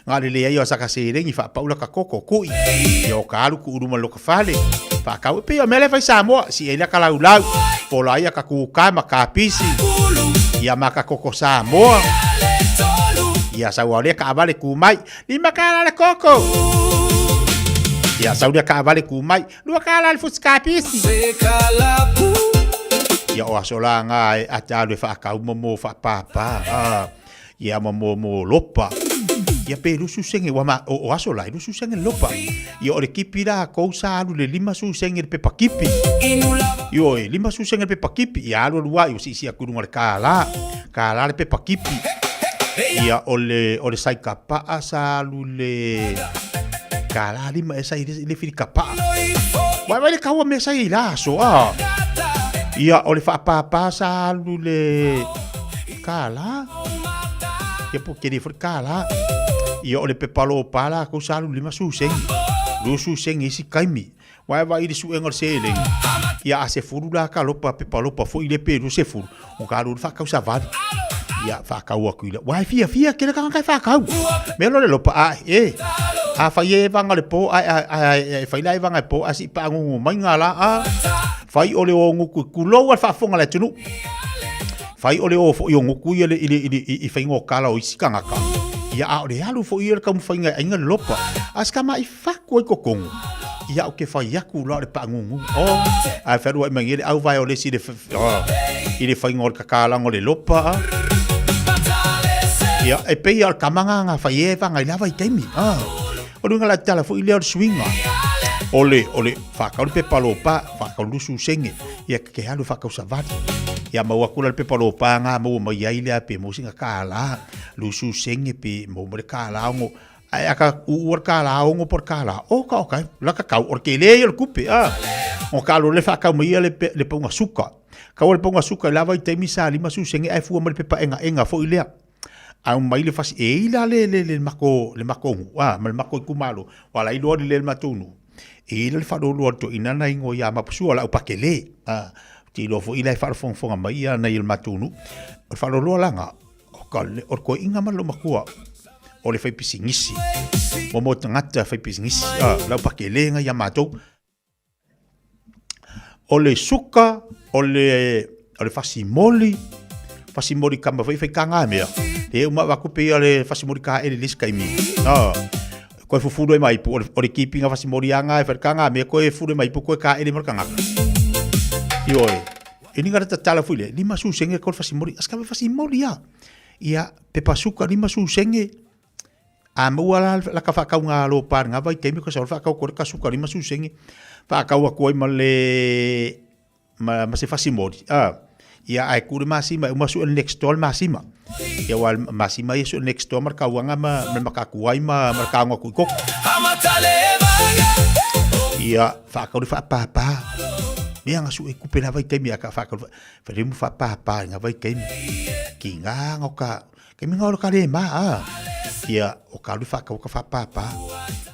nga le ia asa ka se rengi fa pa ula ka koko kui yo kalu ku uruma lo ka fale pa ka pe ia mele fa Samoa si ela ka lau po la ia ka ku ka ma ka pisi ia maka koko Samoa ia sa wale ka vale ku mai ni maka la koko ia saudia ka vale ku mai lua kala le fuskapisi ia o asola nga e atalu fa ka mo fa papa ia mo lopa ia pe lu susenge wa ma o asola lu susenge lopa ia o le kipira ko sa lu le lima susenge pe pakipi io e lima susenge pe pakipi ia lu lua io si akuru le kala le pe pakipi ia o le sai kapa asa lu le kala lima esa ile fili kapa wa le kawa me sai la so ia o le fa pa sa lu le kala ia po ke di for kala ia o le pepalo pala ko sa lu lima suseng isi kaimi wa ile su engor seleng ia ase furu la ka lopa pepalo pa fo ile pe lu se furu o ka lu fa ka sa vadi ia fa ka wa kuila wa Fiafia ke ka fa ka me lo le lopa a fai e vanga le po ai fai lai vanga po asi pa ngu mai ngala fai ole o ngu ku lo wa fa fonga le tunu fai ole o fo yo ngu ku ile i fai ngo kala o isikanga ka ia a ole alu fo ile kam fai nga inga lopa aska mai fa ko kong ia o ke fai yaku lo le pa ngu ai fa ro mai ile au vai ole si de ile fai ngo ka kala ngo le lopa ia e pe ia kamanga nga fai e vanga ila vai temi o lunga la tala fo ile swinga ole fa ka pe palopa fa ka lu susenge ia ke halu fa ka savati ia ma wa kula pe palopa nga mo mai ile pe mo singa kala lu susenge pe mo mo kala ngo ai aka ur kala ngo por kala o ka la ka or ke le el kupe o ka lo le fa ka mo ile le ponga suka ka o le ponga suka la vai te misa lima susenge ai fu mo le pe pa enga fo ile au mai le fasi e ila le mako mal mako kumalo wala i lo le matunu e le fa do lo to inana ingo ya mapusu ala upakele ti lo fo ila fa fon mai ya na il matunu fa lo langa o kale o ko inga malo makua o le fa pisingisi mo tangata fa pisingisi la upakele nga ya mato o le suka o le fasi moli kamba fa kanga mea e uma wa ku pe ale fasimori ka ele liska imi ko fu fudo mai po o le keeping a fasimori anga e ferkanga me ko e fudo mai po ko ka ele markanga yo e ni ngara tala fuile lima su senge ko fasimori aska fasimori ia pepa suka lima susenge. A mua la ka whakau ngā lo pār ngā vai keimi ka saura whakau kore ka suka lima susenge. Whakau a koi ma le ma se fasimori. Ia ai kure masima umasu el next door masima. Ia wal masima yesu next door marka wanga ma makakuai ma marka ngā kui kok. Ia whakau ri whapapa. Mea ngā su e kupena vai keimi a ka whakau. Wharimu whapapa ngā vai keimi. Ki ngā ngā keimi ngā ora ka le maa. Ia o ka ri whakau ka whapapa.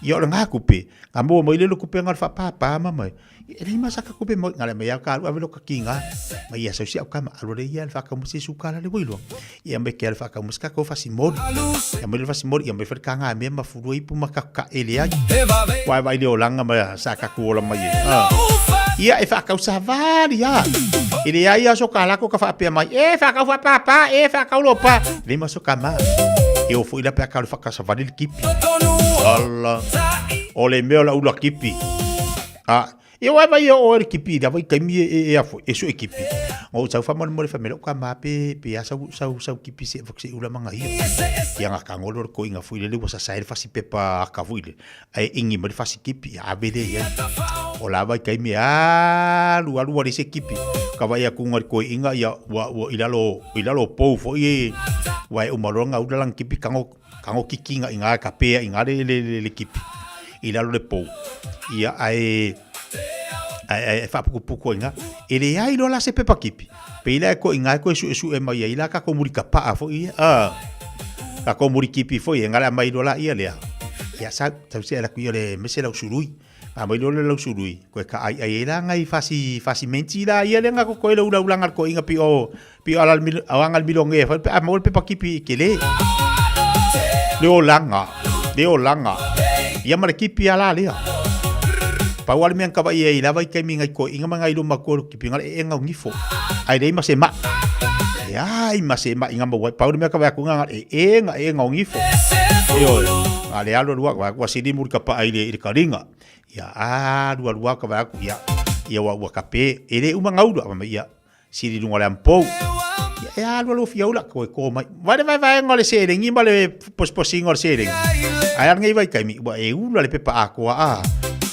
Ia ora ngā kupe. Ngā mua mai lelo kupe ngā whapapa mamai. E rei masaka kupe mo ngale me ya ka alu avelo ka kinga ma ia so si au kama alu rei al faka mo se sukala le wilo ia me ke al faka mo ska ko fasi mod ia me fasi mod ia me fer ka nga me ma furu ipu ma ka ele ai vai le olanga ma saka ku ola mai ia e faka usa vari ya ile ia so kala ko ka fa pe mai e faka fa papa e faka lo pa le ma so kama e o foi la pe ka faka sa vari kipi Allah ole me ola ula kipi eu vai o equipe da vai caminho e isso equipe o tau fa mo famelo ka mape pe asa sa equipe se foxe ula manga ia yang aka ngolor ko inga fuile le wasa sair fasi pepa ka fuile ai ingi mo fasi equipe a bede ia o la vai caminho lu ri se equipe ka vai ku ngor ko inga ia wa ilalo pou fo ie vai o maronga ula lang equipe kango kikinga inga ka pe inga le equipe ilalo le pou ia ai fa puku inga ele ai lo la se pepa kipi pe ila ko inga ko su e mai ila ka ko muri ka pa fo ia ka ko muri kipi fo ia ngala mai lo la ia le ya sa tau se la ku ile me se la usurui a mai lo la usurui ko ka ai ila ngai fasi menti la ia le nga ko ile ula ngal ko inga pi ala al milonge fa a mo pepa kipi kele le olanga ia mara kipi ala le Pawal me ka vai ila vai kai minga ko inga manga ilo makor ki pinga e nga ngifo ai dei ma se ma ai ma se ma inga mo pawal me ka vai ku nga e nga ngifo yo ale alo lua wa sidi mur ka pa ai le karinga ya lua ka vai ku ya wa ka pe ele uma ngaudo ma ya sidi lunga le ampo ya alo lo fiaula ko mai vai ngole se ringi ma le posposingo se ringi ai ngai vai kai mi wa e ula le pepa ako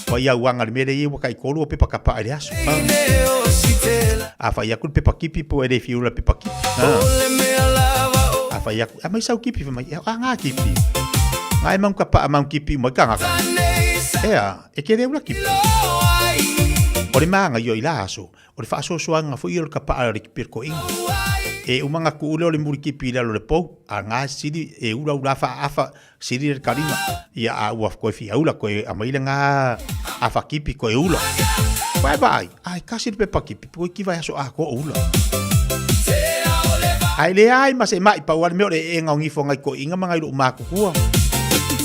Wai au anga le mere iwa kai kolu o pepa kapa ale asu. Afa ia kul pepa kipi po ere fiula pepa kipi. Afa ia mai sau kipi fa mai nga kipi. Ngai mang kapa mang kipi mo kanga. E kere ula kipi. Ore manga yo ila asu. Ore fa aso soanga fo iro kapa ale kipi ko inga. E umanga ku ule muri kipi la le po anga sidi e ula fa afa sidi le karima ia ua ko fi ula ko amaile nga afa kipi ko ula bye ai kasi pepa kipi ko ki vai so ko ula ai le ai ma se mai pa wa me ore e nga ngifo ngai ko inga manga ilo ma ku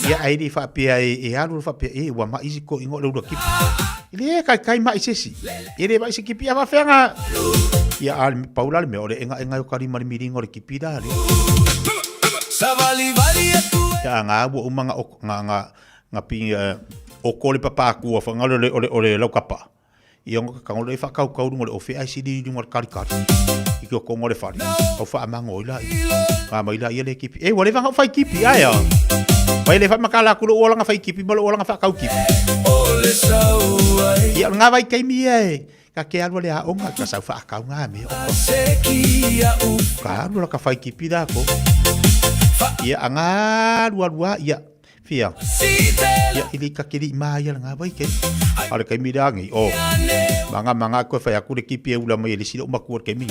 ia ai di fa pe e alu fa pe e wa ma isi ko ingo le ula kipi ile kai mai sesi ile vai se kipi ava fenga ia al paula me ore enga yo karima le miringo le kipi da le ya nga bo umanga nga pi o kole papa ku fa nga ole lo kapa i ngo ka ngole fa ka ngole o fe ICD ngol kar i ko ngole fa o fa mango ila ka mai la ile kipi e wale fa fa kipi aya vai le fa makala ku lo nga fa kipi mo lo nga fa ka kipi ya nga vai kai mi ka ke alwa le a onga ka sa fa ka nga me o ka lo ka fa kipi da ko ia anga lua ia fia ia ili ka kiri mai nga vai ke ala kai mirangi manga ko fa ku le kipi ula mai le silo maku ke mi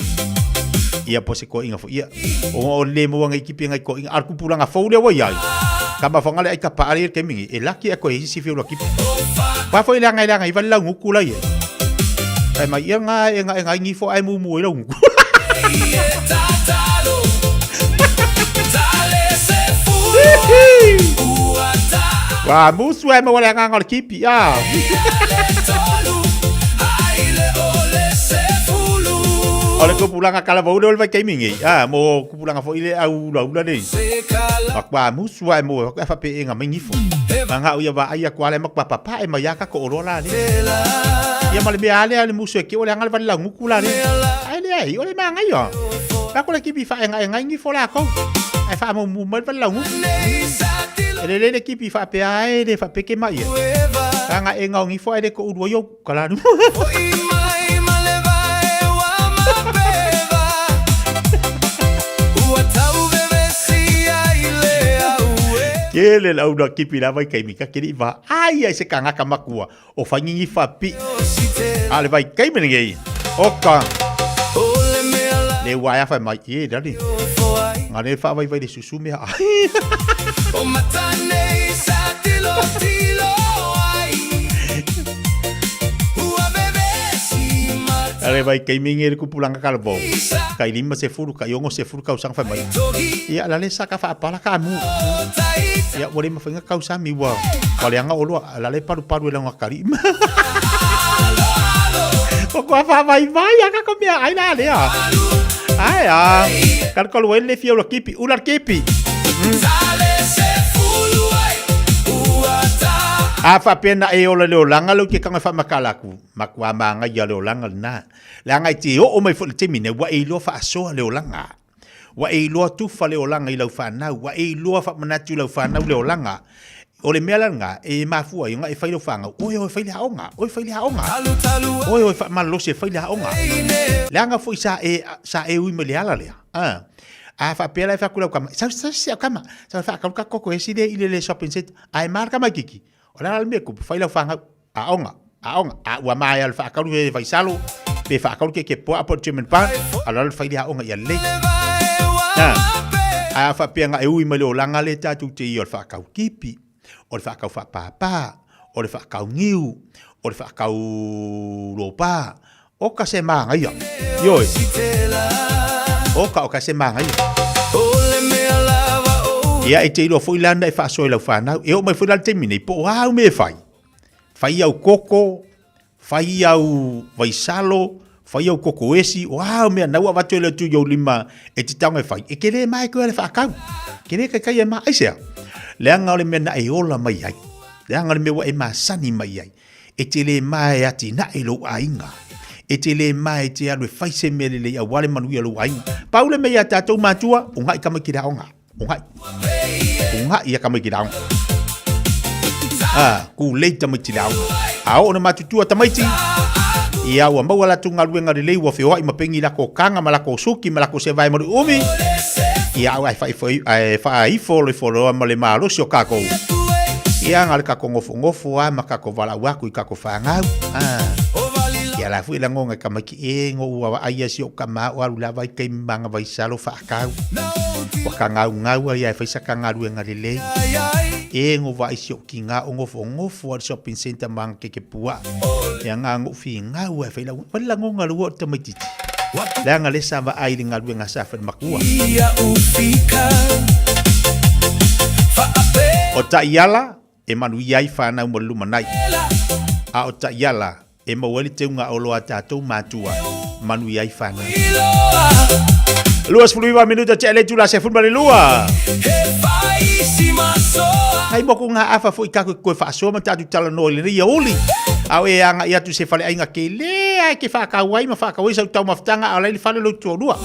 ia pose ko inga fo ia o le mo nga kipi nga ko inga ar ku pulanga fo le wa ia ka ma fanga le ai ka pa ari ke mi e laki ko isi fi ula kipi pa fo ila nga i va la nguku la ia ai mai ia nga ngi fo ai mu la nguku Wah, musuh ai mau lengang ngol kipi Ole ko pulang akala bau dol vai kai mingi mo ko pulang fo ile au la ni akwa musuh ai mo ka fa pe nga mingi fo manga uya ba ai akwa le mak papa ai mayaka ko orola ni ya mal be ale musuh ke ole ngal va la ngukula ni ai le ai ole manga yo ka ko le kipi fa nga ngi fo la ko Ai fa mo mai va la. Le kipi fa pe ai de fa pe ke mai. Kanga e ngau ngi fo ai de ko udo yo kala nu. Kele la uda kipi la vai kai mika kiri va. Ai se kanga kamakua o fa ngi fa pi. Ale vai kai me ngi. Oka. Le wai fa mai e dali. Ngane fa vai de susu me. O matane sa tilo ai. Ua bebe si mata. Ale vai kai mingi ku pulang ka kalbo. Kai lima se furu kai ongo se furu ka usang fa mai. Ia la le saka fa pala kamu. Ia wale mafinga ka usami wa. Wale anga olo la le paru la ngakari. Ko fa vai aka ko mia ai na le. Ai kar ko le fio lo kipi ular kipi. Afa pena e ola leo langa lo ke kanga fa makalaku makwa manga ya leo langa na langa ti o mai fo te mine wa e lo fa so leo langa wa e lo tu fa leo langa i lo fa na wa e lo fa manatu lo fa na leo langa o le mela nga e mafu ai nga e fa lo fa nga o fa le haonga o fa le haonga o fa malo se fa le haonga langa fo sa e ui me le ala le fa pela fa kula kama sa kama sa fa ka ko e side ile le shopping set ai marka makiki ora al meku fa la fanga aonga wa mai al fa ka ru vai salo pe fa ka ke po appointment pa al fa dia aonga ya le fa penga e ui mele o langa le tatu te i fa ka kipi o fa ka fa papa o fa ka ngiu o fa ka ropa o ka se manga ya yo o ka se manga ya ia e te ilo fo ilanda e fa so ila fa na e o mai fo dal termine po wa me fai au koko fai au vaisalo fai au koko esi wa me na wa vato le tu yo lima e te tanga fai e kele mai ko le fa ka kele ka kai ma aisia le anga le me na e ola mai ai le anga le me wa e ma sani mai ai e te le mai ati na e lo ainga e te le mai te alu fai se me le ya wale manu ya lo ainga paule me ya tatou matua o ngai kama kira onga Unga ia kama ki daung. Ku lei tama ti daung. Ao na matutua tamaiti. Ia wa mawala tu ngaluenga le wa feo ai mapengi la ko kanga mala ko suki mala ko se vai mo umi. Ia ai fai le folo ma le malo sio kako. Ia ngal ka ko ngofo maka ko vala wa ku ka ko fanga. Ia la fu la ngonga kama ki e ngo wa ai sio kama wa la vai kai manga vai salo fa ka. Waka ngau ia fai saka ngaru ngalele e ngo vai sio kinga ngofo al shopping center mang ke pua ya ngangu fi ngau fai la wala ngonga lu te matiti la ngale samba ai ngaru ngasa fa makua o ta yala e manu yai fa na mo lu manai a o ta yala e mo wali te nga olo ata to matua manu yai fa na Luas 10 minutos chele tula se futbol lua. Hai mo ko nga afa fo ikako ko fa so mata tu tala no le ia oli. Awe anga ia tu se fale ainga ke le ai ke fa ka wai ma fa ka wai sa tau maftanga ala le fale lo tu lua.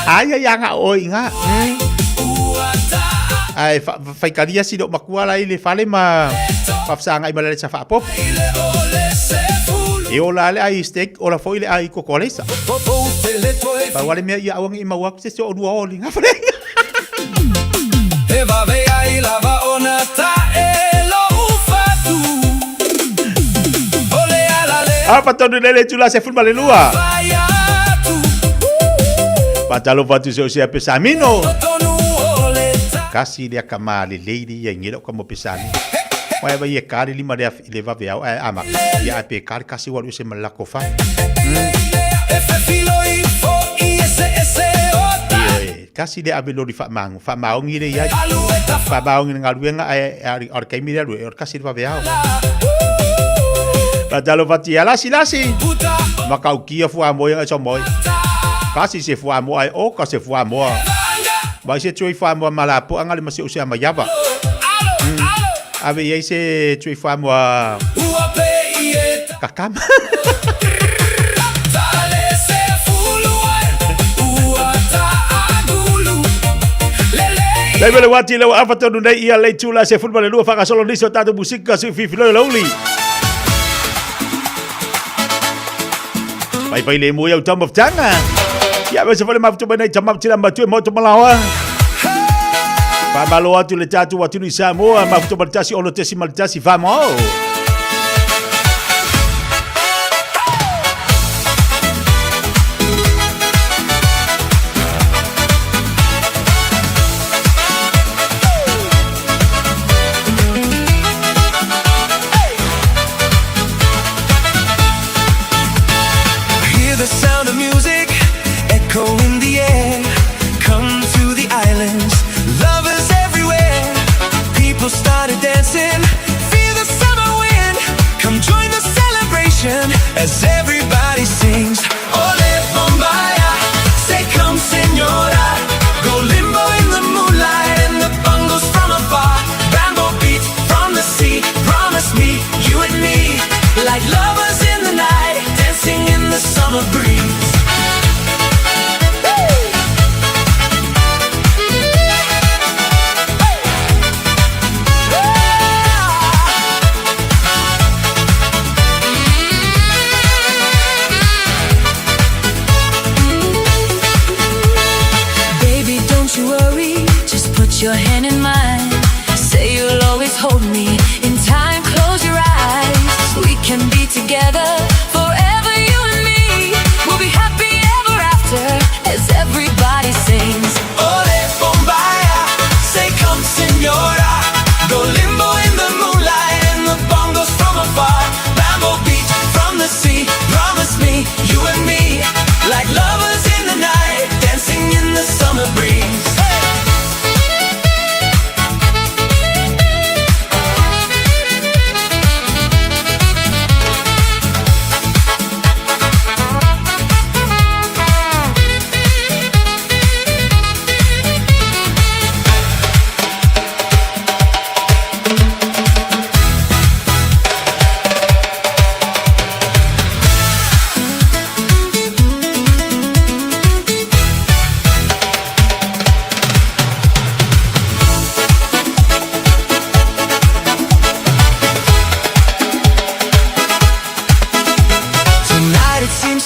Ai anga o inga. Ai fa kadia si do makuala ile fale ma fafsanga ai mala sa fa pop. E ola le ai steak ola foi le ai kokolesa. Pa wale me ia awang ima wak se o dua oli nga fre. E va ve ai lava ona ta e lo ufatu. Ole ala le. Apa tonu le tula se futbol lua. Patalo fatu se o se pesamino. Kasi dia kamali lady yang ngira como pesani. Wai vai kari lima dia leva vea ama ya pe kari kasi walu se malako fa kasi dia abelo di fa maong ire ya fa maong ngaluenga ar kai mira lu ar kasi va vea Patalo fatia lasi makau kia fu amo ya so moi kasi se fu amo ai o kasi fu amo vai se troi fu amo malapo angali masi usia mayaba Ave ia se tui famo a kakam. Dai vele wati lewa afatonu nei ia lei tula se football le lua whakasolo nisi o tātou musika si fifiloi lauli. Pai le mua au tama ftanga. Ia me se fale mafutu mai nei tamam tira matue moto malawa. Pamalo atu le tātou watu ni Samoa mafutu malitasi ono tesi malitasi whamao. As everybody sings, ole bombaya, say come señora, go limbo in the moonlight and the bongos from afar, bamboo beat from the sea, promise me, you and me, like lovers in the night, dancing in the summer breeze. Your hand in mine, say you'll always hold me in time, close your eyes, we can be together forever, you and me, we'll be happy ever after, as everybody sings, ole bombaya, say come señora, go limbo in the moonlight and the bongos from afar, bamboo beat from the sea, promise me, you and me, like lovers in the night, dancing in the summer breeze.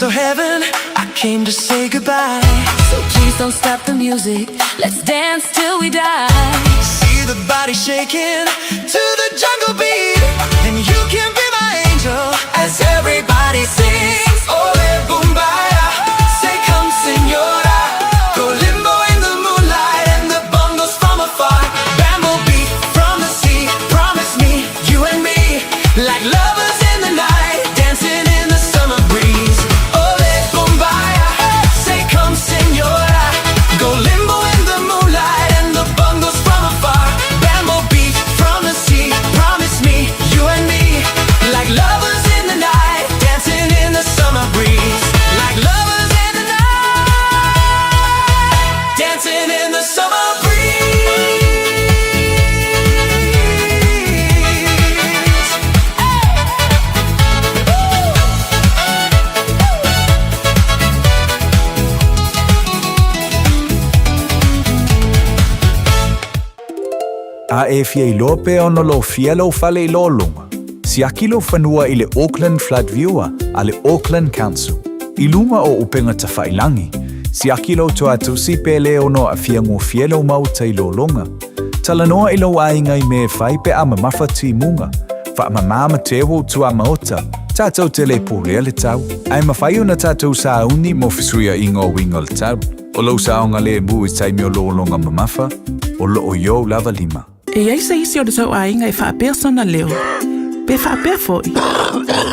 So heaven, I came to say goodbye. So please don't stop the music. Let's dance till we die. See the body shaking to the jungle beat, and you can be my angel as everybody sings. Ole bombaya, say come señora, go limbo in the moonlight and the bongos from afar, bamboo beat from the sea, promise me, you and me, like lovers in the night, dancing in the summer breeze. Lovers in the night, dancing in the summer breeze. Like lovers in the night, dancing in the summer A e fia I lope ono lo fia lo fale I lo lunga. Si akilo fanua I le Auckland Flood Viewer a le Auckland Council. I lunga o upenga ta whailangi, si akilo toa tusi pele ono a fia ngō fielo mau tai lo longa. Talanoa I lo ainga I me whai pe ama mawhati munga, wha ama mama tewo tua maota, tātou te le pōrea le tau. Ai mawhai una tātou sa uni mo fisuia I ngō winga le tau. O lo saonga le mu I taimi o lo longa mamafa, o lo o yo lava lima. E ai se isi o le tau ainga I wha persona leo. Pe whaapea fōi.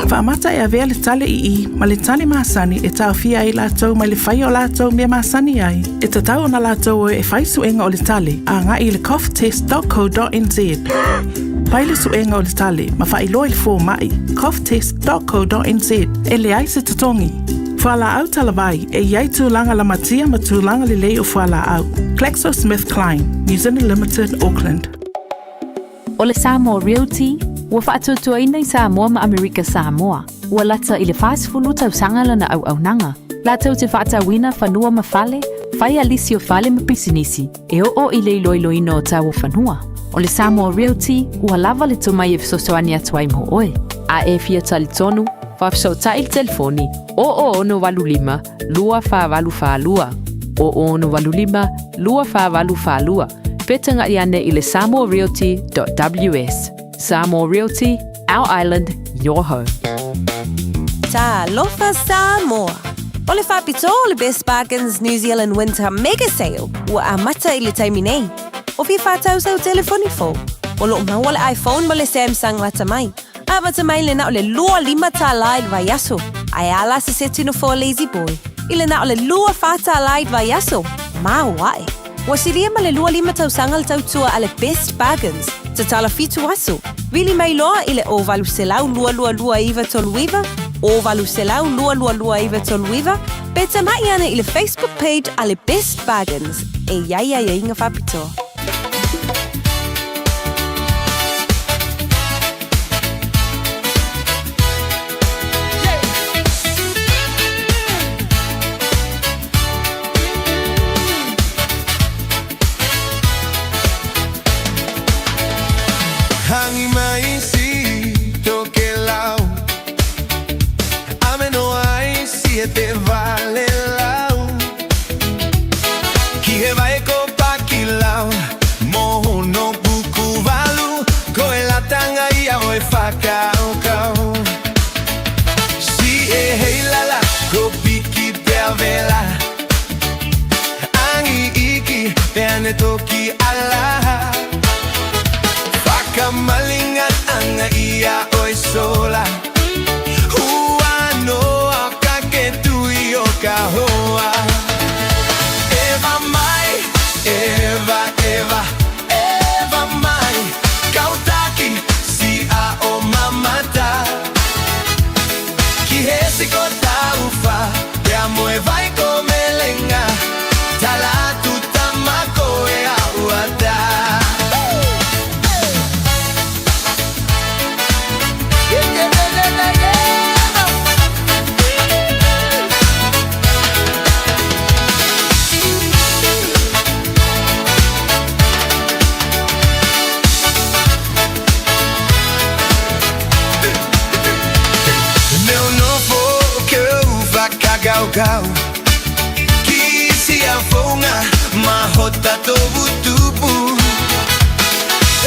Whaamata e avea le tale I, ma le tale māsani e tau fia I lātou mai le whai o lātou mea māsani ai. E tatau na lātou e whai suenga o le tale, a ngā I le coughtest.co.nz. Pai le suenga o le tale, ma whai loi le fō mai, coughtest.co.nz. E le ai se tatongi. Whala au talawai, e iai tūlanga la matia ma tūlanga le lei o whala au. GlaxoSmithKline, New Zealand Limited, Auckland. O le Samoa Realty, ua whaatutuaina I Samoa ma Amerika Samoa. Ua lata I le whaasifulu tausanga lana au nanga. Lātou te whaatawina whanua mawhale, Fai alisi o fale ma pisinisi, e o i le iloiloina o tau whanua. O le Samoa Realty, ua lava le tumai e fisosoani atuai mo oe. A e fia talitonu, whafso tai le telefoni, o ono walulima, lua whavalu whalua. O ono walulima, lua whavalu whalua. Petanga iane i le samoarealty.ws. Samoa Realty, our island, your home. Ta lofa Samoa. O le whapito o le Best Bargains New Zealand Winter Mega Sale ua amata i le taimi nei. O fi whātau sau telefoni fo. O lo maua le iPhone ma le Samsung lata mai. A mata mai le na o le lua lima tā lai le vai aso. Ai ala se se tino fo lazy boy. I le na o le lua whātā lai le vai aso. Ma wae. Wa siria ma le lua lima tau sanga le tau tua a le Best Bargains. Ta tala fitu aso. Vili mai loa i le o valu selau lua lua lua iwa tolu iwa. O valu selau lua lua lua iwa tolu iwa. Beta mai ana i le Facebook page a le Best Bargains. E ia inga whapito. Hangi mai si toke lau. Ameno ai si te vale lau. Ki he vai ko paki lau. Moho no buku valu. Ko e la tanga ia oi whakau kau. Si e hei lala ko piki pea vela. Angi iki pe ane toki ala. Kamalingan anga ia oi sola. Ua noa kake tui o kahoa. Eva mai, Eva, Eva, Eva mai. Kautaki si a o mamata. Ki hesi ko taufa. Te amo e vai komelenga. Tala tutamako e auata. Kau kisi a fonga mahota to butupu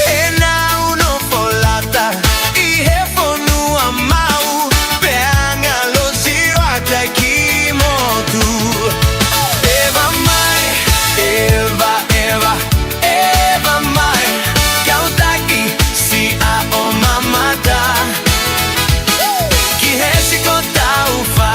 e na uno folata I he fonu amau peanga lo siwata kimotu Eva mai Eva Eva Eva mai kautaki si a o mamata ki hesi ko taufa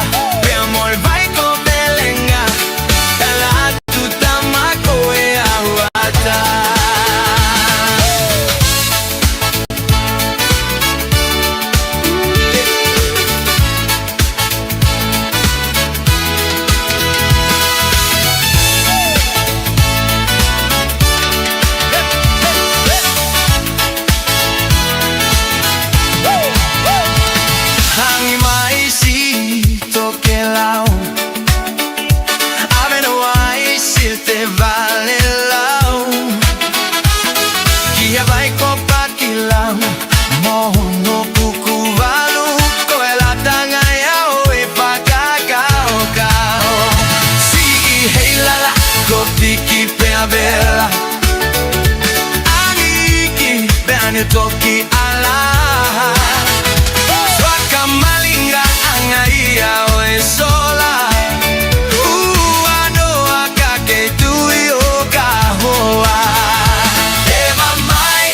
toki ala Swaka malinga anga ia oe sola Ua noa kake tui o kahoa Eva mai,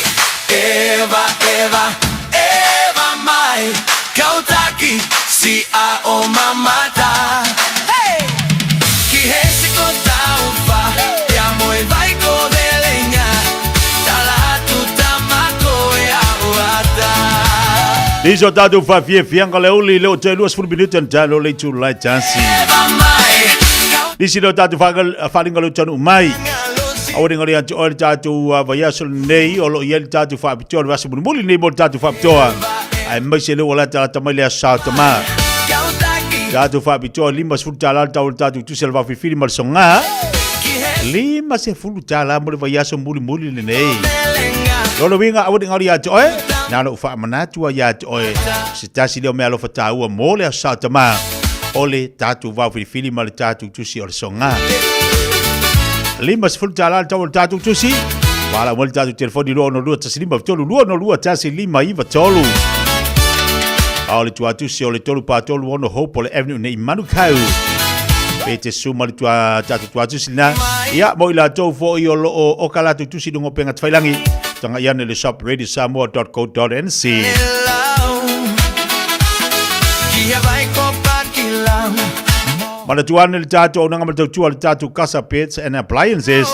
Eva, Eva, Eva mai Kautaki si a o mamata Hey! Ki hesi ko taufa Te amo e vai ko de leña Diso tatu Fiafia Mai uli leo te luas fulu minuto talo le tu lai chansi. Disi lo tatu falinga lo tanu mai. Awari ngari atu ol tatu vayasul nei olo yel tatu fa pitor vasu muli nei bol tatu fa pitor. Ai mai se lo wala tata mai le sa tama. Tatu fa pitor lima sul tala tatu tu selva fi film mal songa. Lima se fulu tala mo le vai aso muli le nei. Lolo winga awadi ngari ya joe. Na lo fa manatu ya joe. Se tasi leo me alo fa taua mo le sa tama. Ole tatu va fili ma le tatu tusi o le songa. Lima se fulu tala tau le tatu tusi. Wala mo le tatu telefoni lo no lua tasi lima tolu lua no lua tasi lima iva tolu. Ole tua tusi o le tolu pa tolu ono hope le avenue nei manukau. Pete suma le tua tatu tua tusi na. Ia mo ila tau fo i o lo o kalatu tusi dungo penga tfailangi. Tanga iane le shop radiosamoa.co.nz. Mana tuane le tatu o nanga matau tua le tatu Casa Pets and Appliances.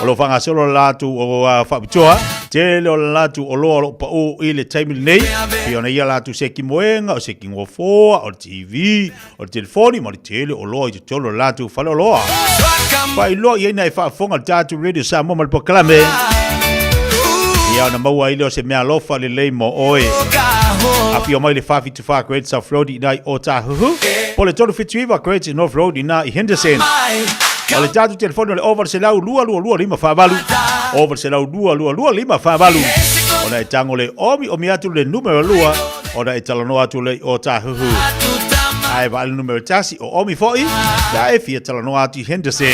O lo fanga solo latu o whapitoa. Te leo latu o lo pa o i le taimili nei. Piona ia latu seki moenga o seki ngofoa o TV o telefoni ma le tele o lo i te tolo latu whale o loa. Pai loa i eina e whaafonga tatu Radio Samoa ma le pokalame. Ia na maua ile o se mea lofa le lei mo oe. Api o mai le whaafi tu whaa Great South Road i nai o tahuhu. Po le tolu fituiva Great North Road i nai i Henderson. O le tatu telefoni o le over se lau lua lima whaavalu. Over se lau lua lima whaavalu. O na e tango le omi o mi atu le numero lua. O na e talanoa atu le o tahuhu. Ai vale numero tasi o omi foi. Da e fia talanoa atu i Henderson.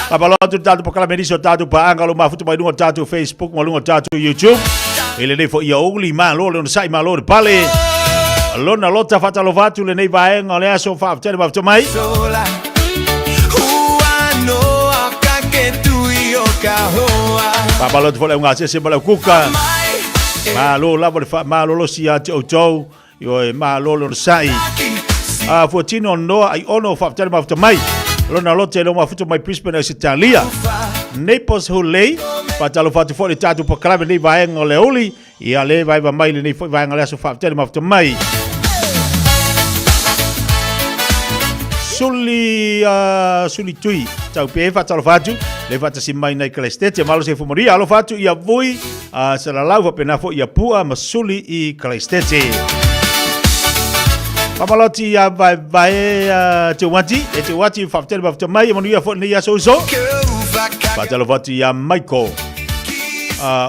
Papalotu tatu pokalameniso tatu pa angalo mafutu mai lunga tatu Facebook ma lunga tatu YouTube. Ele nei fo ia uli ma lo le sai ma lo pale. Lona lota fatalo vatu le nei vaenga le aso fa tele ma mai. Papalotu fo le unga se bala kuka. Ma lo la fa ma lo si ati o tau. Yo ma lo sai. Fo tino no ai ono fa tele ma mai. Lona lote lo mafuto mai Brisbane o Italia. Naples hulei patalo fatu fo le tatu po klave nei vaenga le oli ia le vai va mai le nei vaenga le so fa tele mafuto mai. Suli tui tau pe fatalo fatu le fata si mai nei Calestete malo se fumoria alo fatu ia voi sa la lava pena fo ia pua masuli i Calestete. Papaloti ya vai te wati faftele bafte mai mo ia fo ni ya so. Patalo vati ya Michael.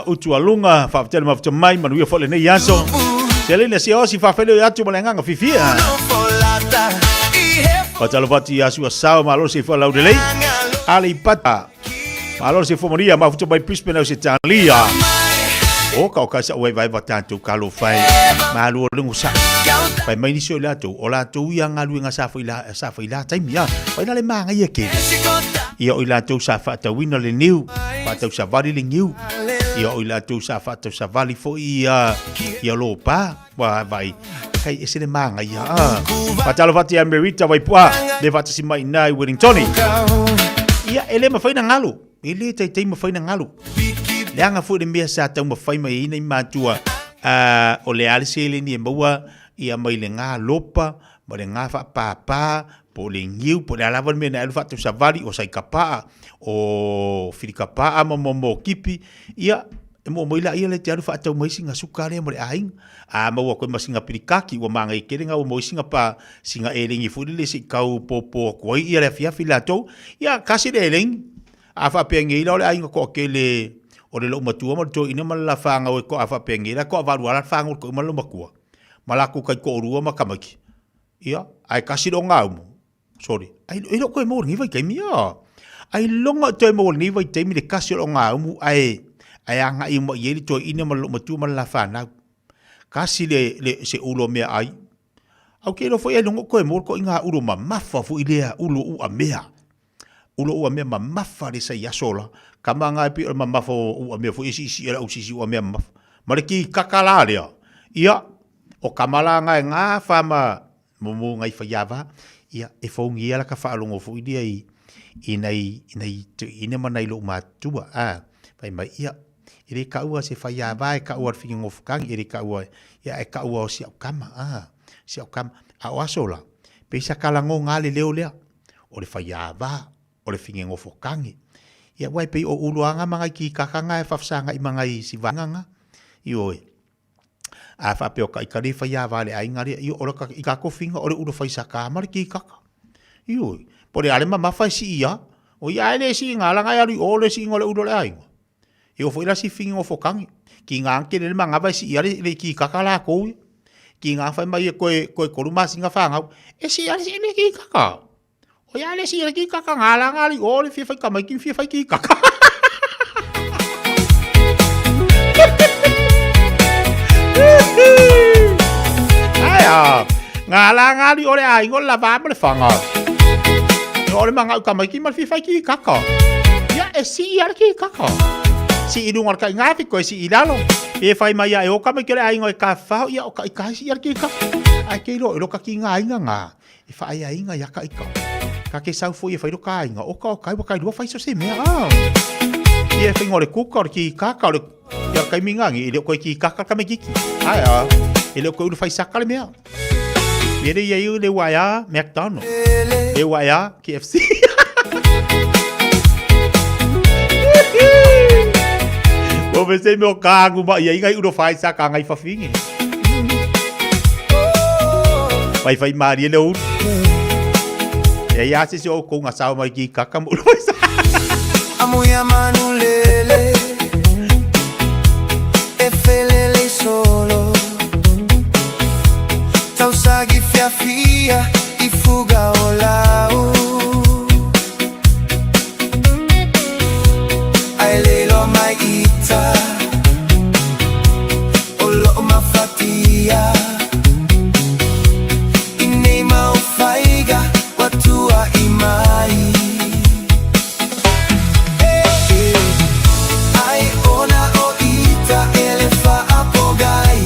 Utu alunga faftele bafte mai mo ia fo le ni ya so. Selina si osi fafele ya tu malanga Fiafia. Patalo vati ya su sao malo se fo laudele. Ali pata. Malo se fo moria ma futu mai Brisbane o Italia. O ka ka sa vai tanto kalo fai. Malu lungu sa. Pai mai ni so la tu ia ngalu nga sa faila taimi ya. Pai na le manga ia ke. Ia o la tu sa fa ta wina le new. Pa tu sa vali le new. Ia o la tu sa fa tu sa vali fo ia lo pa. Wa vai. Kai ese le manga ia. Pa talo fati Amerita vai pua. Le fati si mai nai Wellington. Ia ele ma faina ngalu. Ele tai ma faina ngalu. Leanga fu de mea sa tau ma fai mai nei matua. O le ale se le ni maua ia mai le ngā lopa, ma le ngā whapapa, po le ngiu, po le alawan mea na elu whatu savali o sai kapaa, o whirikapaa ma mo kipi, ia, e mo moila ia le te aru whatau maisinga sukare mo le aing, a maua koe masinga pirikaki, wa manga i kerenga o moisinga pa singa e ringi furi le si kau popo koi, ia le fiafi la tau, ia kasi le ring, a whapea ngeila o le aing ko ke le, o le lo matua mo to ina mala whanga o ko a whapea ngeila, ko a waru ala whanga o ko malo makua. Malaku kai ko rua makamaki. Ia, ai kasi do ngau. Sorry. Ai lo ko mo ngi vai kai mia. Ai longa to mo ni vai te mi le kasi do ngau ai anga i mo yeli to ina malo matu mala fana. Kasi le se ulo me ai. Au ke lo foi longa ko mo ko inga ulo mamafa fu ilea ulo u amea. Ulo u amea mamafa le sai asola. Kama nga pi mamafa u amea fu isi era u sisi u amea mamafa. Mariki kakala dia. Ia o kamala nga fama mumu ngai fayava ia e fongi ala ka faalongo fu dia i ina mana ilo matua pai mai ia ire ka ua se fayava e ka ua fingi ngofkang ire ka ua ia e ka ua o sia kama a wasola pe sa kalango ngale leo lea o le fayava o le fingi ngofkang Ia wai pe o uluanga mga ki kakanga e whafsanga I mga I si vanganga. Ioi. A whapeo ka I kare whai a vale a ingare. Io ora ka I kako whinga ore uro whai saka amare ki kaka. Ioi. Pore ale ma mawhai si ia. O ia ele si ngā langa iari ole si ngole uro le aingo. Io whaila si whinga o whokangi. Ki ngā anke le mga vai si iare le ki kaka la koui. Ki ngā whai mai koe korumasi ngā whangau. E si iare si ele ki kaka. O ia le si iare ki kaka ngā langa ali ole fia whai kamai ki fia whai ki kaka. Aia. Ngā langa ali ole aingo la vama le whangau. Ore mga kamai ki malfi fai ki kaka. Ya e si iar ki kaka. Si idungar ka ngapi ko si idalo. E fai mai ya e o kamai kele ai ngoi ka fa ya o ka si iar ki kaka. Ai ke ro ka ki nga nga. E fai ai nga ya ka ika. Ka ke sau fo e fai ro ka nga o ka kai ka do fai so se me ah. E fai ngore ku ka ki kaka ro ya kai minga ngi ile ko ki kaka ka me ki. Ai ah. Ile ko u fai sakale me. Ele ia eu le waya McDonald's. Le waya KFC. O pensei meu cargo, e aí o faz sacar aí fafinho. Vai Maria le un. E aí acha se o com a sal mai ki kaka mo. Amuya manulele. E felele solo. Tausagi fiafia I fuga o lau. Ai lelo mai ita. O lo ma fatia. Inei mau faiga watua imai. Ai ona o ita elefa apogai.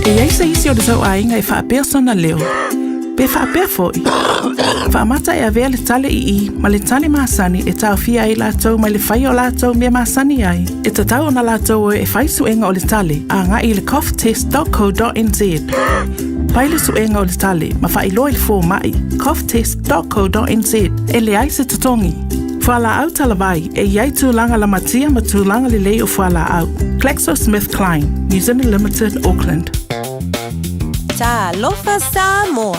E ai se isi o le tau ainga e whaapea sona leo. Pe whaapea foi. Whaamata e avea le tale i ma le tale maasani e tau fia ai lātou mai le whai o lātou mea maasani ai. E tatau ona lātou e whai suenga o le tale a ngā i le coughtest.co.nz. Pai le suenga o le tale ma whai loa i le fō mai coughtest.co.nz e le ai se tatongi. Whala au talavai e iai tūlanga la matia ma tūlanga le lei o whala au. GlaxoSmithKline, New Zealand Limited, Auckland. Ta lofa Samoa.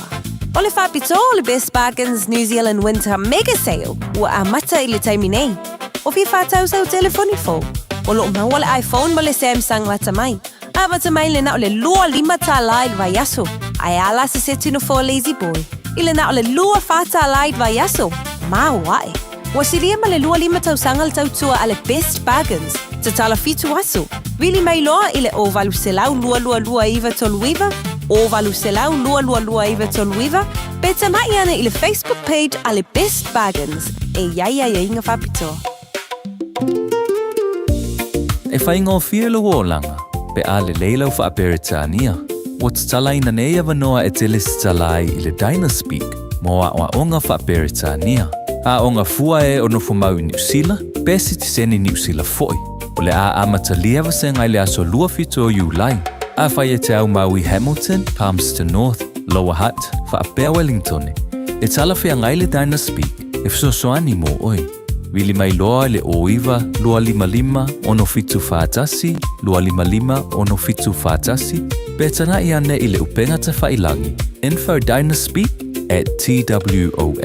O le whapito o le Best Bargains New Zealand Winter Mega Sale ua a mata i le taimi nei. O fi whātau sau telefoni fo. O lo maua le iPhone ma le Samsung wata mai. A wata mai le na o le lua lima tā laid vai aso. Ai ala se se tuna fo lazy boy. I le na o le lua whātā laid vai aso. Ma wae. Wa siria ma le lua lima tau sanga le tau tua a le Best Bargains. Ta tala fitu aso. Vili mai loa i le o valu selau lua lua lua iwa toluiva. O valu selau lua lua lua iwa toluiva. Pe tamai ana i le Facebook page a le Best Bargains. E iai ai inga whapitoa. E whainga o fia lo langa, pe a le leilau wha aperitania. O tatala ina nei avanoa e te lisi talai i le Dynaspeak, mo a onga wha aperitania. A onga fua e ono fumau i New Zealand, pe si ti seni New Zealand foi. O le a amata liava se ngai le aso lua fito o Iulai. A whai e te au mau i Hamilton, Palmerston North, Lower Hutt, wha apea Wellington. E tala whia ngai le Dynaspeak, e fsosoani mo oi. Vili mai loa le oiva, lua lima lima, ono fitu whātasi, lua lima lima, ono fitu whātasi, betana i ane i le upenga te whailangi. Info Dynaspeak at twoa.ac.nz.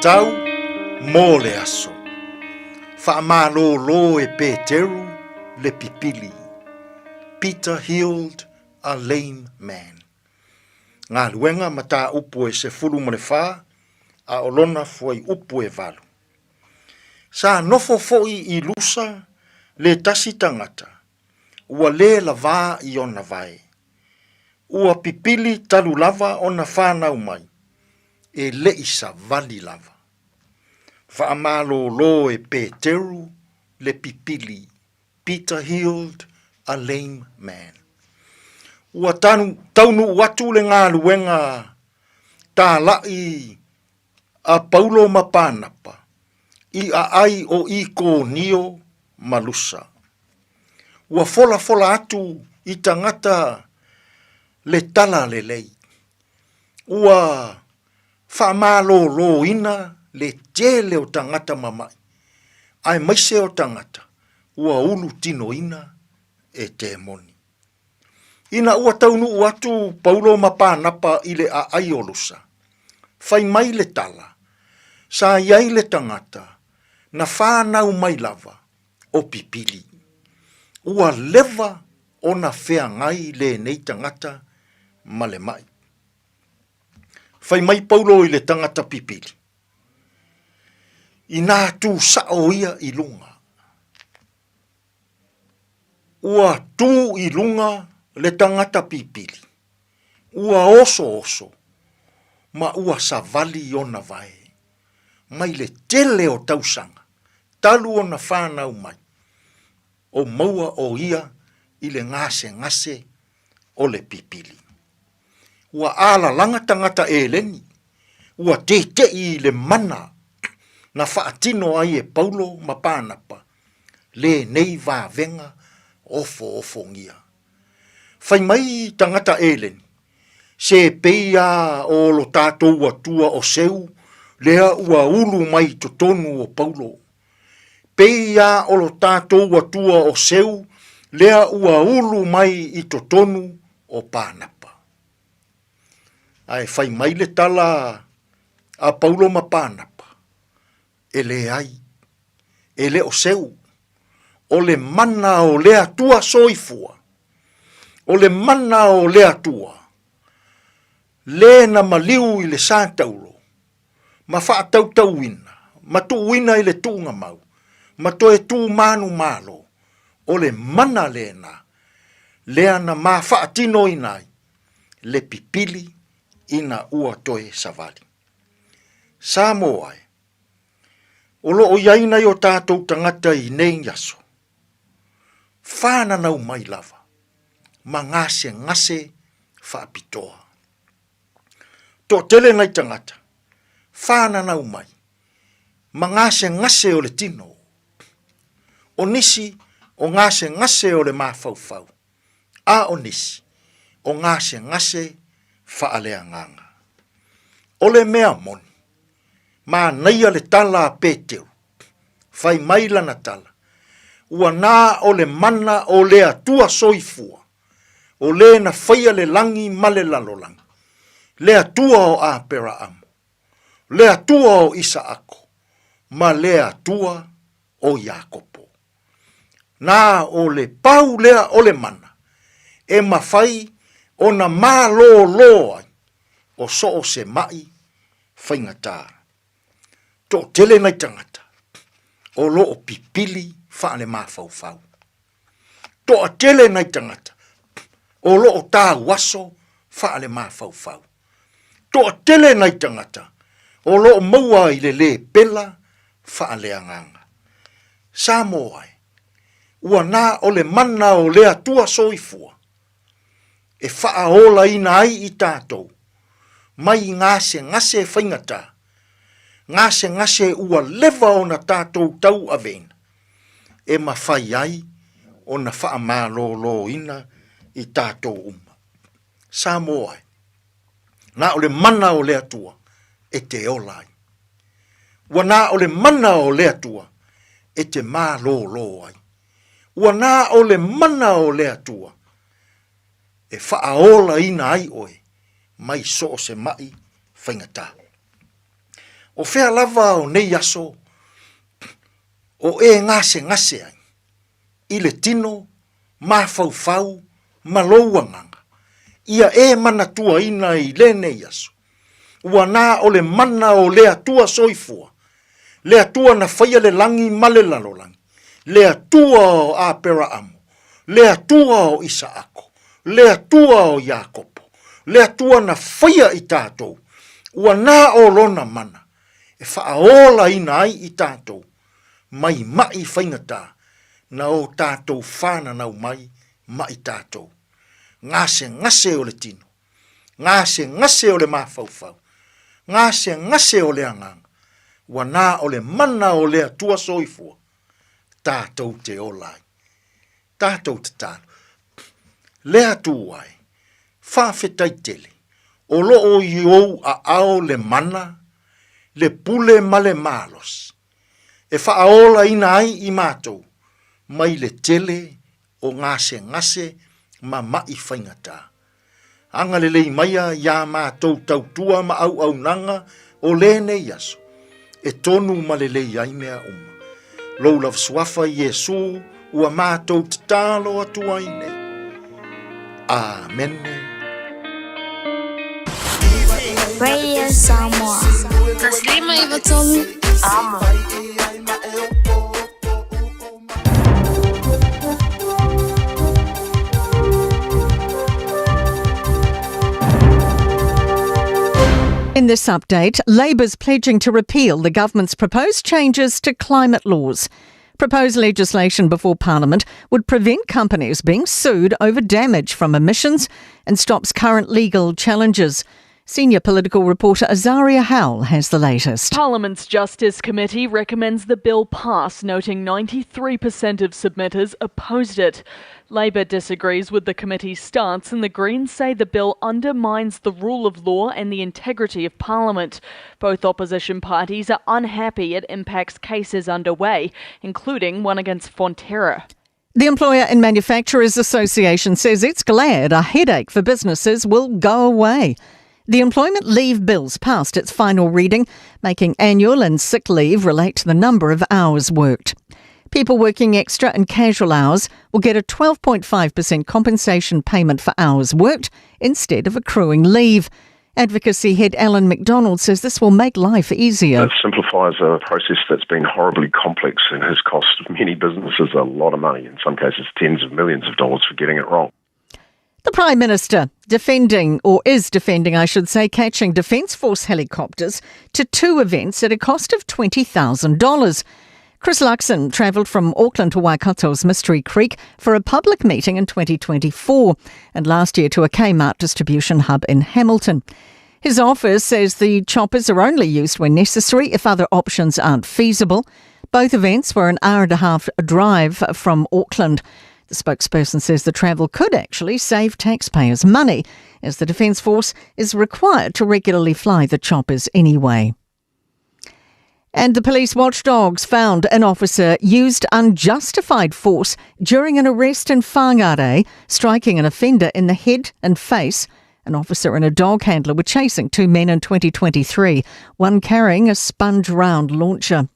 Tau mō le aso. Whaamālōlō e Pēteru le pipili. Peter healed a lame man. Ngā luenga mata upu e se fulu mo le whā, a olona foi upu e valu. Sa nofo foi i lusa le tasi tangata, ua le la vā i ona vai. Ua pipili talu lava ona whānau mai, e le isa vali lava. Whaamālōlō e Pēteru le pipili. Peter healed a lame man. Ua taunu watu le ngā luenga tā lai a Paulo Mapanapa i a ai o i ko nio malusa. Ua fola atu i tangata le tala le lei. Ua whaamālōlō ina le tele o tangata mamai. Ai maise o tangata, ua ulu tino ina e te moni. Ina ua taunu atu Paulo Mapanapa i le a aiolusa. Fai mai le tala, sa iai le tangata, na whānau mai lava o pipili. Ua leva o na whea ngai le nei tangata ma le mai. Fai mai Paulo i le tangata pipili. I nā tū sao ia i lunga. Ua tū i lunga le tangata pipili. Ua oso, ma ua savali ona vai. Mai le tele o tausanga, talu ona whānau mai. O maua o ia i le ngase o le pipili. Ua ala langa tangata e leni. Ua te i le mana. Na whaatino ai e Paulo Mapanapa, le nei vā venga ofo ngia. Whai mai tangata elen, se peia o lo tātou atua o seu, lea ua ulu mai to tonu o Paulo. Peia o lo tātou atua o seu, lea ua ulu mai i to tonu o Pānapa. Ai fai mai le tala a Paulo ma Pānapa. E le ai, e le o seu, o le mana o le atua soifua, o le mana o le atua, le na maliu i le sātaulo, ma wha tautauina, ma tuuina i le tuunga mau, ma toe tū manu malo, o le mana le na, lea na ma wha tino inai, le pipili ina ua toe savali. Samoa e, o lo o iaina i o tātou tangata i nei yaso, whāna nau mai lava, ma ngase whaapitoa. Tō tele ngai tangata, whāna nau mai, ma ngase o le tino, o nisi o ngase o le mawhauwhau, a o nisi o ngase whaalea nganga. O le mea moni, ma naia le tala a pēteu, whai maila na tala, ua nā o le mana o le atua soifua, o le na whaia le langi ma le lalolangi, le atua o a pera amo, le atua o Isaako, ma le atua o Iakopo. Nā o le pau lea o le mana, e mawhai o na mā lo ai, o so o se mai whaingatā. Tō tele nei tangata, o lo o pipili whaane mawhauwhau. Tō a tele nei tangata, o lo o tā waso whaane mawhauwhau. Tō a tele nei tangata, o lo o maua i le pela whaale anganga. Samoa e, ua nā o le mana o le atua soifua, e whaaola ina ai i tātou, mai ngase whaingata, ngase ua lewa o na tātou tau avena, e mawhai ai o na whaamālo ina i tātou uma. Samoa, nā o le mana o le atua, e te olai. Ua nā o le mana o le atua, e te mālo ai. Ua nā o le mana o le atua, e whaaola ina ai oe, mai so o se mai whaingata. O whea lava o nei aso, o e ngase ai, i le tino, mawhauwhau, malouanganga, ia e mana tua ina i le nei aso. Ua nā o le mana o le atua soifua, le atua na whaia le langi ma le lalolangi, le atua o a pera amo, le atua o Isaako, le atua o Iakopo, le atua na whaia i tātou, ua nā o lona mana, e whaaola ina ai i tātou, mai whaingata, na o tātou whāna nau mai tātou. Ngase o le tino, ngase o le mawhauwhau, ngase o le anganga, ua nā o le mana o le atua soifua, tātou te olai, tātou te tālu. Le atuai, whawhetai tele, o loo i ou a ao le mana, le pule ma le malos, e whaaola ina ai i mātou, mai le tele o ngase ma mai whaingata. Anga le lei maia ia mātou tautua ma au nanga o le nei aso, e tonu ma le lei ai mea uma. Lou lava suafa Iesu ua mātou te tālo atua i nei. Amen. Radio Samoa. Taslima ivatolu. Amo. In this update, Labour's pledging to repeal the government's proposed changes to climate laws. Proposed legislation before Parliament would prevent companies being sued over damage from emissions and stops current legal challenges. Senior political reporter Azaria Howell has the latest. Parliament's Justice Committee recommends the bill pass, noting 93% of submitters opposed it. Labor disagrees with the committee's stance, and the Greens say the bill undermines the rule of law and the integrity of Parliament. Both opposition parties are unhappy it impacts cases underway, including one against Fonterra. The Employer and Manufacturers Association says it's glad a headache for businesses will go away. The employment leave bill's passed its final reading, making annual and sick leave relate to the number of hours worked. People working extra and casual hours will get a 12.5% compensation payment for hours worked instead of accruing leave. Advocacy head Alan McDonald says this will make life easier. It simplifies a process that's been horribly complex and has cost many businesses a lot of money, in some cases tens of millions of dollars for getting it wrong. The Prime Minister is defending, catching Defence Force helicopters to 2 events at a cost of $20,000. Chris Luxon travelled from Auckland to Waikato's Mystery Creek for a public meeting in 2024 and last year to a Kmart distribution hub in Hamilton. His office says the choppers are only used when necessary if other options aren't feasible. Both events were an hour-and-a-half drive from Auckland. The spokesperson says the travel could actually save taxpayers money, as the Defence Force is required to regularly fly the choppers anyway. And the police watchdogs found an officer used unjustified force during an arrest in Whangare, striking an offender in the head and face. An officer and a dog handler were chasing 2 men in 2023, one carrying a sponge round launcher.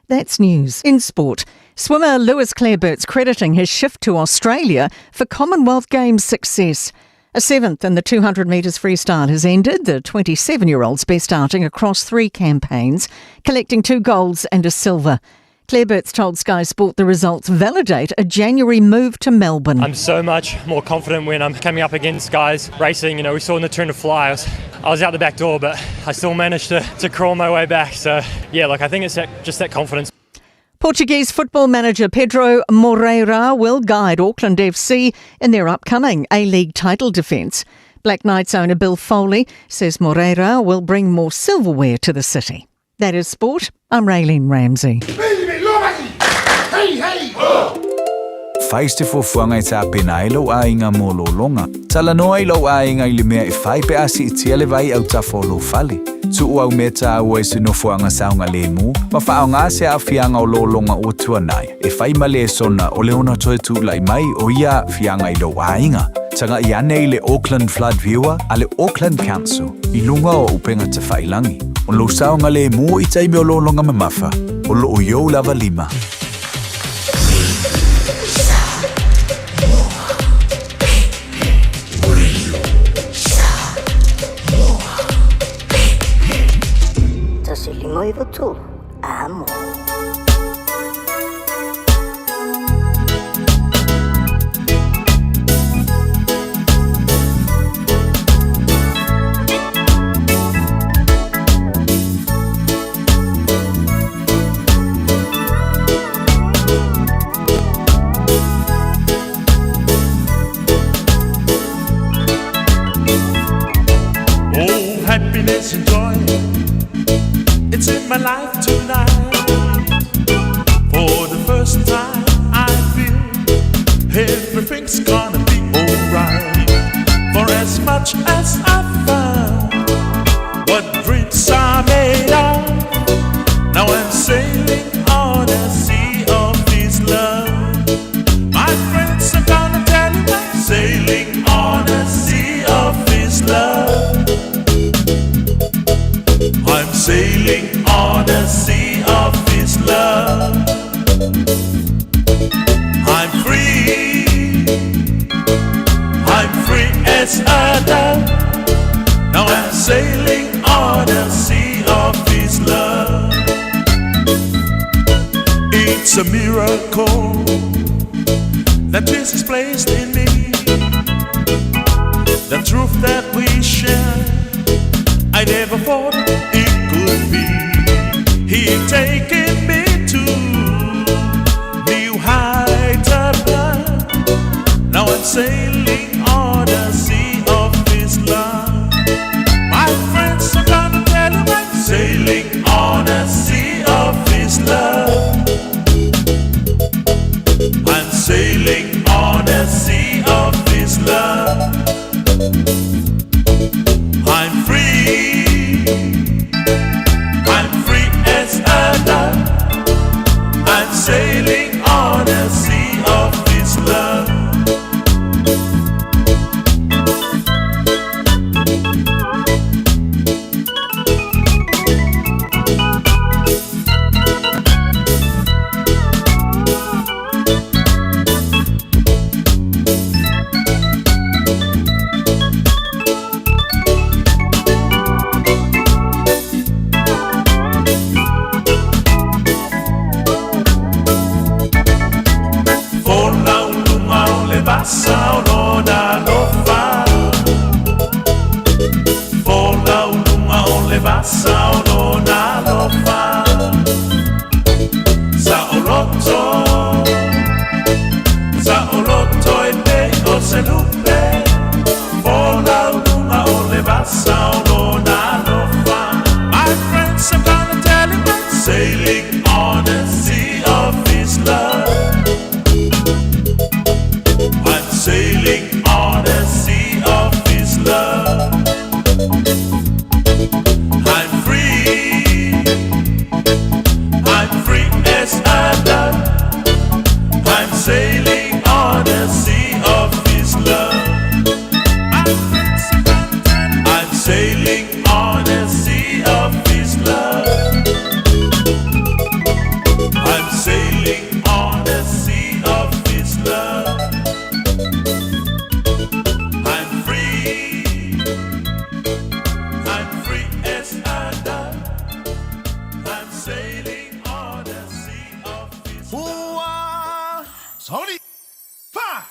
That's news. In sport, swimmer Lewis Clarebert's crediting his shift to Australia for Commonwealth Games success. A 7th in the 200 metres freestyle has ended. The 27-year-old's best starting across 3 campaigns, collecting 2 golds and a silver. Clarebert's told Sky Sport the results validate a January move to Melbourne. I'm so much more confident when I'm coming up against guys racing. We saw in the turn to fly, I was out the back door, but I still managed to crawl my way back. So, I think it's just that confidence. Portuguese football manager Pedro Moreira will guide Auckland FC in their upcoming A-League title defence. Black Knights owner Bill Foley says Moreira will bring more silverware to the city. That is sport. I'm Raylene Ramsey. Faiste fuanga I tā pena I lau ainga mō longa. Tala noa I lau ainga I le mea I whai pe asi I tia le vai au ta wholo whale. Tu au me tā ua I sino fuanga saunga le mu. Ma whao ngā se a whianga o longa o tuanai. E whai ma le sona o le ona toe tu lai mai o ia whianga I lau ainga. Tanga I ane I le Auckland Flood Viewer a le Auckland Council. I lunga o upenga te whailangi. O lo saunga le mu I taime o longa me mafa. O lo o yo lava lima. Noivo tu, amo. Oh, happiness and joy. It's in my life tonight. For the first time I feel everything's gonna be alright. For as much as I found what dreams are made of, now I'm sailing on a sea of this love. My friends are gonna tell you I'm sailing on a sea of this love. I'm sailing on a sea of His love. I'm free as a dove. Now I'm sailing on a sea of His love. It's a miracle that Jesus placed in me. The truth that we share, I never thought it could be. He taken me to new heights of love. Now I'm sailing on a sea of His love. My sailing on a sea of His love. I'm sailing on a sea of His love. I'm sailing on a sea of His love. I'm free as a dove. I'm sailing on a sea of His love. Sorry. Fa.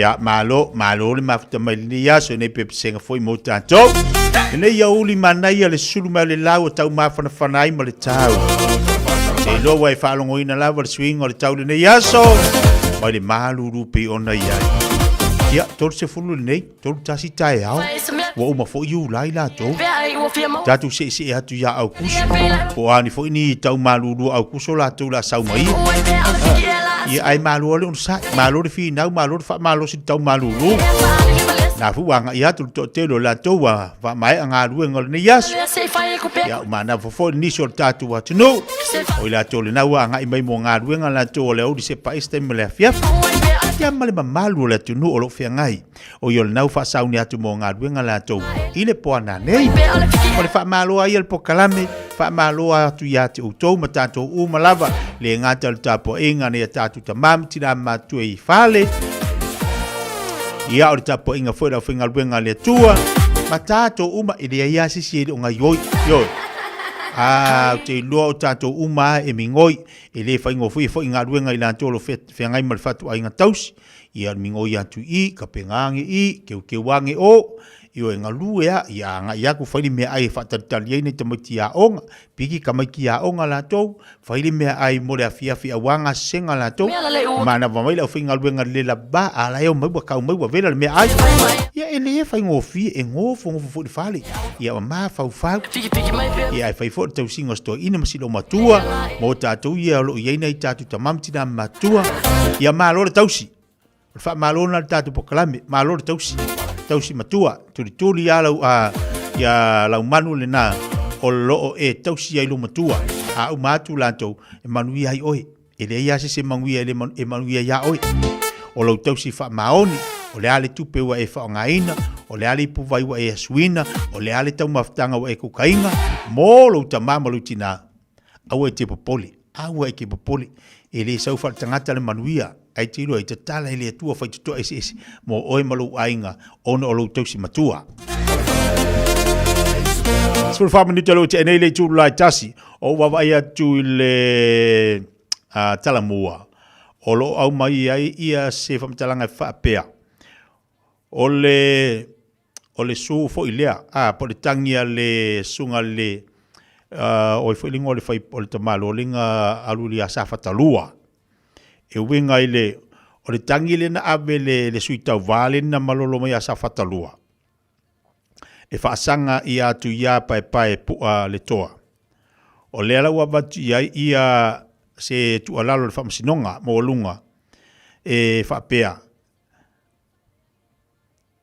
ia malo le mafuta mai ni ya so nei pepsenga foi mo tatou nei ia uli manai le sulu mai le lau tau mafana fanai ma le tau se lo wai falongo ina lava le swing o le tau le nei aso mai le malu rupi ona ia Ia, tolu se fulu nei, tolu tasi tae au. Wa uma fo iu lai la tau. Tatu se atu ia au kusu. O ani fo ini tau malulu au kusu la tau la sau mai. Ia ai malulu le unsai. Malulu fi nau, malulu fa malulu si tau malulu. Na fu wanga ia tu to te lo la tau wa mai anga lu ngol ni yas. Ya mana fo ni so tatu wa tino. O la tau le na wa anga mai mo nga lu ngala tau le o di se pa este me le fiaf. Ya male malu le tunu o lo fia ngai. O yo nau fa sauni atu mo nga duenga la tau. Ile po ana nei. O le fa malo ai el po kalame. Fa malo atu ya te utou matato u malava. Le ngata le tapo inga ne tatu tamam tina matu e fale. Ia o le tapo inga fuera o finga duenga le tua. Matato uma ile ia sisi o nga yoi. Te loa o tātou uma e mingoi e le whaingo fui ngā ruenga i la tōlo whengai mal fatu a inga tausi i ar mingoi atu I, ka pengange I, ke wange o i o e ngā lue i a ngā iaku whaili mea ai whataritali ei nei tamaiti a onga piki ka maiki a onga la tōu whaili mea ai mo rea fiafi a wanga senga la tōu mana wamaila o whainga ruenga le la ba a la eo maua kau maua vela le mea ai ia e le e whaingo fie e ngofo furi whale ia o maa whau ia e whaifo tau singo sto ina masilo matua mo tātou ia o lo ieina I tātou tamamtina matua ia maa lore tausi wha maa lore na tātou pokalame maa lore tausi matua turi ia lau ia lau manu le nā o loo e tausi ia ilo matua a umatu lantou e manui ai oe e le ia se manui e manui ia oe o lau tausi wha maoni o le ale tupe ua e whaongaina o le ale ipuwai ua e asuina o le ale tau maftanga ua e kukainga mo lau tamama lau tina au e te popoli au e ke popoli e le sau wha tangata le manuia ai tiro ai te tala e le atua whai tutoa esi mo oe malu ainga ono o lau tausi matua Sura wha minuta lau te enei le tūru lai tasi o wawai atu le talamua o lo au mai ai ia se whamtalanga whaapea o le su fo ilea po le tangia le sunga le o fo lingo le fai o le tamalo linga aluli a safatalua e winga ile o le tangi le na ave le suita vale na malolo mai a safatalua e faasanga ia tu ia pai pu le toa o le ala wa ia se tu alalo le famasinonga mo lunga e whapea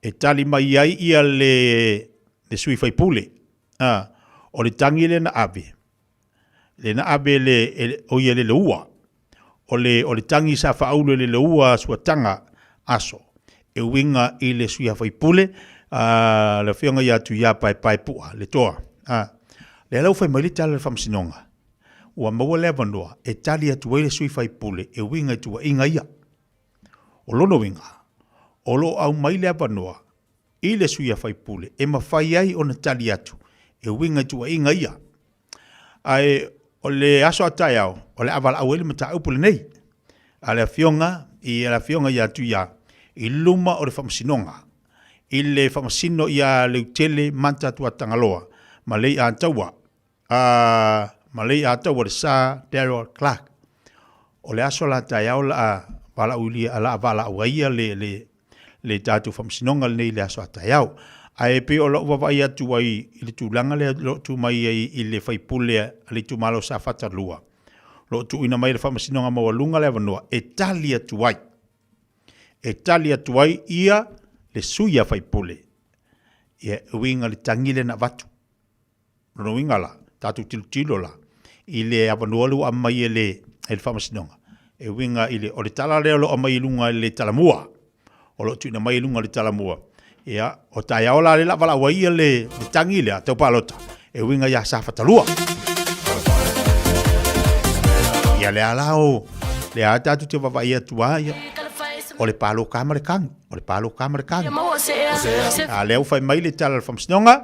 e tali mai ai ia le sui fai pule o le tangi le na ave o ia le ua o le tangi sa whaaulo le ua suatanga aso e winga I le sui fai pule le whionga ia tu ia pai pua le toa le alau fai mai le tala le famasinonga ua maua lea vanua e tali atu le sui fai pule e winga I tua inga ia o lono winga o lo au mai lea vanua I le sui fai pule e mawhai ai o na tali atu e winga I tua inga ia ai o le aso atai au o le avala au ele mata upule nei a le fionga ia tu ia I luma o le whamasinonga I le whamasino ia le utele manta tua tangaloa ma lei a taua Malay atau le sa Daryl Clark o le aso la tai au la vala uli ala vala uia le tatu famsinonga nei le aso tai au ai pe o lo wa ia tu ai le tulanga le lo tu mai I le fai pule le tu malo sa fatalua lo tu ina mai le famsinonga mo lunga le vanua Italia tu ai ia le suia fai pule ia winga le tangile na vatu no winga la tatu tilo la ile avanualu amai ele famasinonga e winga ile o le tala le lo amai lunga le talamua o lo tuina mai lunga le talamua ia o tai ola le vala wai le tangile a te palota e winga ya sa fatalua ia le alao le ata tu te va ia tua ia o le palo kamare kang a le fai mai le tala famasinonga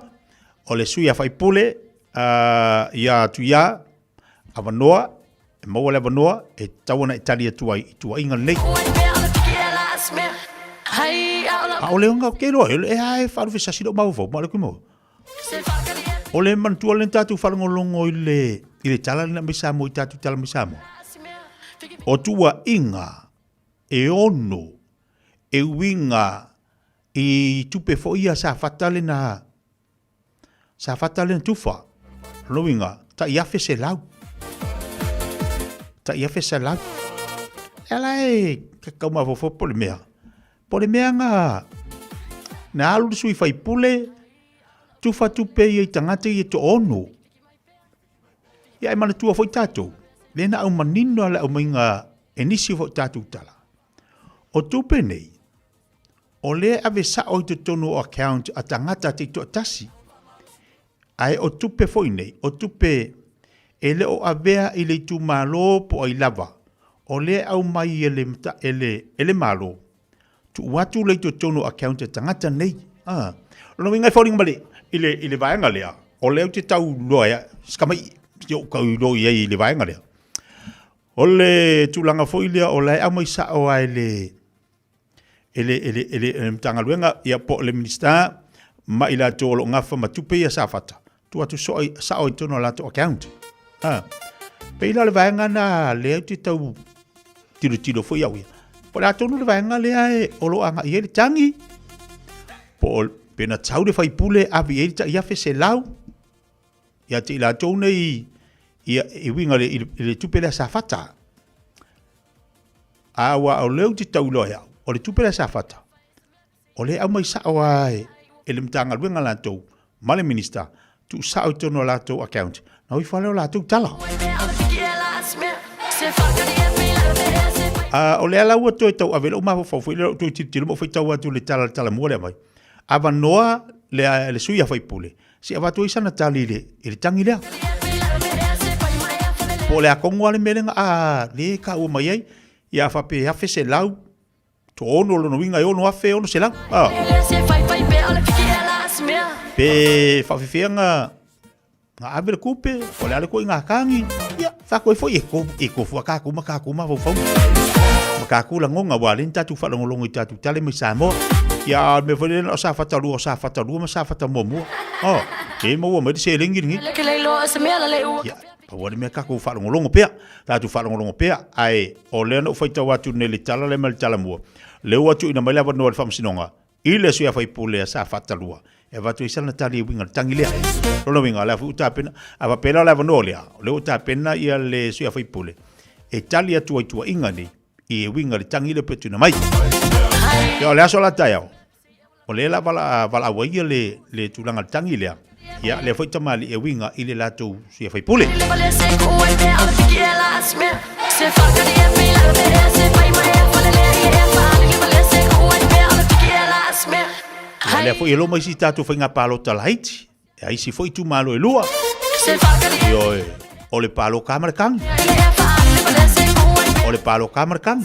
o le suia fai pule ia tu ia avanoa e maua le avanoa e tawana Italia tua inga nei a o le unga ke loa e ai wharu fisasi do mau fo ma le kumo o le mantua le tatu whalongolongo I le tala na misamo I tatu tala misamo o tua inga e ono e winga I tupe fo ia sa fatale na tufa. Loinga, ta iafe se lau. Ta iafe se lau. Ela ka kauma fo pole mea. Pole mea nga na alu sui fai pule tufa tupe i tangata i to ono. Ia e mana tua foi tātou. Lena au manino ala au mainga enisi foi tātou tala. O tupe nei, o le ave sa o te tonu o account a tangata te to tasi. Ai o tupe foi nei, o tupe ele o avea i le tu malo po ai lava. O le au mai ele malo. Tu watu le to tonu account a tangata nei. Lo mingai fōring male, ile vaenga lea. O leo te tau loa, skamai, yo kau lo ye le vaenga lea. O le tulanga foi lea o lai amai sa o ai ele mtangaluenga ia po le minister ma ila tolo ngafa matupe ia safata. Tu atu sa o tono la to account. Pe ila le vaenga na leo te tau tiro foi au ia. Po la tonu le vaenga lea e o lo anga ia le tangi. Po pena tau le fai pule avi e ta ia fe se lau. Ia te ila tonu ia e winga le tupe le safata. Awa o leo te tau loa iau. O le tupe le safata. O le au mai sa o ai. E le mtanga luenga lato. Ma le minister. Tu sa o tono lato account. Na ui whale o lato tala. O le ala ua toi tau avela. O maho fau fai leo toi tiro mo fai tau atu le tala mua le mai. Ava noa le sui a fai pule. Si ava toi sana tali le tangi lea. Po le akongo ale melenga le ka ua mai ai. Ia whape hafe se lau. To ono lo no winga e ono hafe ono se lau. Pe whawhewhia nga awele kupe. O le ale ko i ngā kangi. Ia, whako e fwoi e ko fua kākuma vau fau. Ma kākula ngonga wale tatu whalongolongo i tatu tale mai Samoa. Ia me fwoi o sa whatarua ma sa whatamomua. E maua mai se ringi ringi. Ia. Wale mea kako whalongolongo pea. Tātu whalongolongo pea. Ai, o lea no whaitau atu ne le tala le mele tala mua. Leo atu ina mai lawa noa le whamsinonga. I le sui a whaipulea sa whatalua. E watu i sana tali e winga le tangi lea. Rono winga, lea fu utapena. Awa pena lawa noa lea. Leo utapena ia le sui a whaipule. E tali atu aitua inga ni. I e winga le tangi le petu na mai. Ia lea sola taiao. O lea la vala awa ia le tulanga le tangi lea. Ia le foi tamali e winga i le lato sui a whaipule. Le foi lo mai si tatu foi nga palo talaiti. E ai si foi tu malo e lua. Io o le palo kamera kang. O le palo kamera kang.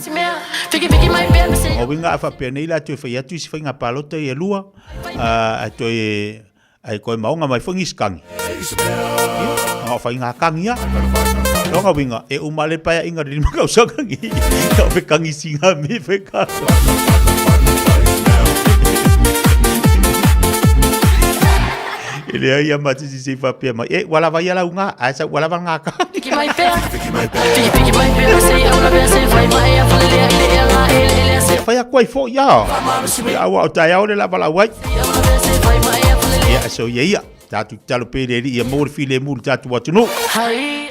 O winga fa pene la tu foi atu si foi nga palo te e lua. Ato e ai koe maunga mai foi ngiskangi. O foi nga kangia. Longa winga e umale pa inga di makau sakangi. Ka fe kangi singa me fe ka. Ele aí a mati se Fiafia Mai. E wala vai ala unga, asa wala vai ngaka. Fiki mai pea. Fai a koi fo ya. Ya wa ta ya ole la bala wai. Ya so ya. Tatu talo pele ia mo file mu tatu watu no.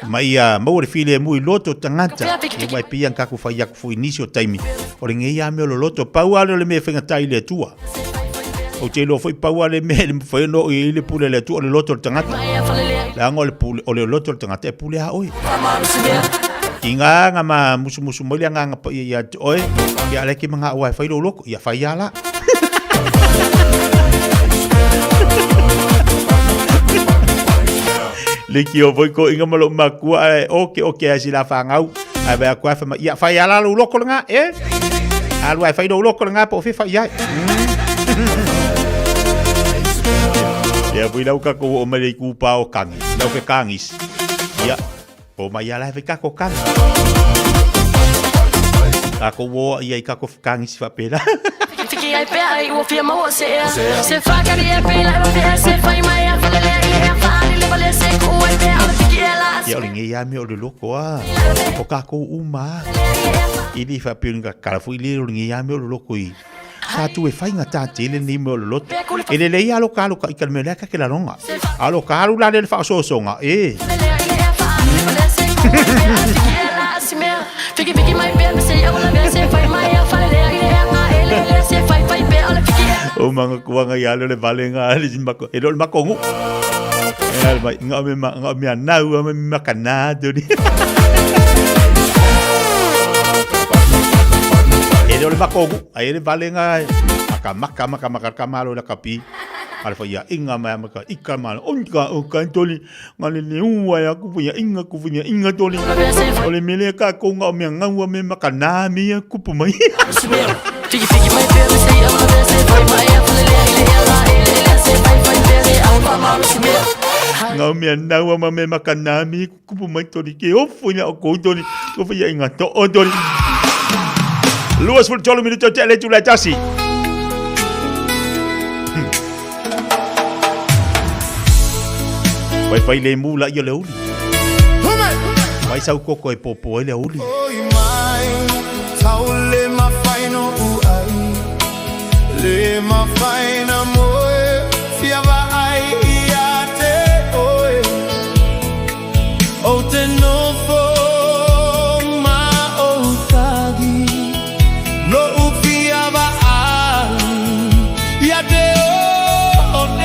Mai mo file mu loto tangata. E mai pia ka ku fai ak fu inicio time. Ore nge ya me lo loto pau ale le me fenga tai le tua. O te lo foi pau ale me foi no i le pule le tua le loto tangata. La ngo le pule o le loto tangata e pule a oi. Inga nga ma musu mo le nga pa ya oi. Ya le ki manga wa fai lo loko ya fai ala. Le ki o voi ko inga malo makua oke asi la fangau. Ai ba kwa fa ya fai ala lo loko nga Alu ai fai lo loko nga po fi fai ya. Ya pui lau ka ko o mai ku pa o kangi. Lau ke kangis. Ya. O mai ala fe ka ko kangi. Ka ko wo ia ka ko kangis fa pela. Fiki ai pe ai o fi mo se. Se fa ka ri pe la pe se fai mai a fa le fa le vale se ko e pe ala fiki ela. Ya ringe ya mi o de loko a. O ka ko uma. Ili fa pinga ka fu ili ringe ya mi o loko i. sa tu e fai ngata tele ni mo lot. E le le alo ka i kan me le ka ke la longa. Alo ka alu la le fa so songa e. O mga kuanga yalo le valenga ali mako e lo makongu. E mai nga me na u me makana do ni. E lo makongu ai le valenga maka malo la kapi. Ala fa ya inga mai maka ikama onka toli ngale ni uwa ya ku punya inga toli. Ole mele ka ko nga me ngwa me makana mi ku pu mai. Ngau me na wa me makana mi ku pu mai toli ke o punya ko toli ko fa ya inga to toli. Luas ful cholo minuto tele chula tasi. Vai pai le mula ia le uli. Vai sau koko e popo e le uli. Oi mai, taule ma faino uai. Le ma faina moe, fiava ai ia te oe. O te nofo ma o tagi. No ufiava ai, ia te oe.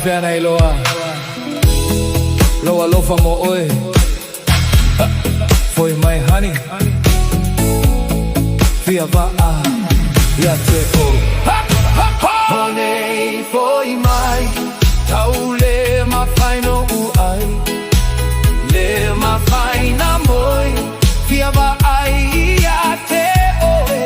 Fiana i loa lofa mo oe foi mai honey Fiafia ia te o honey foi mai taule ma faino uai le ma faina moi Fiafia ia te oe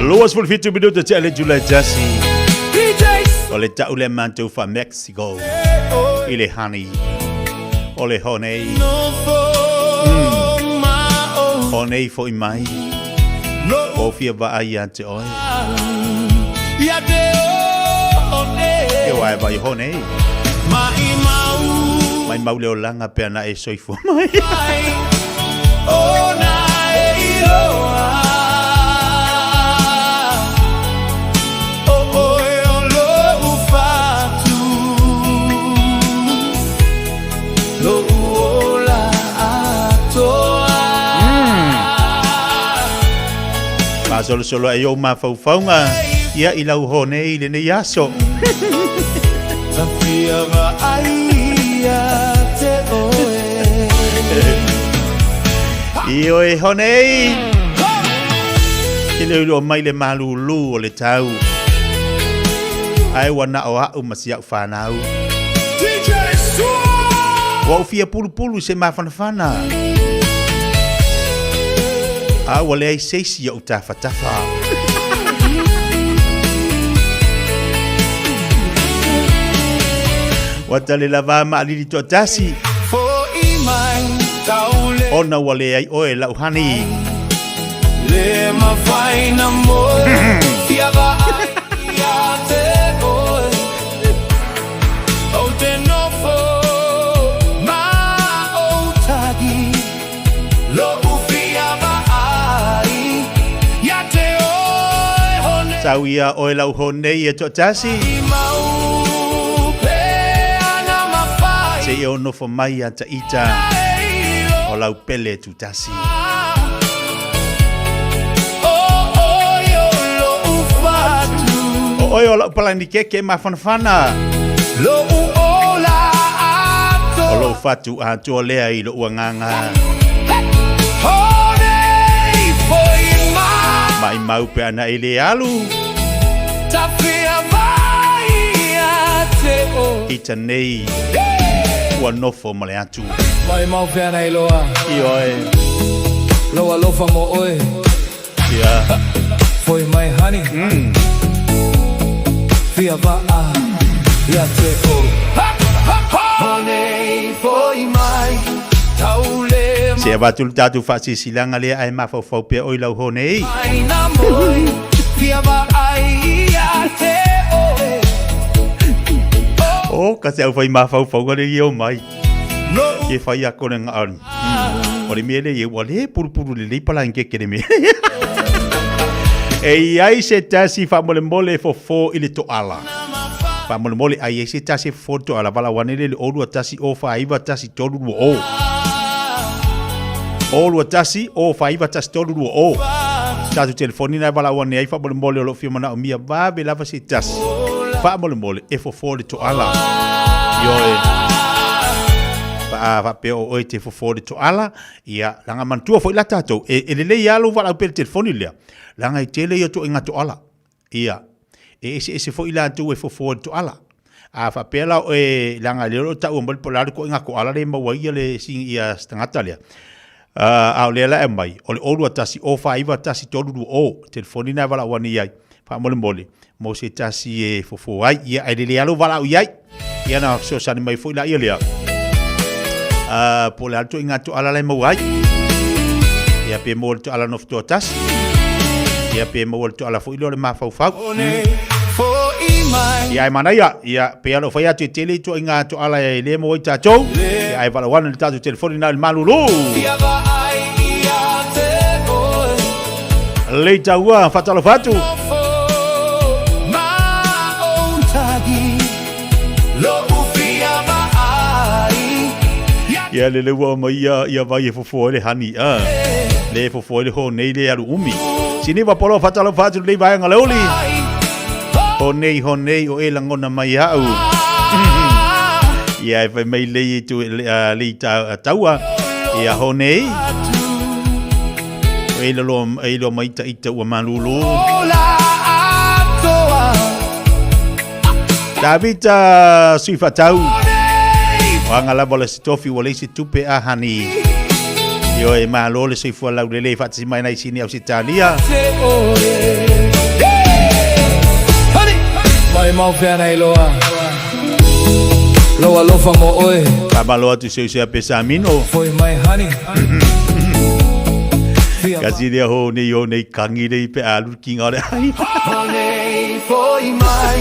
Luas full fit minuto tele July Jasi. Ole ta ule manto fa Mexico. Ile honey. Ole honei. Honei fo i mai. O fia ba ai ante oi. E wai ba i honei. Mai mau leo langa pe ana e soifu mai. Solo e o ma faufaunga ia i lau hone i le nei aso. I o e hone i le ulo mai le malulu o le tau. Ai wana o au masiau whanau. Wa ufia pulu se mafanafana. Wale ai seisi ya utafa. Watale lava maalili totasi. Ona wale ai oe la uhani. Le mafaina mo. Fiava ai ate oe. O te nofo. Ma o tagi. Lo Sauia o lau honei e totasi. Se i ono fo mai ata ita o lau pele tutasi. O oi o lau palani keke mafanafana. O lau fatu a tua lea i lo uanganga. Mai mau pe ana ele alu. Ita nei ua nofo male atu. Mai mau pe ana iloa. Ioe. Loa lofa mo oe. Ia. Foi mai honey. Fia va a. Ia te o. Honey foi mai. Taule. Se abatul tatu fasi silanga le ai mafau pe oi lau honei. O kasi au fai mafau ngare yo mai. Ke fai a kone ngaan. Ore mele ye wale puru le pala nke kene me. E ai se tasi fa mole fo ile to ala. Fa mole ai se tasi fo to ala bala wanele le olu tasi o fa iba tasi tolu o. Olu tasi o fa iba tasi tolu o. Tatu telefoni na bala wane ai fa mole lo fi mana o mia ba be lava se tasi. Fa mole e fo le to ala. Yo e. Fa pe o te fo le to ala ia langa mantua fo ila tato e le ia lo vala pe telefoni le. Langa i tele yo to inga to ala. Ia. E se fo ila tu e fo to ala. A fa pela e langa le lo ta o mbal polar ko inga ko ala le ma wai le sing ia stangata le. A le la e mai o le olu tasi o fa iva tasi tolu o telefoni na vala wani ai. Fa mole. Mo se tasi e fo ai ia ai le alo vala ai. Ia na so sani mai fo ila ia le. Po le alto inga to ala le ma wai. Ia pe mo to ala no to tasi. Ia pe mo to ala fo ilo le ma fau. Ia ai mana ia pe alo fa ia te tele to inga to ala e le mo ita to. Ia ai vala wana le tatu telefoni na le malulu. Leita ua fatalo fatu. Ia le ua mai ia vai e fofo le hani a. Le fofo le ho nei le alu umi. Sini va polo fatalo fatu le vai ngaleoli. Ho nei o e langona mai au. Ia e vai mai le tu le taua. Ia ho nei. E lo mai ta ita ua malulu. Davita sui fatau. Wanga la bola stofi wale si tupe a hani. Yo e malo le sui fua lau lele fatsi mai nai sini au sitania. Mai mau pena iloa. Loa lofa mo oe Pamalo atu se pesa mino Foi my honey Kasi dia ho nei kangi nei pe alu kinga le ai Honey foi my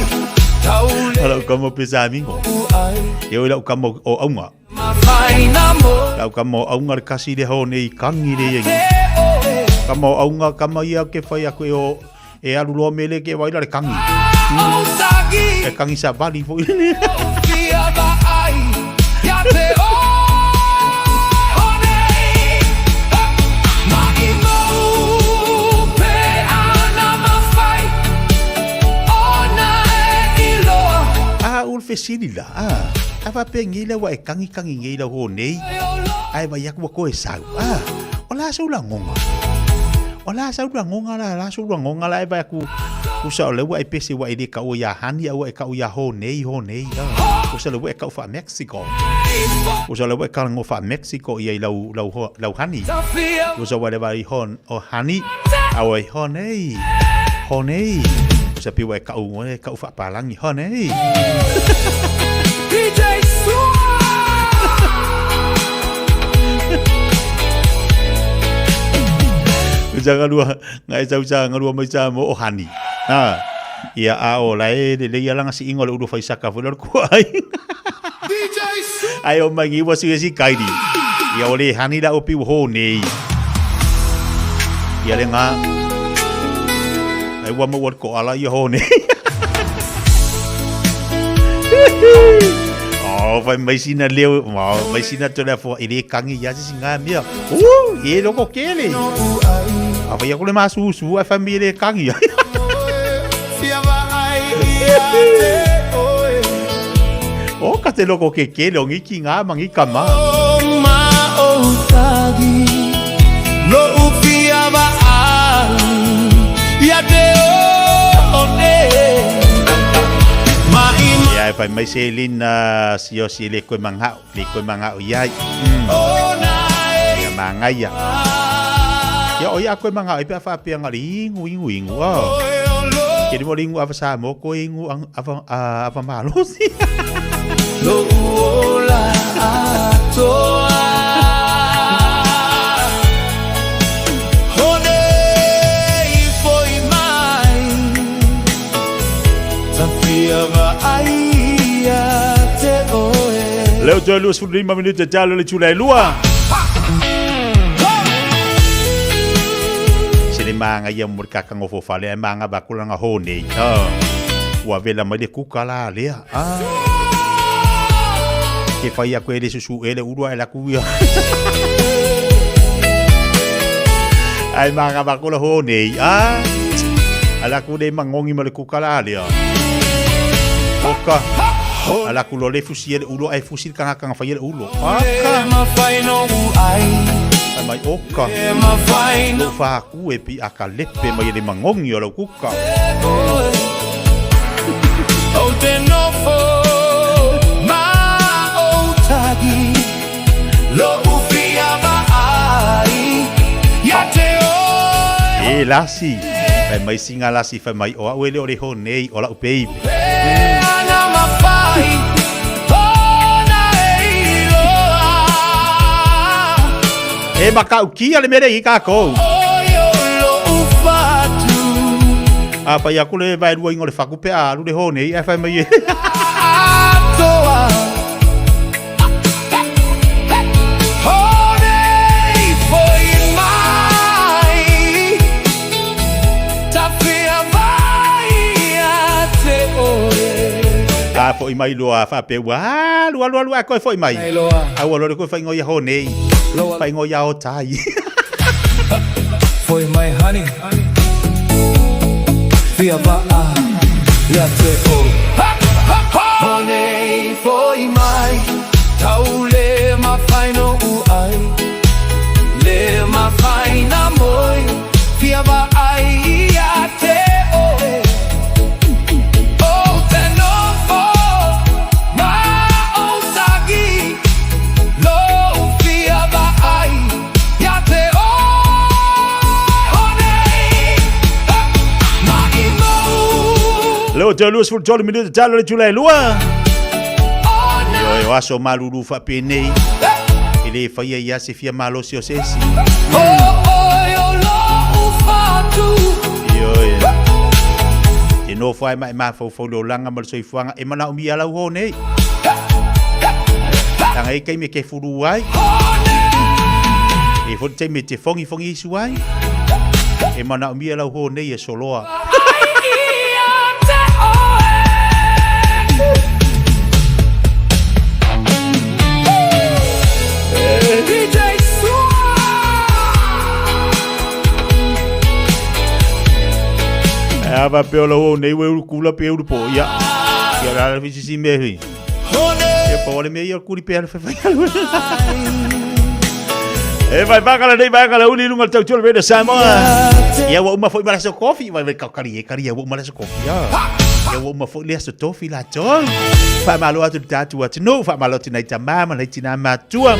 Taule Alo kamo pesa mino Yo ila kamo o aunga Mafaina mo Lau kamo aunga kasi dia ho nei kangi nei Kamo aunga kamo ia ke fai aku e alu lo mele ke waila le kangi E kangi sa bali fo Fiafia Mai Ya te o Fesili la ava pengile wa e kangi ngila ho nei ai ba yak wa ko e sau ola sau la ngonga la sau la ngonga la ba ku sa le wa e pese wa ide ka o ya hani wa e ka o ya ho nei ku sa le wa e ka fa Mexico ku sa le wa ka ngo fa Mexico ia lau hani ku sa wa le ba hon o hani awe ho nei sa pi wa ka o fa palangi ho nei DJ Jangan lupa ngai jauh ngalua mai mo ohani. Ia a o lai le lang si ingol udu faisaka fulor ku ai. Ai o mai wa si kaidi. Ia ole hani da opi ho nei. Ia le nga. Ai wa mo wat ko ala ia ho nei. Oh, vai mai sina leo, mai sina toda fo ile kangi ya singa mia. Ye lo ko kele. Apa ya kule masu su family kangi. Oh, kate lo ko kele ngi kinga mangi kama. Ma o tagi lo ufia ba ya te o ne. Ya fa mai selin sio si le ko mangha yai. Ya manga ya. Ya o ya ko mangha ipa fa pe ngali ingu. Jadi mo lingu apa sa mo ko ingu apa malo si. Lo ola toa. Leo tu lu 5 minit jalo le chulai lua. Sini manga ia murka kang ofo fale manga bakula nga hone. Wa vela mai de kukala le. Ke fai a kwele susu ele urua ela kuia. Ai manga bakula hone. Ala ku de mangongi male kukala le. Oka. Ala kulo le fusil ulo ai fusil kanga fai le ulo. Aka. Mai oka. Lo fa ku e pi aka lepe mai le mangongi o lo kuka. O te nofo ma o tagi lo ufia mai ya te o. E lasi. Fai mai singa lasi fai mai o le ore ho nei o la upei. E makau kia le mere i kako. Apa ya kule vai dua ingole faku pe a lu de hone e fa mai. Foi mai loa fa pe wa lu ko foi mai a wo lo ko fa ngo ya ho nei fa ngo ya o tai foi my honey Fiafia ya te o honey foi mai taule ma faino u ai le ma faina moi Fiafia ai ya te o Leo te luz ful 12 minutos jalo le chulai lua. Yo o aso malulu fa penei. Ele faia ia se fia malo si o sesi. Yo ya. E no fai mai ma fo lo langa mal soi fuanga e mana umi ala ho nei. Tanga e kai me ke furu ai. E fo te me te fongi suai. E mana umi ala ho nei e soloa. Ava peolo nei we kula pe u po ya. Ya la visi si mehi. Ya po le me ya kuri pe fa fa. E vai bagala nei bagala uni lunga tau tol veda Samoa. Ya wa uma foi mala so coffee vai ka kari ya wa mala so coffee ya. Ya wa uma foi le so tofi la tol. Fa malo atu tatu atu no fa malo tina tamama na tina matua.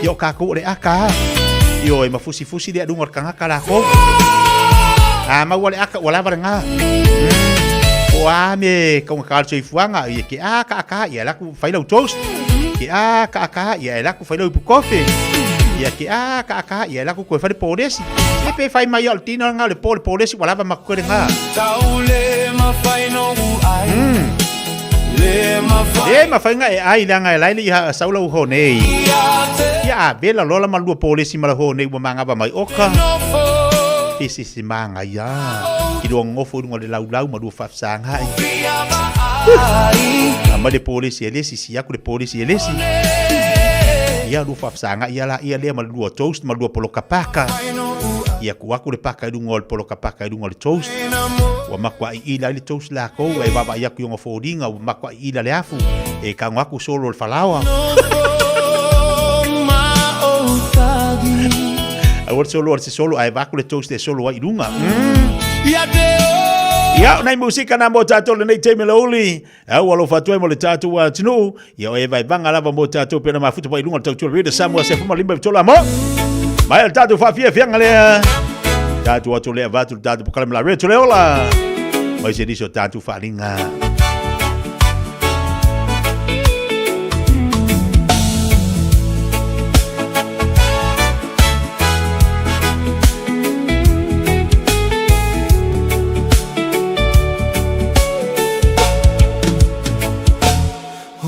Yo ka ko le aka. Yo e mafusi dia dungor kanga kala ko. Ma wale aka wala baranga. Wa me kong kal soi fuanga ye ki aka ya la ku fai lo toast. Ki aka ya la ku fai lo coffee. Ya ki aka ya la ku ko fai podesi. E pe fai mai altina nga le podesi wala ba makore nga. Taule ma fai no ai. Le ma fai nga e ai la nga lai ya saulo ho nei. Ya bela lola malu podesi mala ho nei wa manga ba mai oka. Fisi si manga ya. Kido ngofo ngole lau ma do fafsang hai. Amba de polisi elesi si aku de polisi elesi. Ya do fafsang ya la ia le ma do toast ma do polo kapaka. Ya ku aku de paka do ngol polo kapaka do ngol toast. Wa makwa ila le toast la ko e baba ya ku ngofo dinga wa makwa ila le afu. E ka ngaku solo le falawa. Awar solo ai vakule toast de solo wa irunga. Ya nai musika na mo tato le nei teme lauli. Au alo fatoi mo le tato wa tinu. Ya e vai banga lava mo tato pena mafuta pa irunga tau vede Samoa se fuma limba tola mo. Mai el tato fa fia ngale. Tato wa tole vatu tato po kalama la re tole ola. Mai se diso tato fa linga.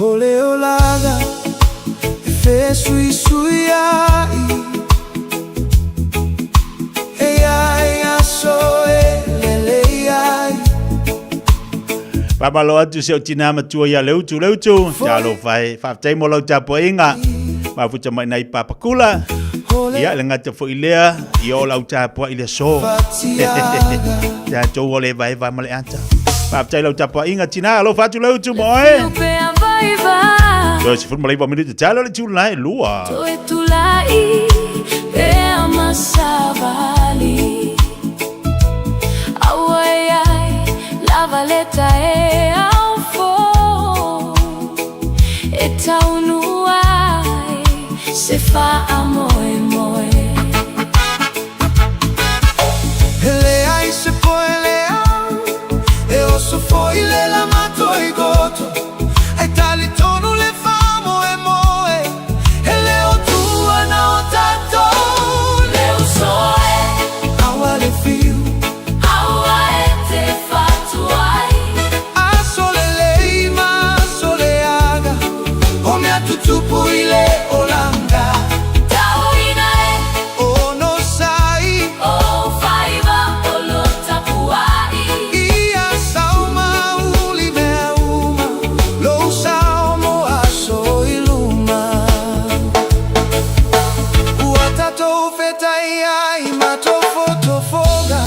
Ole olaga fe sui ai. Ai aso ele ai. Papa lo atu se utina matua ya leutu. Ya lo fai fa tai mo lo tapo inga. Ma futa mai nai papa kula. Ya lenga te fo ilea yo lo tapo ile so. Ya to ole vai male anta. Papa tai lo tapo inga tina lo fatu leutu mo Yo si fun malai ba minuto talo le tulai lua. To etulai pe amasavali. Awai lava leta e aufo. Etaunuai se fa amoe moe. Ele ai se poi le e oso foi le la mato i goto. Ai tali tono le famo e moe. Ele o tua na o tato. Le usoe Awa le fiu. awa ete fatuai. A sole le ima sole aga. O me atutupu ile olanga. Tauina e O no sai. o faiva o lo tapuai. Ia sauma uli mea uma. Lo saumo aso iluma. Ua tato feta ia ima to foto foga.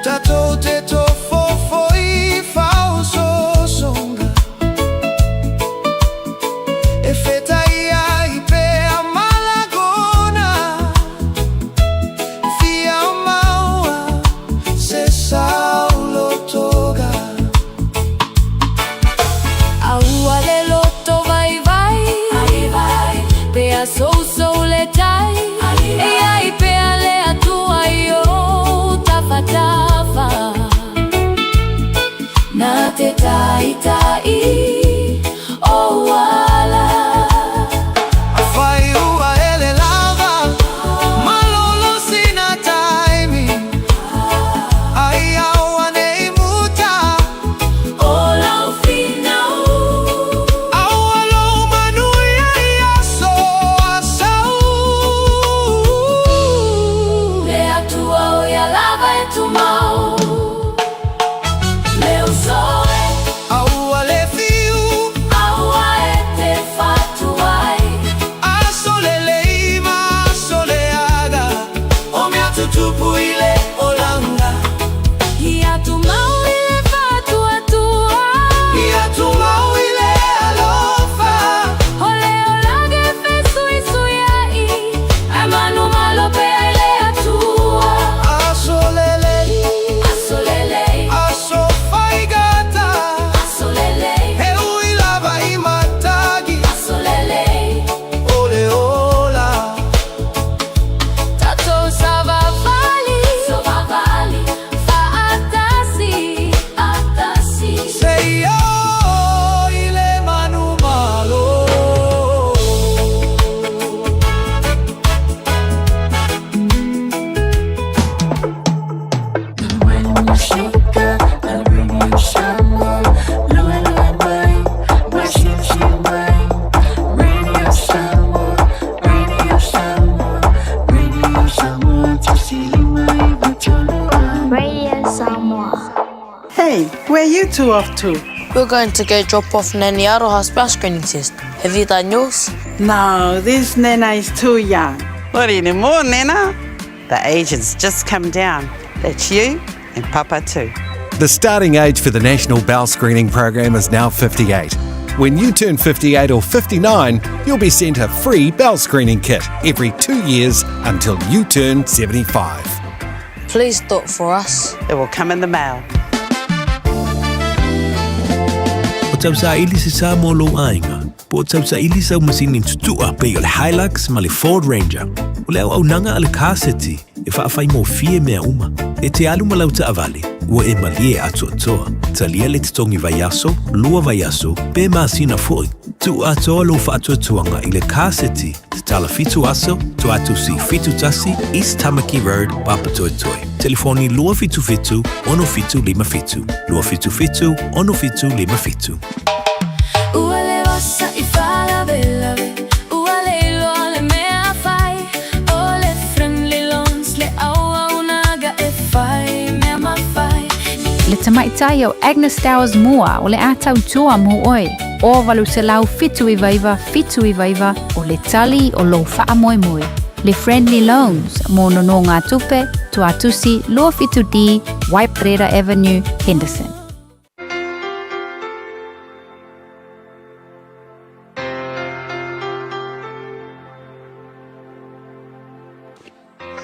Tato te to fofo i fao so songa. E feta ia i pe a malagona. Fia maua se saulo toga. Aua le loto vai vai. Pe a sou le tai. E ai pe a le atua io tafa tafa. Na te tai tai. Radio Samoa. Hey, where you two off to? We're going to go drop off Nanny Aroha's bell screening test. Have you done yours? No, this Nena is too young. Not anymore, Nena. The age has just come down. That's you and Papa too. The starting age for the National Bowel Screening Program is now 58. When you turn 58 or 59, you'll be sent a free bowel screening kit every 2 years until you turn 75. Please do it for us. It will come in the mail. O tau sa ili se sa mo lo ainga. Po tau sa ili sa masini tutua pe o le Hilux ma le Ford Ranger. O le au nanga ale kaseti e whaafai mo fie mea uma. E te alu ma lau ta avale. Ua e malie atu atoa. Talia le titongi vaiaso, lua vaiaso, pe masina foi. Tu atoa lo whaatu atuanga i le kaseti. Te tala fitu aso, tu atu si fitu tasi, East Tamaki Road, Papatoetoe. Telefoni lua fitu fitu, ono fitu lima fitu. Lua fitu fitu, ono fitu lima fitu. Ua le wasa I whala belawe. Ua le loa le mea whai. O le friendly loans le aua unaga e whai mea mawhai. Le tamaitai o Agnes Towers mua o le atau tua mo oi. O walu se lau fitu I vaiva o le tali o lo wha moe moe. Le Friendly Loans mo nono ngā tupe, tuatusi, Lua Fitu D, Waiparera Avenue, Henderson.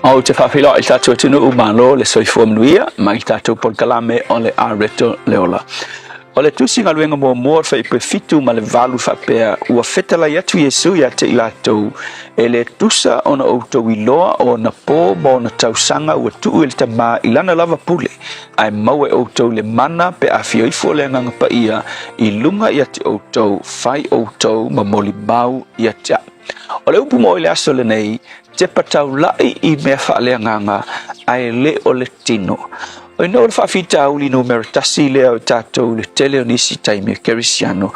O te whawhila I tātou tunu umalo le soifua mnuia, mai tātou polkalame o le areto leola. O le tusi ngā luenga mua mua whai pe fitu ma le valu whapea ua whetala I atu Yesu I te I lātou e le tusa o na outou I loa o na pō mo na tausanga ua tuu e le tamā I lana lava pule ai mau e outou le mana pe a fioifo le nganga pa ia I lunga I ate outou whai outou ma moli mau I ate o le upu mo I le aso le nei te patau lai I mea whaalea nganga ai le o le tino o ino le whawhita uli no meritasi lea o tātou le tele o nisi taimi o kerisiano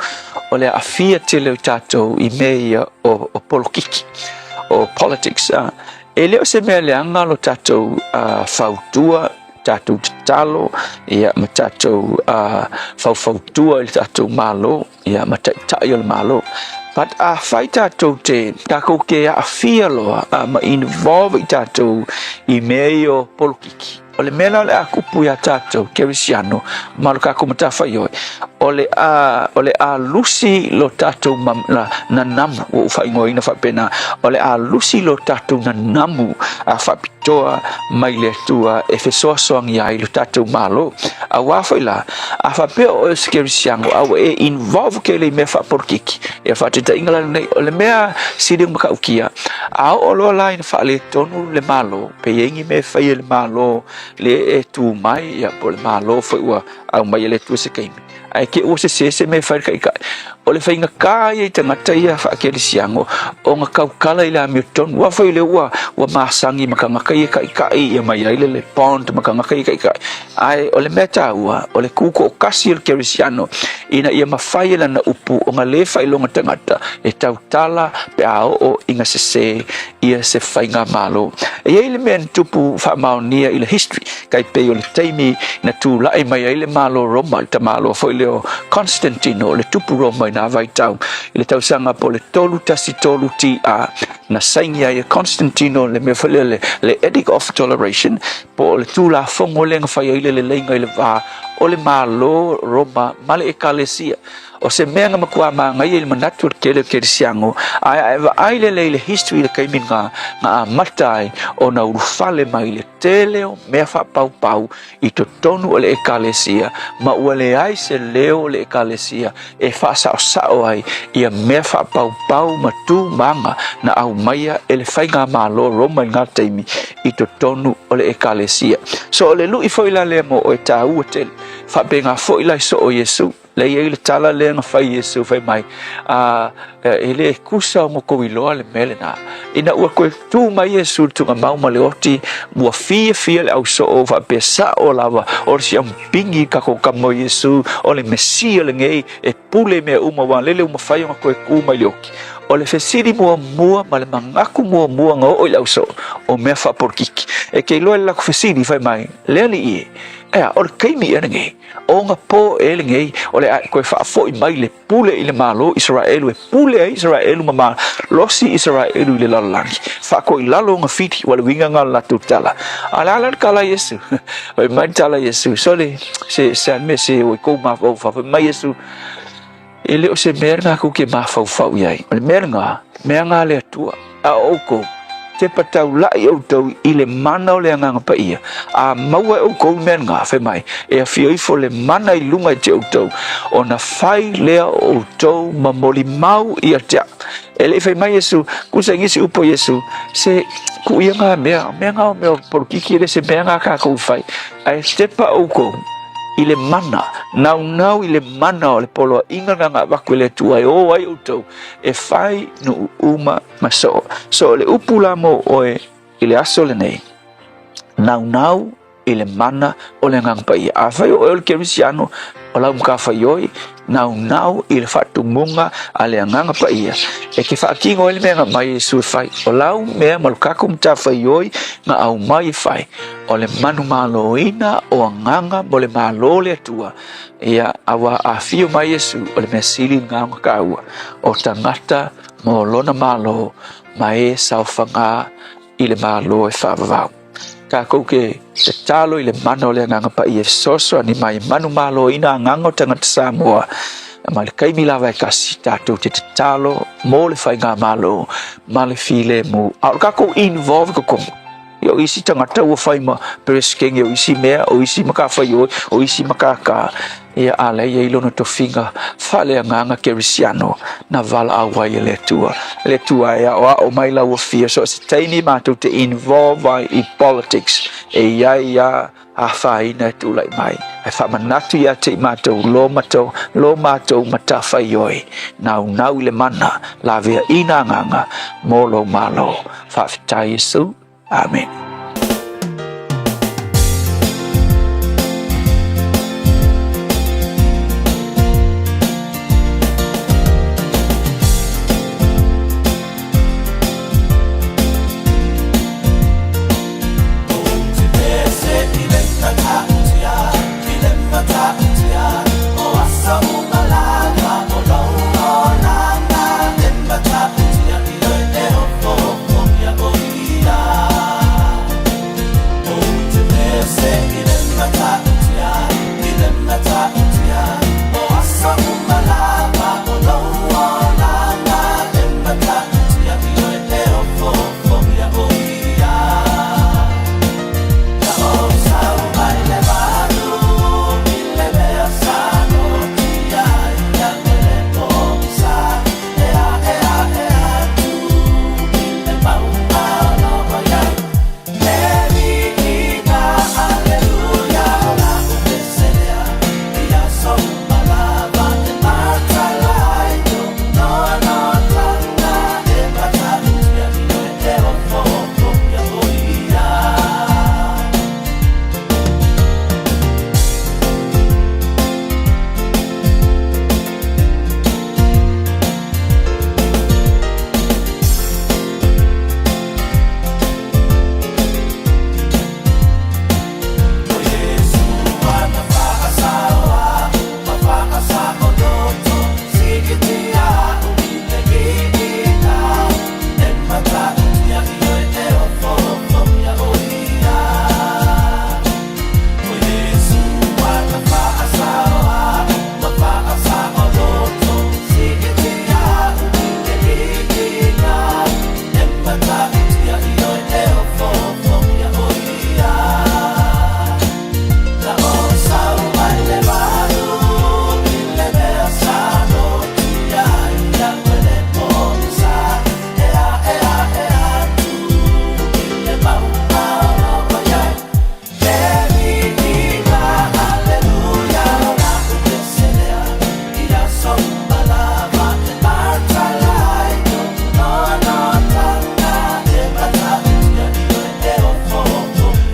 o le awhia tele o tātou I mea o polokiki o politics e leo se mea leanga lo tātou whautua tātou tatalo ia ma tātou whautua I tātou malo ia ma tai o le malo but whai tātou te tākou ke a whia loa ma involve I tātou I mea o polokiki o le mela le akupu ya tātou kerisiano ma lo kako matawhai oi o le a lusi lo tātou na namu o whaingoina whapena o le a lusi lo tātou na namu a whapitoa mai le tua e whesoa soangi ai lo tātou malo a wawhaila a whapea o kerisiano au e involve ke le mea whaporkiki e whateta ingala nei o le mea siring makaukia a o loa lai na whaale tonu le malo pe yengi me whai le malo le e tu mai ya po le malo foi ua au mai le tu se kaimi ai ke o se me fai kai kai o le fai nga kai te ngata ia fa ke le siango o nga kau kala ila mi ton wa foi le ua masangi makanga kai kai ia mai le pond makanga kai kai ai o le meta ua o le kuko kasi le kerisiano ina ia mafai la na upu o nga le fai longa tangata e tau tala pe ao o inga se ia se fai nga malo e ile men tupu fa maonia ile history kai pe o le taimi na tu la e mai ile malo Roma ta malo foi le Constantino le tupu Roma na vai tau ile tau sanga po le tolu tasi tolu ti a na sainga ia Constantino le me foi le edict of toleration po le tu la fongo le fai ile le lenga ile va o le malo Roma male ekalesia o se mea nga makua ngai il manatu kele kerisiango ai le history le kaiminga nga matai o na urufale mai le tele o mea fa pau I to tonu o le ekalesia ma ule ai se leo le ekalesia e fa sao ai ia mea fa pau matu manga na au maia ele fai nga malo Roma nga taimi I to tonu o le ekalesia so o le lui foi la le mo o tau o tele fa benga foi la so o Yesu le ile tala le nga fai Yesu fai mai ele kusa mo ko iloa le melena ina ua ko tu mai Yesu tu nga mau male oti mua fia le au so o fa pesa o lava o si am pingi ka ko kamo Yesu o le mesia le ngei e pule me uma wa lele uma fai nga ko ku mai loki o le fesiri mua ma le mangaku mua nga o lau so o mea whaporkiki e kei loa le lako fesiri whai mai lea li ie o le keimi ena ngei o nga po e le ngei o le koe whaafo i mai le pule i le malo Israelu e pule a Israelu ma losi Israelu i le lalalangi whako i lalo nga fiti wale winga nga latu tala ala kala Yesu o mai tala Yesu so le se me se o kou mawhau whawha mai Yesu e leo se mea ngā ku ke mawhau iai o le mea ngā le atua a oko te patau lai au tau i le mana o le anganga pa ia a maua au kou mea ngā whai mai e a whioifo le mana i lunga i te au tau o na whai lea au tau ma moli mau i a tea e le whai mai Yesu kusa ngisi upo Yesu se ku ia ngā mea ngā o mea porukiki le se mea ngā kā kou whai a e stepa au kou i le mana nau i le mana o le polo inga nga waku le tuai o ai utou e whai no uma maso so le upula mo oe i le aso le nei nau i le mana o le ngang a whai o le kerisiano o lau mga whai oi nau i le whatumunga a le nganga paia e ke whaakingo ele mea mai Yesu e whai o lau mea malukako mta whai oi nga au mai e whai o le manu maloina o nganga mo le malo le atua ia awa a fio mai Yesu o le mea sili nganga kaua o tangata mo lona malo mai sau whanga i le malo e whaavavau ka kouke te talo i le mana o le nganga pa i e soso ani mai manu malo ina nganga o tangata Samoa ma le kaimi lava e kasi tātou te talo mo le whai ngā malo ma le file mu au kako involve ko kongo yo isi tangata ua whai ma pereskeng yo isi mea o isi maka whai o isi maka ka ia ale ia ilono to finga fale nganga kerisiano na vala awai le tua ia o mai la o fia so se taini ma to te involve in politics ia a faina tu lai mai e fa manatu ia te ma to lo mato mata fai oi nau le mana la via ina nganga mo lo malo fa fitai Yesu amen.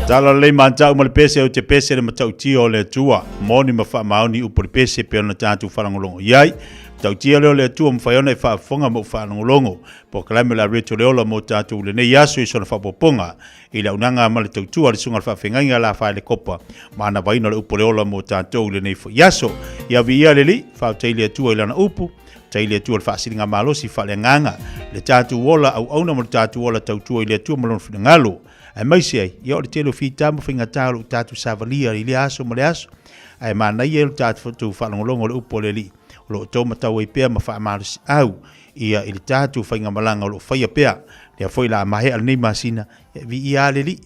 Tala le mantau ma le pese o te pese le matau tio le tua. Moni ma wha maoni upo le pese pe ona tātu wharangolongo iai. tau tia leo le tua mwhaiona I whaafonga mo whanongolongo, po kalame la reto leola mo tātou le nei aso I sona whapoponga, I le unanga ma le tautua le sunga whawhengainga la whae le kopa, ma ana waina le upo leola mo tātou le nei yaso, ia vi ia le li, whautei atua I lana upu, tai le atua le whaasiringa malosi wha le nganga, le tātou wola au auna mo le tātou wola tautua I le atua malon whingalo, ai mai se ai, ia o le telo whitamu whingatalo tātou savalia I le aso ma le aso, ai mana ia le tātou whanongolongo le upo le li, lo tau matau I pea ma wha marosi au, ia I le tātou whainga malanga o lo whaia pea, lea foi la mahe al nei masina, ia vi ia le li,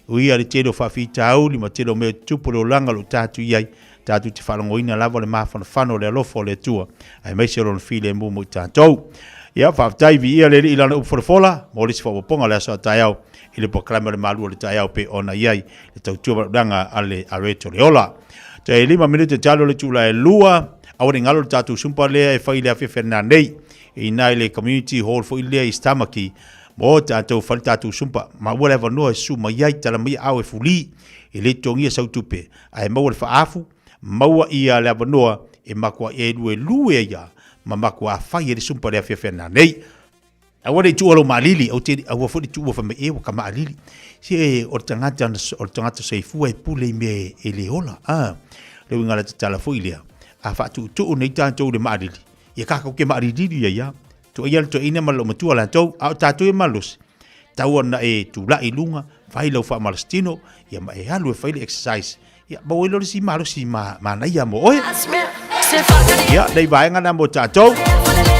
ia le telo whawhitau, li ma telo mea tupo le olanga lo tātou iai, tātou te whalongoina lava le mawhana whano le alofo le tua, ai mai se ron while mu mo tātou. Ia, whawtai vi ia le li ilana upwhorfola, mo le si whawaponga le aso a tai au, I le pokrama le malua le tai au pe ona iai, le tautua marudanga ale areto le ola. Te 5 minute talo le tula e lua, awari ngalo le tātou sumpa lea e whai lea whiwhena nei, I nai le community hall fo I lea I Stamaki, mo tātou whali tātou sumpa, ma ua le wanoa e suma iai tala mai au e fuli, I le tongia sautupe, ai maua le whaafu, maua ia le wanoa e makua e lue ia, ma makua a whai e le sumpa lea whiwhena nei. Awa le tualo malili, au te awa fo le tuwa fa me e waka malili. Si e o tangata seifua e pule me e le ola. Le wingala te tala fo ilea. A whatu tu nei tātou le malili. Ia kakau ke malili ia. Tu ia le to ina malo matua la tau, au tātou e malos. Tau ana e tu la ilunga, vai lau wha malastino, ia ma e halu e whaile exercise. Ia bau e lori si malo si ma na ia mo oe. Ia, nei vaenga na mo tātou.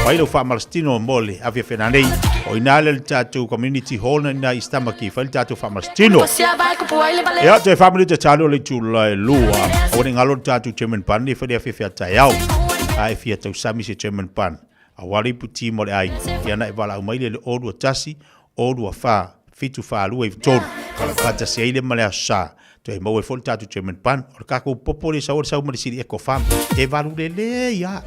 Vai lau wha malastino mole, avia whena nei. O inale le tātou community hall na ina I Stamaki, whaile tātou wha malastino. Ia, te whamiri te tālo le tūla e lua. O ne ngalo tātou Chairman Pan, e whaile a whiwhia tai au. A e whia tau sami se Chairman Pan. A wari puti mo le ai. Ia na e wala umaile le orua tasi, orua wha, fitu wha alua I vitoru. Kata se eile male a sa. To e mau e fol tātou Chairman Pan. O kako popo le sa umari siri eko fam. E walu le ia.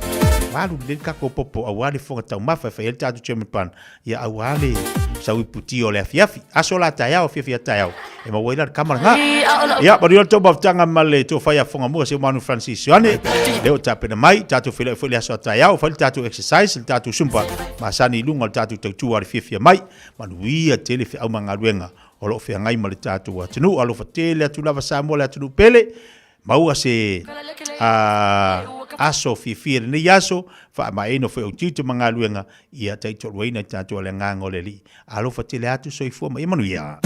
Walu le kako popo a wale fonga tau mawha wha ele tātou Chairman Pan. Ia a wale sau I puti o le afiafi. Aso la tai au, fiafia tai au. E mau eila kamara nga. Ia, mari o tau maftanga male to whai a fonga mua se Manu Francis Ioane. Leo tapena mai, tātou while aso a tai au. Whai tātou exercise, le tātou sumpa. Masani lunga le tātou tautua le Fiafia Mai. Manu ia tele fi au manga ruenga. O lo fia ngai ma le tātou atunu, alo fatele atu lava Samoa le atunu pele, maua se aso fifia le nei aso, wha ma eno whai au tiutu mga luenga, ia taito rueina tātou le nganga o le li. Alo fatele atu soifua ma imanuia.